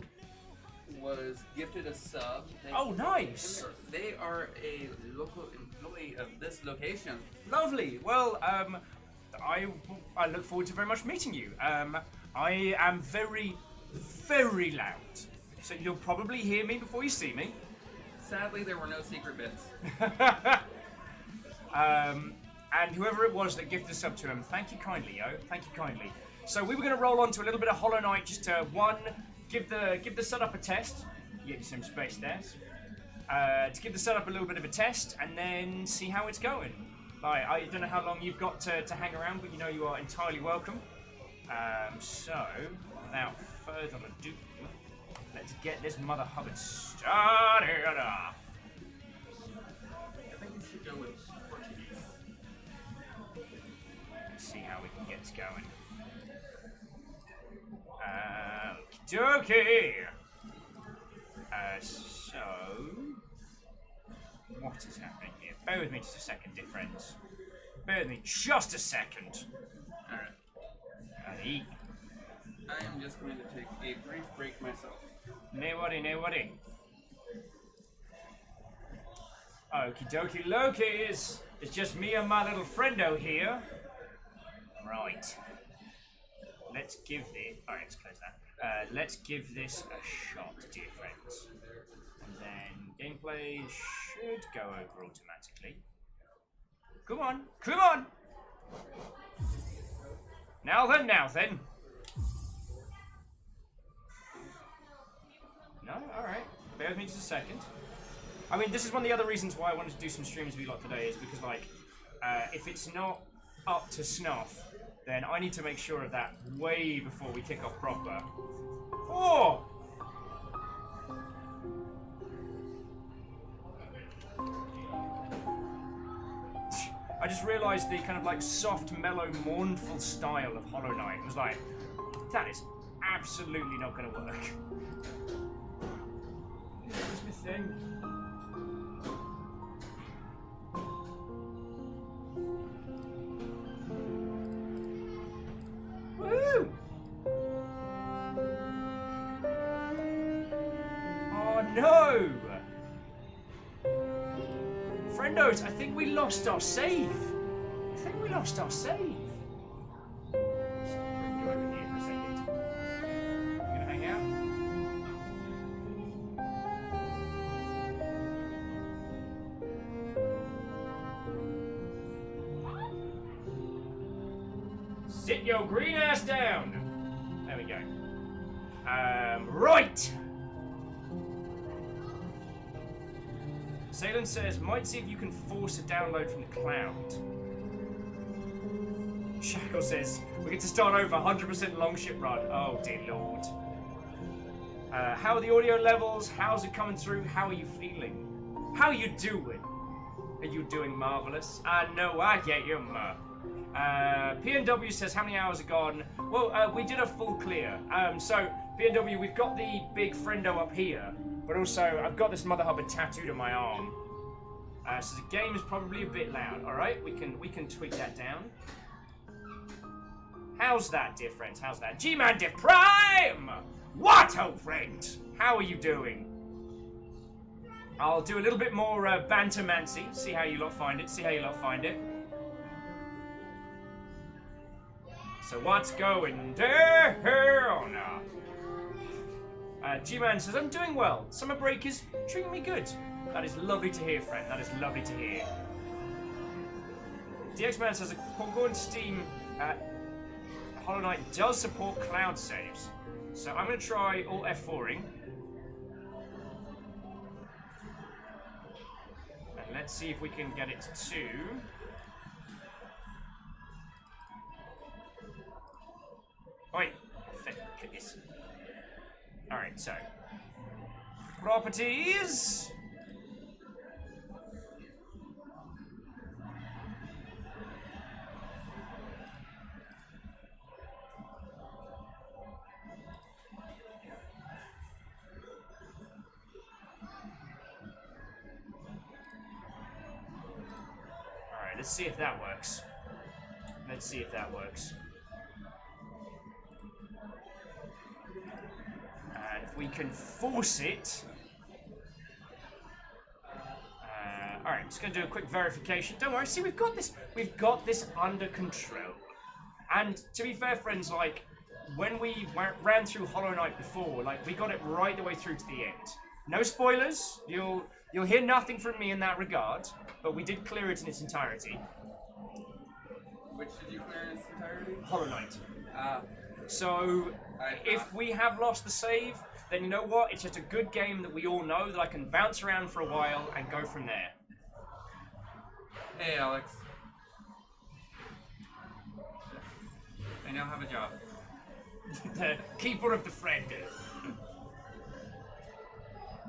was gifted a sub. Oh, nice! They are a local employee of this location. Lovely. Well, I look forward to very much meeting you. I am very, very loud, so you'll probably hear me before you see me. Sadly, there were no secret bits. And whoever it was that gifted a sub to him, thank you kindly, yo. Thank you kindly. So we were going to roll on to a little bit of Hollow Knight, just to give the setup a test. Get some space there. To give the setup a little bit of a test, and then see how it's going. Like, I don't know how long you've got to hang around, but you know you are entirely welcome. So, without further ado, let's get this mother hubbard started off. I think we should go with Portuguese. Let's see how we can get this going. Okey-dokey! So... What is happening here? Bear with me just a second, dear friends. Bear with me just a second. Alright. Alright. I am just going to take a brief break myself. No worry, no worry. Okie dokie Lokies! It's just me and my little friendo here. Right. Let's give this... Alright, let's close that. Let's give this a shot, dear friends. And then gameplay should go over automatically. Come on, come on! Now then, now then. No? Alright. Bear with me just a second. I mean, this is one of the other reasons why I wanted to do some streams with you lot today, is because, like, if it's not up to snuff, then I need to make sure of that way before we kick off proper. Oh! I just realised the kind of like soft, mellow, mournful style of Hollow Knight. It was like, that is absolutely not going to work. Here's my thing. Woo! Oh no! Friendos, I think we lost our save. I think we lost our save. Just bring you over here for a second. You gonna hang out? Sit your green ass down. There we go. Right. Salem says, might see if you can force a download from the cloud. Shackle says, we get to start over 100% longship run. Oh dear lord. How are the audio levels? How's it coming through? How are you feeling? How are you doing? Are you doing marvelous? No, I get you, PNW says, how many hours are gone? Well, we did a full clear. So, PNW, we've got the big friendo up here. But also, I've got this Mother Hubbard tattooed on my arm. So the game is probably a bit loud. All right, we can tweak that down. How's that, dear friends? How's that? G-Man Diff Prime! What, old friend? How are you doing? I'll do a little bit more bantermancy. See how you lot find it. See how you lot find it. So what's going down? G-Man says, I'm doing well. Summer break is treating me good. That is lovely to hear, friend. That is lovely to hear. DX-Man says, according to Steam, Hollow Knight does support cloud saves. So I'm going to try Alt F4ing. And let's see if we can get it to... Wait, click this. Alright, so properties. Alright, let's see if that works. Let's see if that works. If we can force it. Alright, I'm just going to do a quick verification. Don't worry, see, we've got this under control. And to be fair, friends, like, when we ran through Hollow Knight before, like, we got it right the way through to the end. No spoilers, you'll hear nothing from me in that regard, but we did clear it in its entirety. Which did you clear in its entirety? Hollow Knight. So, I if we have lost the save, then you know what? It's just a good game that we all know that I can bounce around for a while and go from there. Hey, Alex. I now have a job. The keeper of the friend.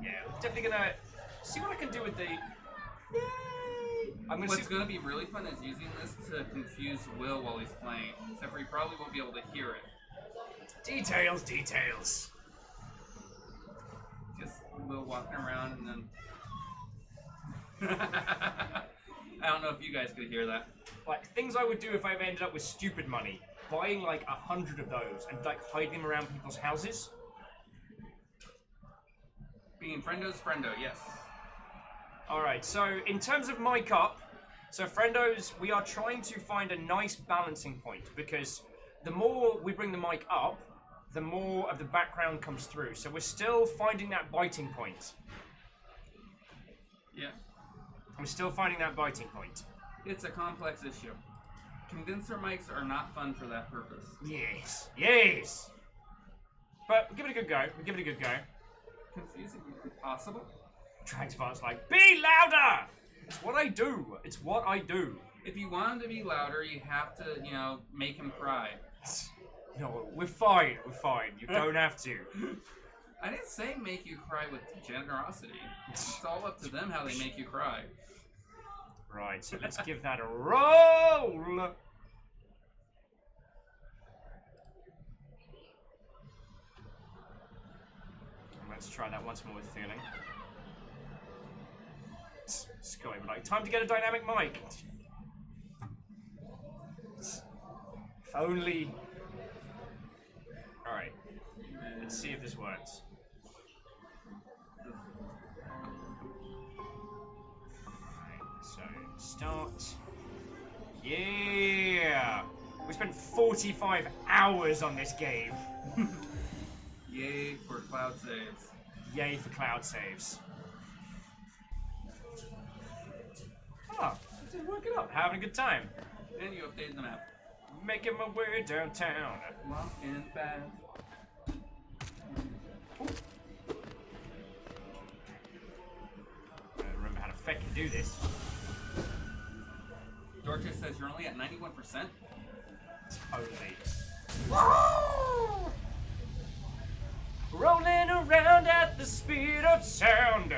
Yeah, definitely gonna see what I can do with the... Yay! I'm gonna What's see. going to be really fun is using this to confuse Will while he's playing. Except for he probably won't be able to hear it. Details, details. Just Will walking around and then... I don't know if you guys could hear that. Like, things I would do if I ever ended up with stupid money. Buying like 100 of those and like hiding them around people's houses. Being friendo's friendo, yes. Alright, so in terms of mic up, so friendos, we are trying to find a nice balancing point because the more we bring the mic up, the more of the background comes through. So we're still finding that biting point. Yeah. We're still finding that biting point. It's a complex issue. Condenser mics are not fun for that purpose. Yes, yes. But we'll give it a good go. We'll give it a good go. Confusing if possible. Dragspar's like, be louder! It's what I do. It's what I do. If you want him to be louder, you have to, you know, make him cry. No, we're fine. We're fine. You don't have to. I didn't say make you cry with generosity. It's all up to them how they make you cry. Right, so let's give that a roll. Let's try that once more with feeling. Scotty, like, time to get a dynamic mic. If only. Alright, let's see if this works. So, start. Yeah! We spent 45 hours on this game. Yay for cloud saves. Yay for cloud saves. Ah, just working up, having a good time. And you updated the map. Making my way downtown. Lock in fast. I remember how to fucking do this. Dorcas says you're only at 91%. Totally. Woo! Rolling around at the speed of sound.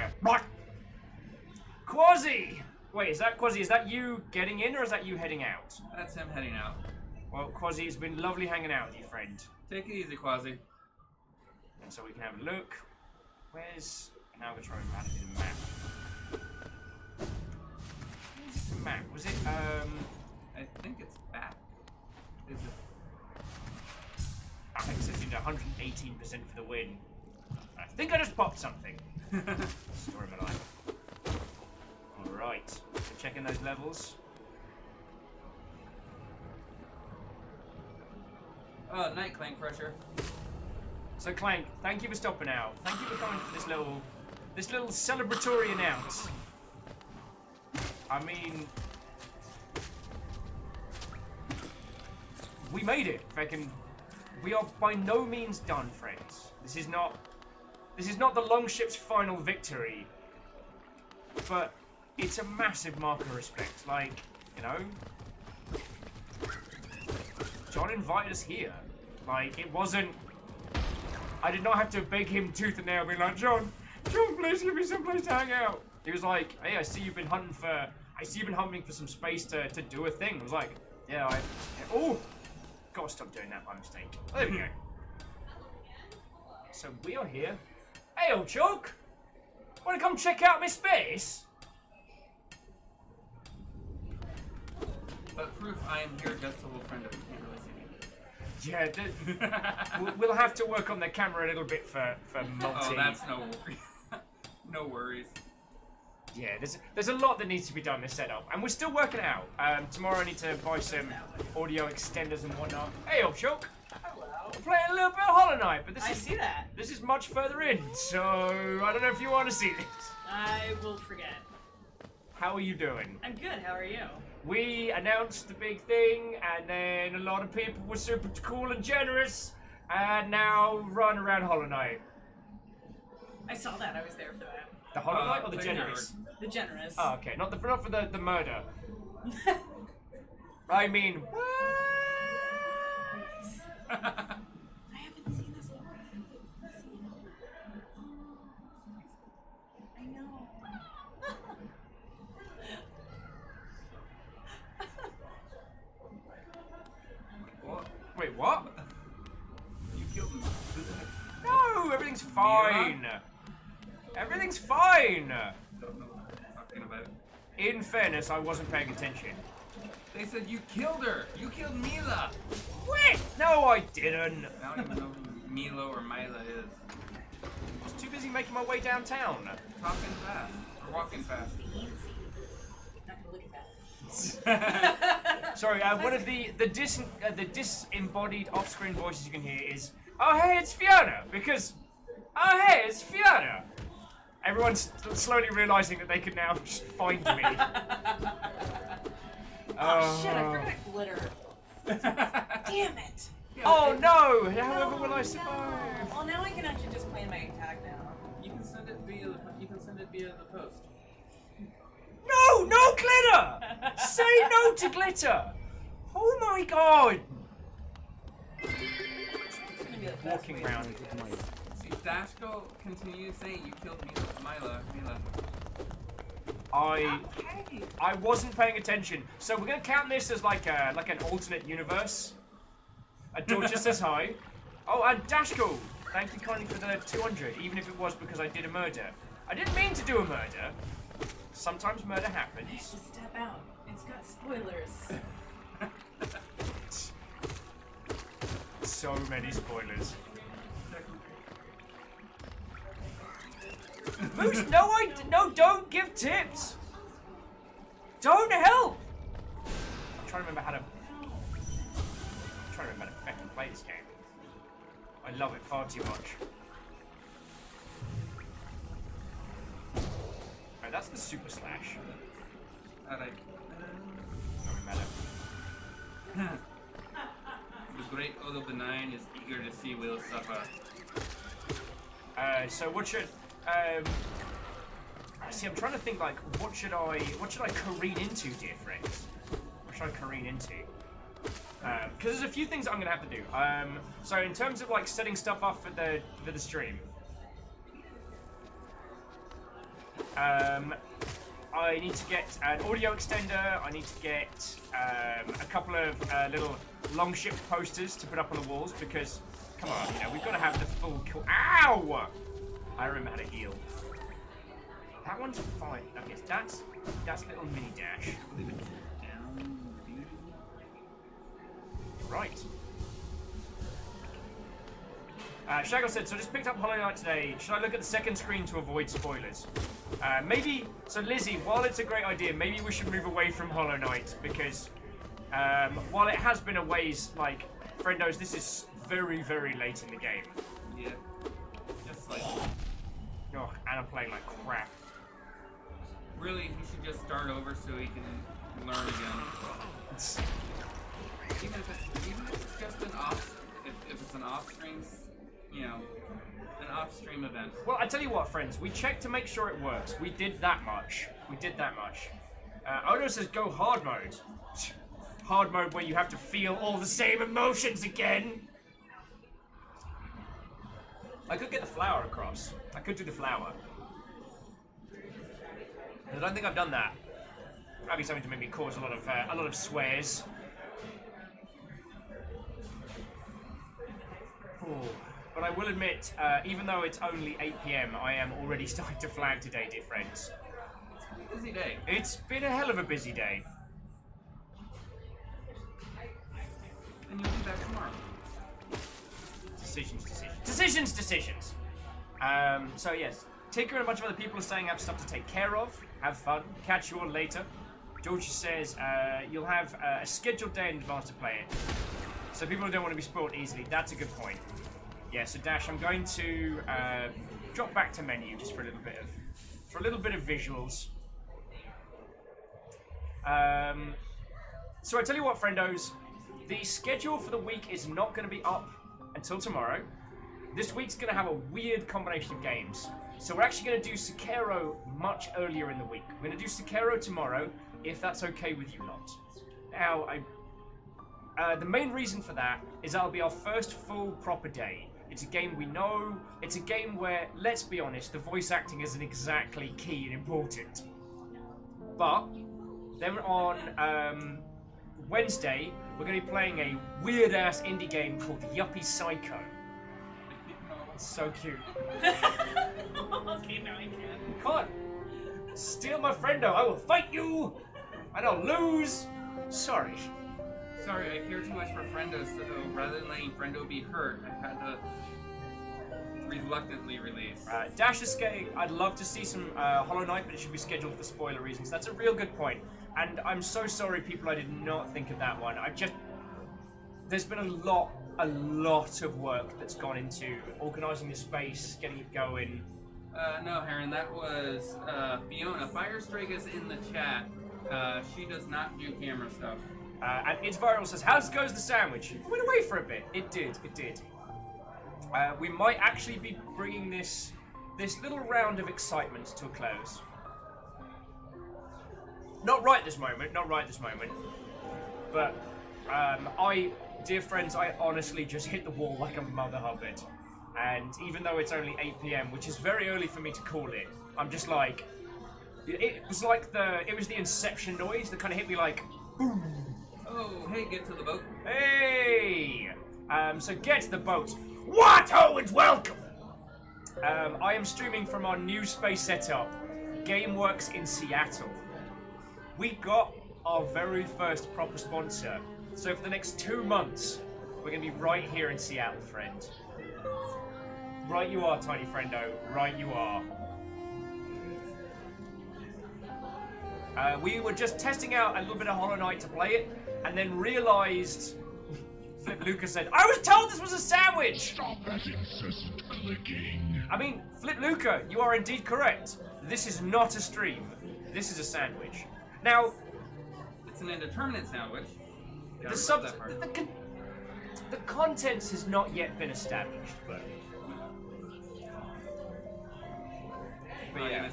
Quasi! Wait, is that Quasi? Is that you getting in or is that you heading out? That's him heading out. Well, Quasi, it's been lovely hanging out with you, friend. Take it easy, Quasi. And so we can have a look. Where's... Now we're trying to do the map. Where's the map? Was it, I think it's back. Is it? Alex says you did 118% for the win. I think I just popped something. Story of my life. Alright, so checking those levels. Oh, night Clank Crusher. So Clank, thank you for stopping out. Thank you for coming for this little celebratory announce. I mean, we made it. We are by no means done, friends. This is not the Longship's final victory, but it's a massive mark of respect. Like, you know, John invited us here. Like, it wasn't. I did not have to beg him tooth and nail, being like, John, please give me some place to hang out. He was like, hey, I see you've been hunting for some space to do a thing. I was like, yeah, oh, gotta stop doing that by mistake. Oh, there we go. So we are here. Hey, old Chuck, wanna come check out my space? But proof I am here just a little friend of you can't really see me. Yeah, we'll have to work on the camera a little bit for multi. Oh, that's no worries. No worries. Yeah, there's a lot that needs to be done in this setup, and we're still working it out. Tomorrow I need to buy some audio extenders and whatnot. Hey, old Chuck. Hello. We're playing a little bit of Hollow Knight, but I see that. this is much further in, so I don't know if you want to see this. I will forget. How are you doing? I'm good. How are you? We announced the big thing, and then a lot of people were super cool and generous, and now run around Hollow Knight. I saw that. I was there for that. The Hollow Knight or the the generous? The generous. Oh, okay, not for the murder. I mean, I haven't seen this one. I know. killed him. No, everything's fine. Everything's fine. Don't know what they're talking about. In fairness, I wasn't paying attention. They said you killed her. You killed Mila. Wait, no, I didn't. I don't even know who Milo or Mila is. I was too busy making my way downtown. Talking fast or walking fast. Not gonna look at that. Sorry, one of the disembodied off-screen voices you can hear is, "Oh hey, it's Fiona," because, "Oh hey, it's Fiona." Everyone's slowly realizing that they can now just find me. Oh shit! I forgot glitter. Damn it! Oh no! However will I survive? Well, now I can actually just plan my attack now. You can send it via the post. No, no glitter! Say no to glitter! Oh my god! It's gonna be the best Walking way. around. See, Dashko continues saying you killed Mila. I wasn't paying attention. So we're gonna count this as like an alternate universe. Dorcha says hi. Oh, and Dashko, thank you kindly for the 200, even if it was because I did a murder. I didn't mean to do a murder. Sometimes murder happens. Just step out. It's got spoilers. So many spoilers. Moose, no, don't give tips. Don't help. I'm trying to remember how to fucking play this game. I love it far too much. Alright, that's the super slash. Alright. Doesn't matter. The great Odo Benign is eager to see Will suffer. So what should see, I'm trying to think like what should I careen into, dear friends? What should I careen into? Because there's a few things I'm gonna have to do. So in terms of like setting stuff up for the stream, I need to get an audio extender. I need to get a couple of little long ship posters to put up on the walls because, come on, you know, we've got to have the full. Ow! I remember how to heal. That one's fine. Okay, that's little mini dash. Leave it down. Right. Shaggle said, so I just picked up Hollow Knight today. Should I look at the second screen to avoid spoilers? Maybe, so Lizzie, while it's a great idea, maybe we should move away from Hollow Knight because while it has been a ways, like, friendos, this is very, very late in the game. Yeah. Just like. Oh, and I'm playing like crap. Really, he should just start over so he can learn again. Even if it's just an off, if it's an off-stream, you know, an off-stream event. Well, I tell you what, friends, we checked to make sure it works. We did that much. Odo says go hard mode. Hard mode where you have to feel all the same emotions again. I could get the flower across. I could do the flower. I don't think I've done that. That'd be something to make me cause a lot of swears. Ooh. But I will admit, even though it's only 8 PM, I am already starting to flag today, dear friends. It's a busy day. It's been a hell of a busy day. And you'll be back tomorrow. Decisions. So yes, Tinker and a bunch of other people are saying have stuff to take care of. Have fun. Catch you all later. Georgia says you'll have a scheduled day in advance to play it. So people who don't want to be spoiled easily, that's a good point. Yeah, so Dash, I'm going to drop back to menu just for a little bit of visuals. So I tell you what, friendos, the schedule for the week is not going to be up until tomorrow. This week's going to have a weird combination of games. So we're actually going to do Sekiro much earlier in the week. We're going to do Sekiro tomorrow, if that's okay with you lot. Now, the main reason for that is that'll be our first full proper day. It's a game we know. It's a game where, let's be honest, the voice acting isn't exactly key and important. But then on Wednesday, we're going to be playing a weird-ass indie game called Yuppie Psycho. It's so cute. Okay, now I can. You can't steal my friendo. I will fight you, and I'll lose. Sorry. Sorry, I care too much for Friendo, so rather than letting Friendo be hurt, I had to reluctantly release. Dash Escape, I'd love to see some Hollow Knight, but it should be scheduled for spoiler reasons. That's a real good point. And I'm so sorry, people, I did not think of that one. There's been a lot of work that's gone into organising the space, getting it going. No, Heron, that was Fiona. Firestrike is in the chat. She does not do camera stuff. And It's Viral says, how goes the sandwich? It went away for a bit. It did. We might actually be bringing this little round of excitement to a close. Not right this moment. But dear friends, I honestly just hit the wall like a mother hubbard. And even though it's only 8 PM, which is very early for me to call it, I'm just like, it was the Inception noise that kind of hit me like, boom. Oh, hey, get to the boat. Hey! So get to the boat. What? Oh, and welcome! I am streaming from our new space setup, GameWorks in Seattle. We got our very first proper sponsor. So for the next 2 months, we're going to be right here in Seattle, friend. Right you are, Tiny Friendo. Right you are. We were just testing out a little bit of Hollow Knight to play it, and then realized... Flip Luca said, I was told this was a sandwich! Stop that incessant clicking. I mean, Flip Luca, you are indeed correct. This is not a stream. This is a sandwich. Now... It's an indeterminate sandwich. The contents has not yet been established, but yeah.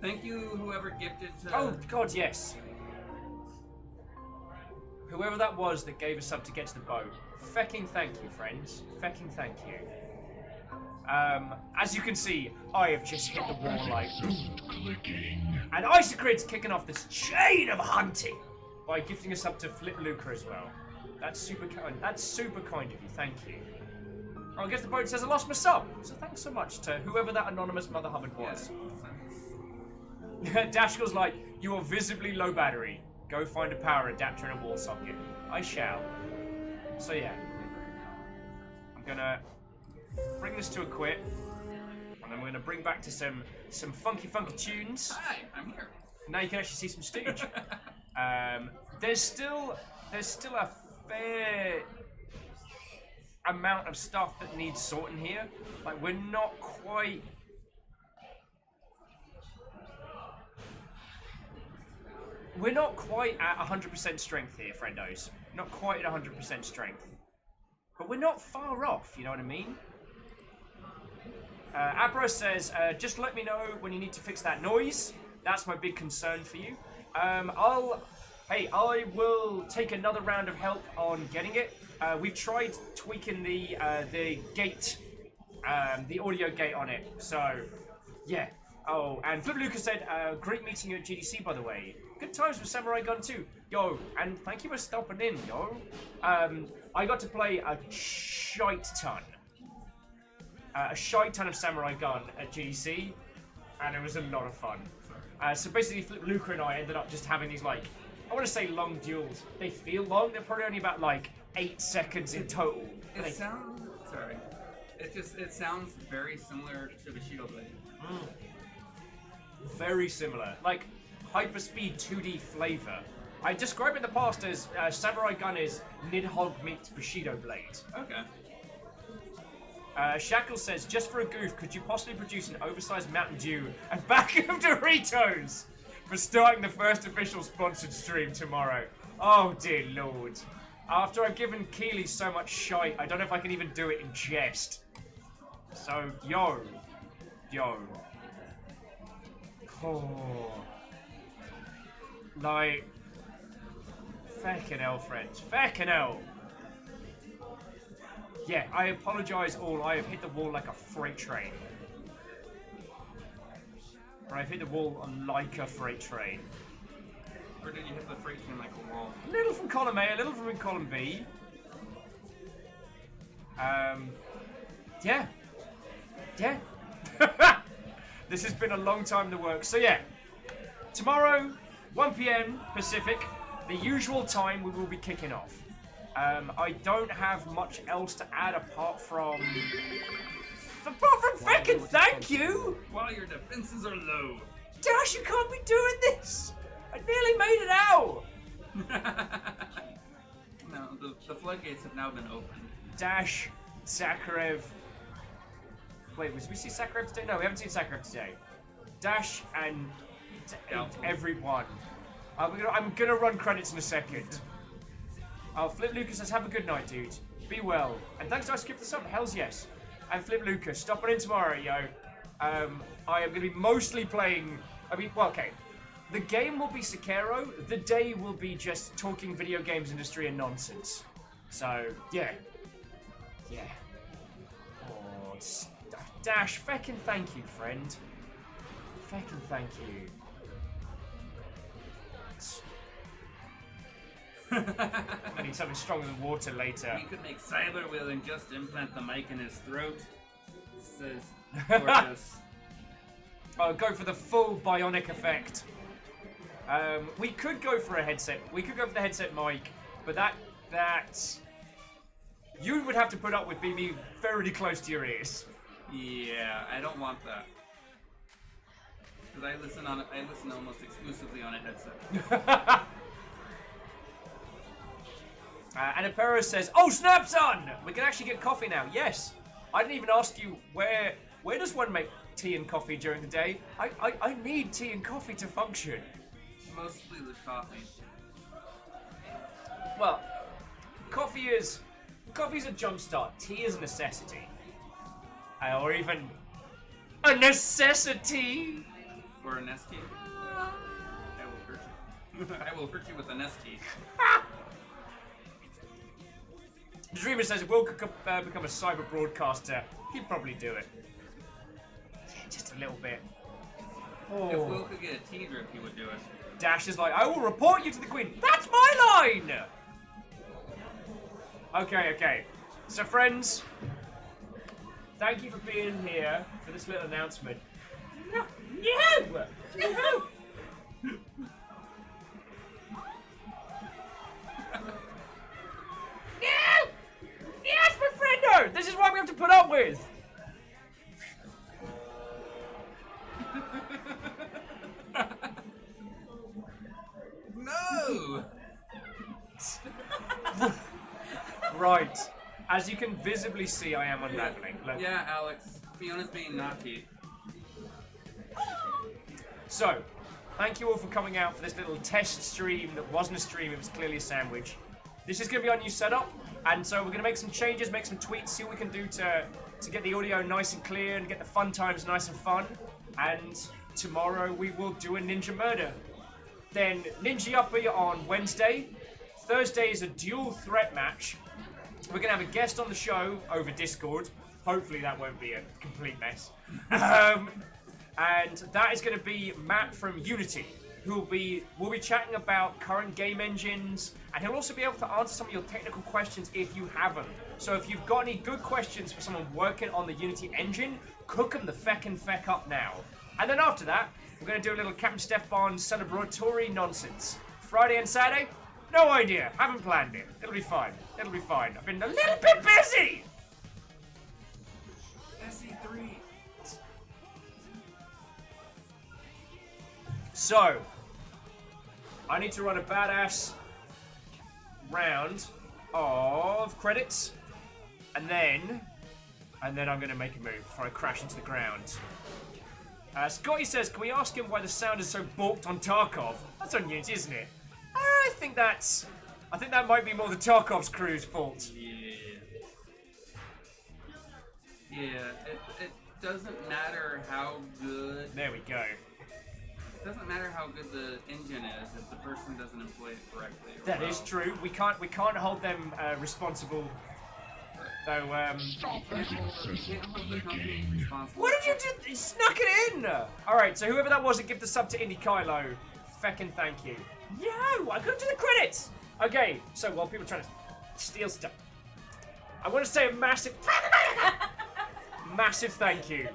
Thank you, whoever gifted to... Oh, God, yes. Whoever that was that gave us up to get to the boat, fecking thank you, friends. Fecking thank you. As you can see, I have just hit the wall like... Clicking. And Isocrid's kicking off this chain of hunting by gifting us up to Flip Luca as well. That's super kind. That's super kind of you. Thank you. Oh, I guess the boat says I lost my sub. So thanks so much to whoever that anonymous Mother Hubbard was. Dashkill's like, you are visibly low battery. Go find a power adapter in a wall socket. I shall. So yeah. I'm gonna bring this to a quit. And then we're gonna bring back to some funky tunes. Hi, I'm here. Now you can actually see some stooge. There's still a fair amount of stuff that needs sorting here. Like we're not quite at 100% strength here, friendos. Not quite at 100% strength. But we're not far off, you know what I mean? Abra says, just let me know when you need to fix that noise. That's my big concern for you. I will take another round of help on getting it. We've tried tweaking the gate, the audio gate on it. So, yeah. Oh, and Flip Lucas said, great meeting you at GDC, by the way. Good times with Samurai Gun 2. Yo, and thank you for stopping in, yo. I got to play a shite ton of Samurai Gun at GDC, and it was a lot of fun. So basically, Flip Luca and I ended up just having these, like, I want to say long duels. They feel long. They're probably only about, like, 8 seconds in total. It sounds very similar to Bushido Blade. Very similar. Like, hyperspeed 2D flavor. I described it in the past as Samurai Gun is Nidhogg meets Bushido Blade. Okay. Shackle says, just for a goof, could you possibly produce an oversized Mountain Dew and bag of Doritos for starting the first official sponsored stream tomorrow? Oh dear lord. After I've given Keely so much shite, I don't know if I can even do it in jest. So, yo. Oh. Like, feckin' hell, friends. Feckin' hell. Yeah, I apologise all. I have hit the wall like a freight train. Or I've hit the wall like a freight train. Or did you hit the freight train like a wall? A little from column A, a little from column B. Yeah. Yeah. This has been a long time in the works. So yeah, tomorrow, 1 p.m. Pacific, the usual time we will be kicking off. I don't have much else to add apart from feckin' thank you! While your defenses are low. Dash, you can't be doing this! I nearly made it out! No, the floodgates have now been opened. Dash, Sakharev. Wait, we see Sakharev today? No, we haven't seen Sakharev today. Dash and everyone. I'm gonna run credits in a second. Flip Lucas says, have a good night, dude. Be well. And thanks to Skip the Sub, hells yes. And Flip Lucas, stop on in tomorrow, yo. I am gonna be mostly playing. Okay. The game will be Sekiro. The day will be just talking video games industry and nonsense. So, yeah. Yeah. Oh, Dash, feckin' thank you, friend. Feckin' thank you. I need something stronger than water later. We could make Cyberwill and just implant the mic in his throat. Says gorgeous. Oh, go for the full bionic effect. We could go for a headset. We could go for the headset mic, but that you would have to put up with being very close to your ears. Yeah, I don't want that. Because I listen almost exclusively on a headset. And Apero says, "Oh, snap, son! We can actually get coffee now." Yes. I didn't even ask you where does one make tea and coffee during the day? I need tea and coffee to function. Mostly the coffee. Well, coffee's a jumpstart. Tea is a necessity. Or even a necessity. Or a nesty. I will hurt you. I will hurt you with a nesty. The Dreamer says, "Will become a cyber broadcaster." He'd probably do it. Yeah, just a little bit. If Will could get a tea drip, he would do it. Dash is like, "I will report you to the Queen." That's my line! Okay. So, friends, thank you for being here for this little announcement. No! Yes, my friendo! This is what we have to put up with! No! Right. As you can visibly see, I am unraveling. Look. Yeah, Alex. Fiona's being naughty. So, thank you all for coming out for this little test stream that wasn't a stream, it was clearly a sandwich. This is going to be our new setup, and so we're going to make some changes, make some tweaks, see what we can do to get the audio nice and clear and get the fun times nice and fun. And tomorrow we will do a Ninja Murder. Then Ninja Uppy on Wednesday. Thursday is a dual threat match. We're going to have a guest on the show over Discord. Hopefully that won't be a complete mess. And that is going to be Matt from Unity, who will be chatting about current game engines, and he'll also be able to answer some of your technical questions if you have them. So if you've got any good questions for someone working on the Unity engine, cook them the feck up now. And then after that, we're going to do a little Captain Steph Bond celebratory nonsense. Friday and Saturday? No idea. Haven't planned it. It'll be fine. It'll be fine. I've been a little bit busy! SE3. So, I need to run a badass round of credits, and then I'm going to make a move before I crash into the ground. Scotty says, "Can we ask him why the sound is so balked on Tarkov?" That's on Unity, isn't it? I think that might be more the Tarkov's crew's fault. Yeah. It doesn't matter how good. There we go. It doesn't matter how good the engine is if the person doesn't employ it correctly. That is true. We can't hold them responsible. Though, Stop that incessant clicking. What did you do? You snuck it in! Alright, so whoever that was that gave the sub to Indy Kylo, feckin' thank you. Yo! I got to the credits! Okay, so while people are trying to steal stuff, I want to say a massive massive thank you.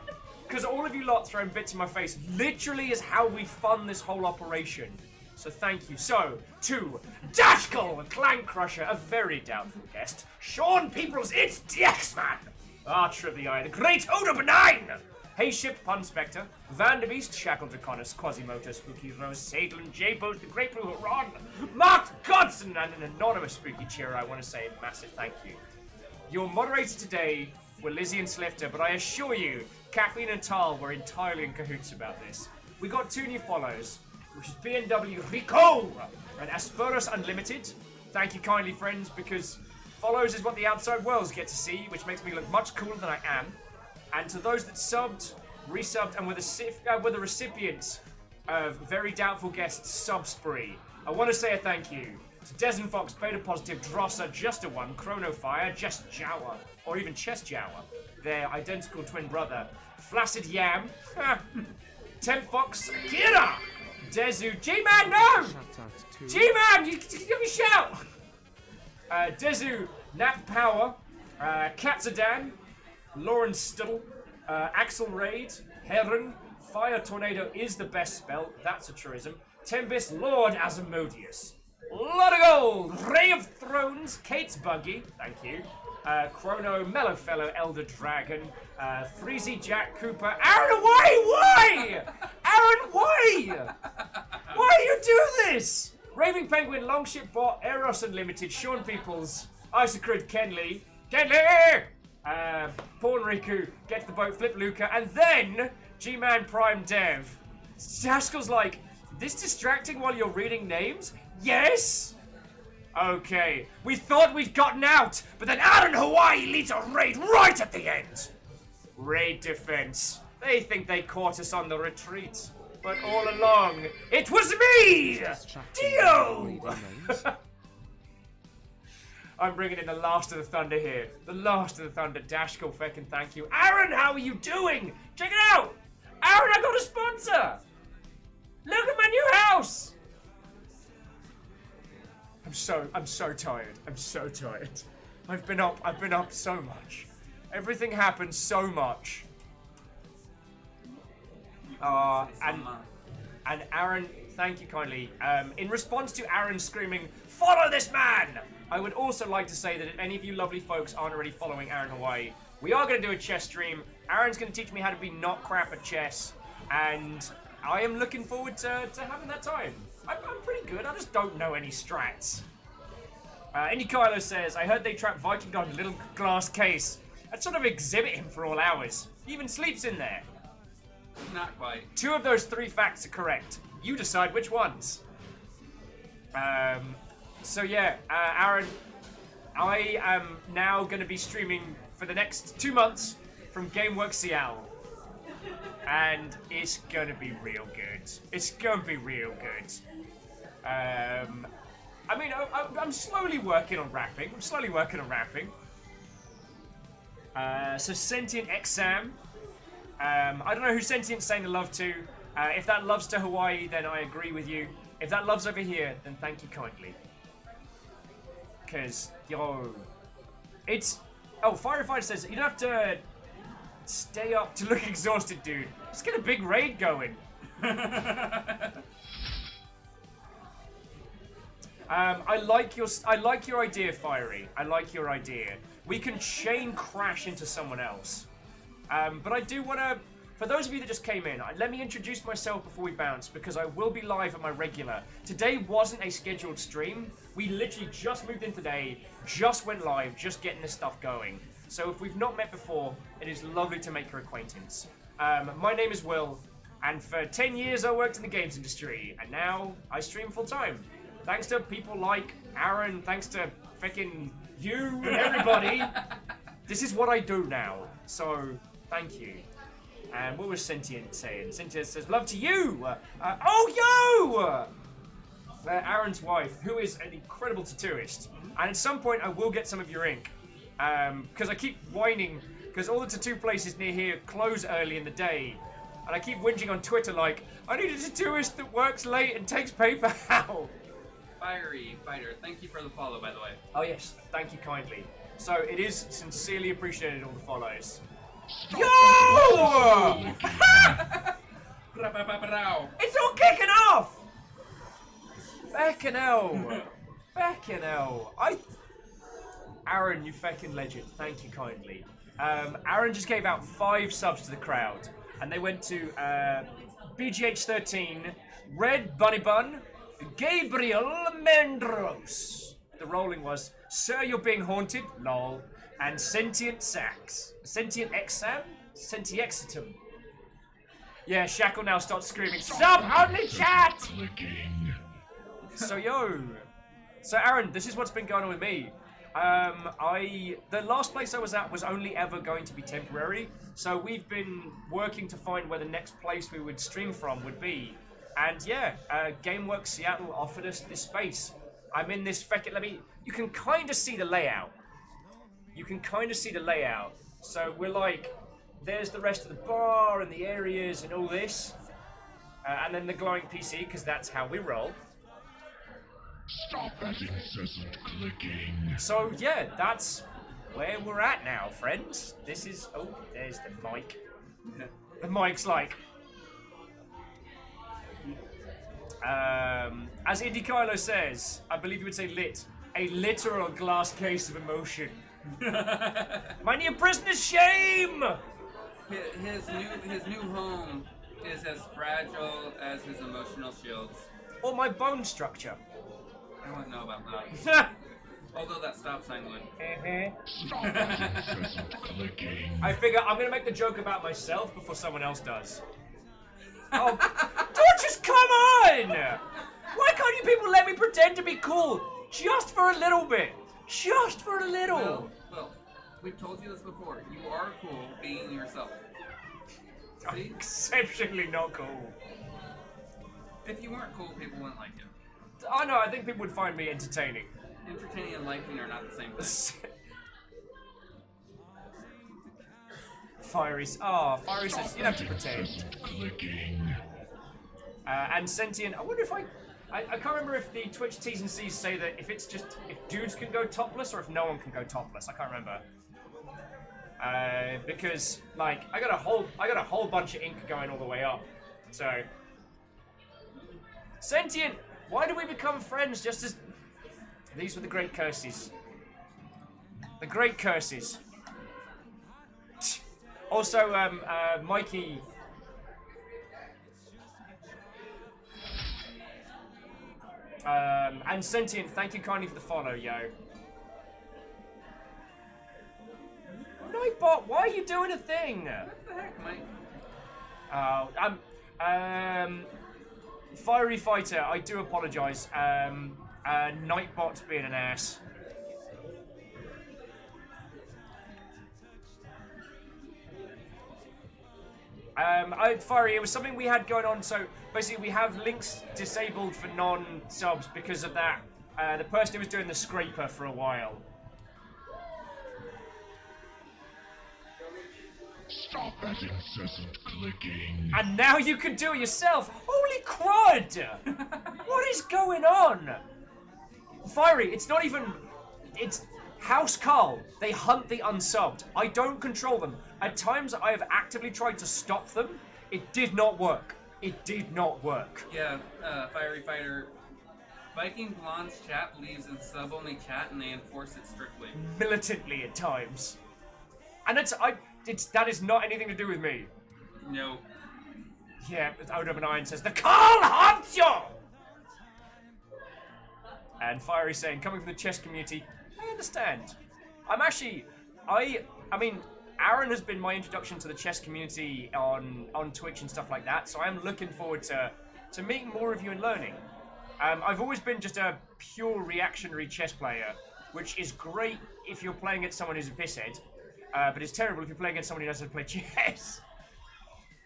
Because all of you lot throwing bits in my face literally is how we fund this whole operation. So thank you. So, to Dashkal, Clank Crusher, a very doubtful guest. Sean Peoples, it's DX-Man. Archer of the Eye, the Great Oda Benign. Hey Shift Pun Spectre, Vanderbeest, Shackle Draconis, Quasimoto, Spooky Rose, Sadlin, J-Bose, the Great Blue Ron, Mark Godson, and an anonymous Spooky Cheerer. I want to say a massive thank you. Your moderators today were Lizzie and Slifter, but I assure you, Kathleen and Tal were entirely in cahoots about this. We got 2 new follows, which is B&W Rico and Asperus Unlimited. Thank you kindly, friends, because follows is what the outside worlds get to see, which makes me look much cooler than I am. And to those that subbed, resubbed, and were the recipients of very doubtful guests sub spree, I want to say a thank you to Desmond Fox, Beta Positive, Drosser, Just a One, Chronofire, Just Jawa, or even Chest Jawa, their identical twin brother, Flaccid Yam, Temp Fox, Akira, Dezu, G-Man, no! G-Man, you give me a shout! Dezu, Nap Power, Katsudan, Lawrence Stittle, Axel Raid, Heron, Fire Tornado is the best spell, that's a truism, Tempest, Lord Asmodeus, Lot of Gold, Ray of Thrones, Kate's Buggy, thank you, Chrono, Mellowfellow, Elder Dragon, Freezy, Jack Cooper, Aaron, why? Aaron, why? Why do you do this? Raving Penguin, Longship Bot, Eros Unlimited, Sean Peoples, Isocrid, Kenley, Porn Riku, Get to the Boat, Flip Luca, and then G-Man Prime Dev. Daskal's like, this distracting while you're reading names? Yes? Okay, we thought we'd gotten out, but then Aaron Hawaii leads a raid right at the end. Raid defense. They think they caught us on the retreat, but all along, it was me! Dio! I'm bringing in the last of the thunder here. The last of the thunder. Dashkal, feckin' thank you. Aaron, how are you doing? Check it out! Aaron, I got a sponsor! Look at my new house! I'm so tired. I'm so tired. I've been up so much. Everything happened so much. And Aaron, thank you kindly. In response to Aaron screaming, "Follow this man!" I would also like to say that if any of you lovely folks aren't already following Aaron Hawaii, we are going to do a chess stream. Aaron's going to teach me how to be not crap at chess, and I am looking forward to having that time. I'm pretty good, I just don't know any strats. Indy Kylo says, I heard they trap Viking God in a little glass case. I'd sort of exhibit him for all hours. He even sleeps in there. Not quite. 2 of those 3 facts are correct. You decide which ones. So yeah, Aaron, I am now going to be streaming for the next 2 months from GameWorks Seattle. And it's going to be real good. It's going to be real good. I mean, I'm slowly working on rapping. So Sentient Exam. I don't know who Sentient's saying the love to. If that love's to Hawaii, then I agree with you. If that love's over here, then thank you kindly. Because, yo, it's... Oh, Firefighter says, you don't have to stay up to look exhausted, dude. Let's get a big raid going. I like your idea, Fiery. I like your idea. We can chain crash into someone else. But I do want to... For those of you that just came in, let me introduce myself before we bounce, because I will be live at my regular. Today wasn't a scheduled stream. We literally just moved in today, just went live, just getting this stuff going. So if we've not met before, it is lovely to make your acquaintance. My name is Will, and for 10 years I worked in the games industry, and now I stream full time. Thanks to people like Aaron, thanks to frickin' you and everybody, this is what I do now. So, thank you. And what was Sentient saying? Sentient says, love to you! Aaron's wife, who is an incredible tattooist. And at some point I will get some of your ink. Because I keep whining, because all the tattoo places near here close early in the day. And I keep whinging on Twitter like, I need a tattooist that works late and takes paper out. Fiery Fighter, thank you for the follow, by the way. Oh yes, thank you kindly. So it is sincerely appreciated, all the follows. Yo! Ra-ba-ba-ba-row. It's all kicking off! Feckin' hell. Feckin' hell. Aaron, you feckin' legend. Thank you kindly. Aaron just gave out 5 subs to the crowd. And they went to BGH13, Red Bunny Bun, Gabriel Mendros. The rolling was, Sir, you're being haunted, lol. And Sentient Sax. Sentient Exam? Sentiexitum. Yeah, Shackle now starts screaming, Stop, only chat! Clicking. So So Aaron, this is what's been going on with me. The last place I was at was only ever going to be temporary. So we've been working to find where the next place we would stream from would be. And yeah, GameWorks Seattle offered us this space. I'm in this you can kind of see the layout. So we're like, there's the rest of the bar and the areas and all this. And then the glowing PC, because that's how we roll. Stop that incessant clicking. So yeah, that's where we're at now, friends. This is, oh, there's the mic. The mic's like, as Indy Kylo says, I believe you would say lit, a literal glass case of emotion. My new prisoner's shame! His new home is as fragile as his emotional shields. Or my bone structure. I don't know about that. Although that stop sign would. Stop that incessant clicking. I figure I'm gonna make the joke about myself before someone else does. Oh, don't just come on! Why can't you people let me pretend to be cool? Just for a little bit. Just for a little. Well, we've told you this before. You are cool being yourself. I'm See? exceptionally not cool. If you weren't cool, people wouldn't like you. Oh no, I think people would find me entertaining. Entertaining and liking are not the same thing. Fiery says, you don't have to pretend. Incessant clicking. And Sentient, I wonder if I can't remember if the Twitch T's and C's say that if dudes can go topless or if no one can go topless. I can't remember. Because like I got a whole bunch of ink going all the way up. So Sentient, why do we become friends just as these were the great curses. The great curses. Also, Mikey. And Sentient, thank you kindly for the follow, yo. Nightbot, why are you doing a thing? What the heck, Mike? Fiery Fighter, I do apologise. Nightbot's being an ass. Fiery, it was something we had going on, so basically we have links disabled for non-subs because of that. The person who was doing the scraper for a while. Stop that incessant clicking. And now you can do it yourself! Holy crud! What is going on? Fiery, it's not even... It's House Carl. They hunt the unsubbed. I don't control them. At times I have actively tried to stop them. It did not work. It did not work. Yeah, Fiery Fighter. Viking Blonde's chat leaves in sub-only chat and they enforce it strictly. Militantly at times. And that is not anything to do with me. No. Yeah, OW9 says, the Carl hunts you! And Fiery saying, coming from the chess community, I understand. I mean, Aaron has been my introduction to the chess community on Twitch and stuff like that, so I'm looking forward to meeting more of you and learning. I've always been just a pure reactionary chess player, which is great if you're playing against someone who's a pisshead, but it's terrible if you're playing against someone who knows how to play chess.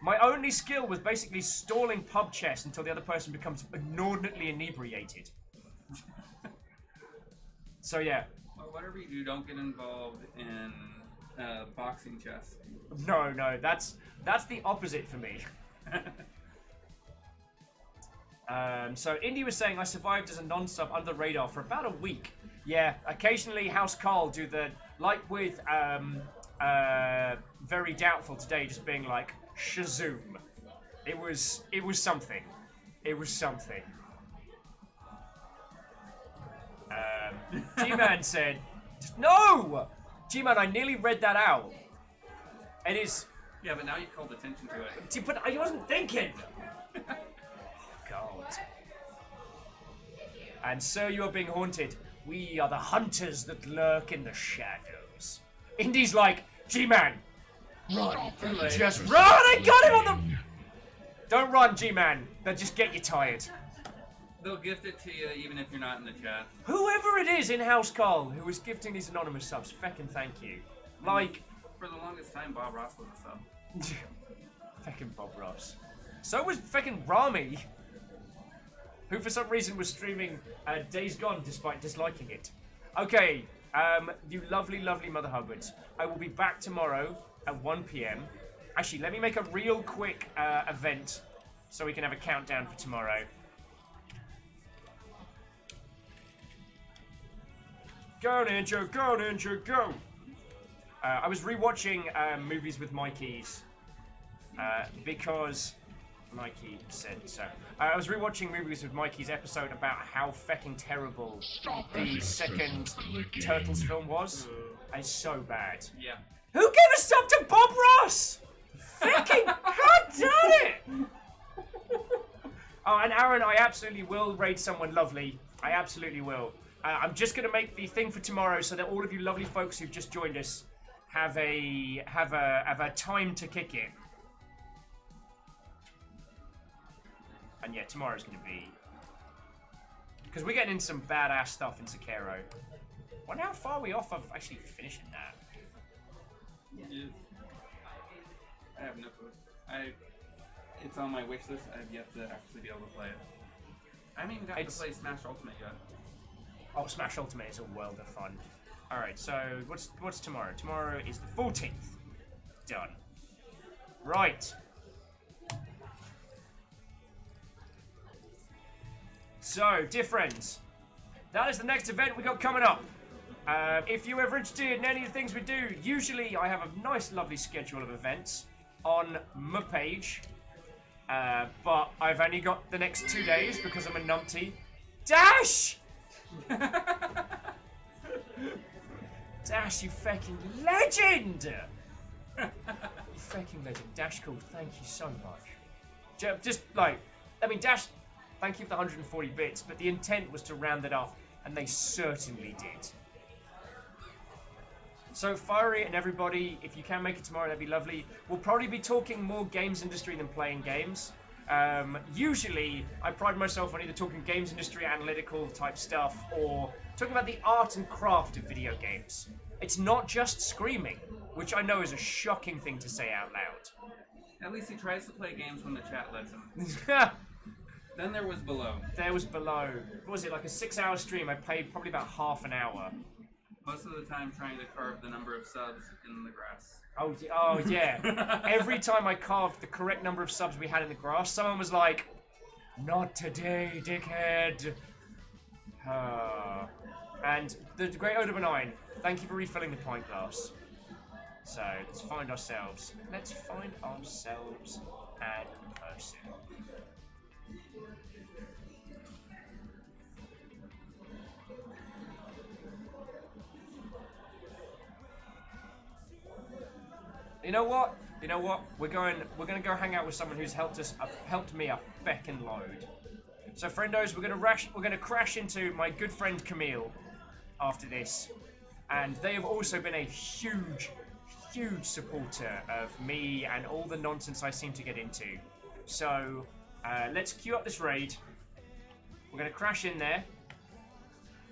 My only skill was basically stalling pub chess until the other person becomes inordinately inebriated. So yeah. Well, whatever you do, don't get involved in boxing chess. No, that's the opposite for me. So Indy was saying I survived as a non-sub under the radar for about a week. Yeah, occasionally House Carl do the, like with very doubtful today, just being like, Shazoom. It was something. It was something. G-Man said, no! G-Man, I nearly read that out. It is... Yeah, but now you called attention to it. But I wasn't thinking. God. And so you are being haunted. We are the hunters that lurk in the shadows. Indy's like, G-Man, run. Just run! I got him on the... Don't run, G-Man. They'll just get you tired. They'll gift it to you even if you're not in the chat. Whoever it is in-house Carl who is gifting these anonymous subs, feckin' thank you. Like... For the longest time, Bob Ross was a sub. Feckin' Bob Ross. So was feckin' Rami, who for some reason was streaming Days Gone despite disliking it. Okay, you lovely, lovely Mother Hubbards. I will be back tomorrow at 1 PM. Actually, let me make a real quick event so we can have a countdown for tomorrow. Go, Ninja, go, Ninja, go! I was rewatching movies with Mikey's because Mikey said so. I was rewatching movies with Mikey's episode about how fecking terrible the second Turtles film was. And it's so bad. Yeah. Who gave a sub to Bob Ross? Fecking god damn it! Oh, and Aaron, I absolutely will raid someone lovely. I absolutely will. I'm just gonna make the thing for tomorrow so that all of you lovely folks who've just joined us have a time to kick it. And yeah, tomorrow's gonna be, because we're getting in some badass stuff in Sekiro. Wonder how far we off of actually finishing that. Yeah. I have no clue. It's on my wish list. I've yet to actually be able to play it. I haven't even gotten to play Smash Ultimate yet. Oh, Smash Ultimate is a world of fun. Alright, so what's tomorrow? Tomorrow is the 14th. Done. Right. So, dear friends, that is the next event we got coming up. If you're ever interested in any of the things we do, usually I have a nice, lovely schedule of events on my page. But I've only got the next 2 days because I'm a numpty. Dash! Dash, you fucking legend! You fucking legend. Dash, cool. Thank you so much. Just like, I mean, Dash, thank you for the 140 bits, but the intent was to round it up, and they certainly did. So, Fiery and everybody, if you can make it tomorrow, that'd be lovely. We'll probably be talking more games industry than playing games. Usually, I pride myself on either talking games industry, analytical type stuff, or talking about the art and craft of video games. It's not just screaming, which I know is a shocking thing to say out loud. At least he tries to play games when the chat lets him. Then there was Below. There was Below. What was it, like a 6-hour stream? I played probably about half an hour. Most of the time trying to carve the number of subs in the grass. Oh yeah. Every time I carved the correct number of subs we had in the grass, someone was like, "Not today, dickhead." And the Great Oda Benign, thank you for refilling the pint glass. So, let's find ourselves an person. You know what? We're gonna go hang out with someone who's helped me a feckin' load. So, friendos, we're gonna crash into my good friend Camille after this, and they have also been a huge supporter of me and all the nonsense I seem to get into. So, let's queue up this raid. We're gonna crash in there,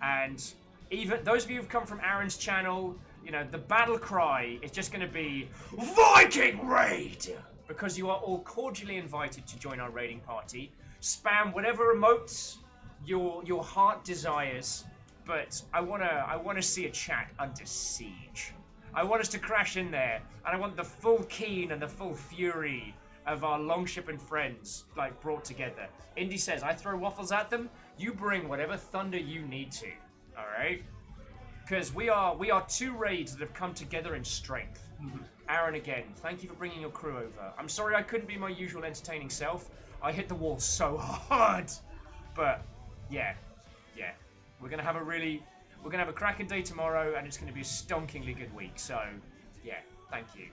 and even those of you who've come from Aaron's channel, you know, the battle cry is just going to be Viking Raid! Because you are all cordially invited to join our raiding party. Spam whatever emotes your heart desires, but I wanna see a chat under siege. I want us to crash in there, and I want the full keen and the full fury of our Longship and friends, like, brought together. Indy says, I throw waffles at them, you bring whatever thunder you need to, alright? Because we are two raids that have come together in strength. Aaron again, thank you for bringing your crew over. I'm sorry I couldn't be my usual entertaining self. I hit the wall so hard. But, yeah. We're gonna have a cracking day tomorrow, and it's gonna be a stonkingly good week. So, yeah, thank you.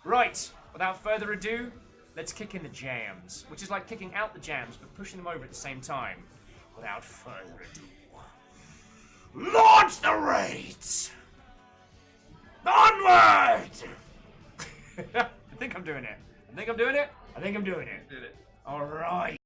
Right, without further ado, let's kick in the jams, which is like kicking out the jams, but pushing them over at the same time. Without further ado, launch the raids! Onward! I think I'm doing it. Did it. All right.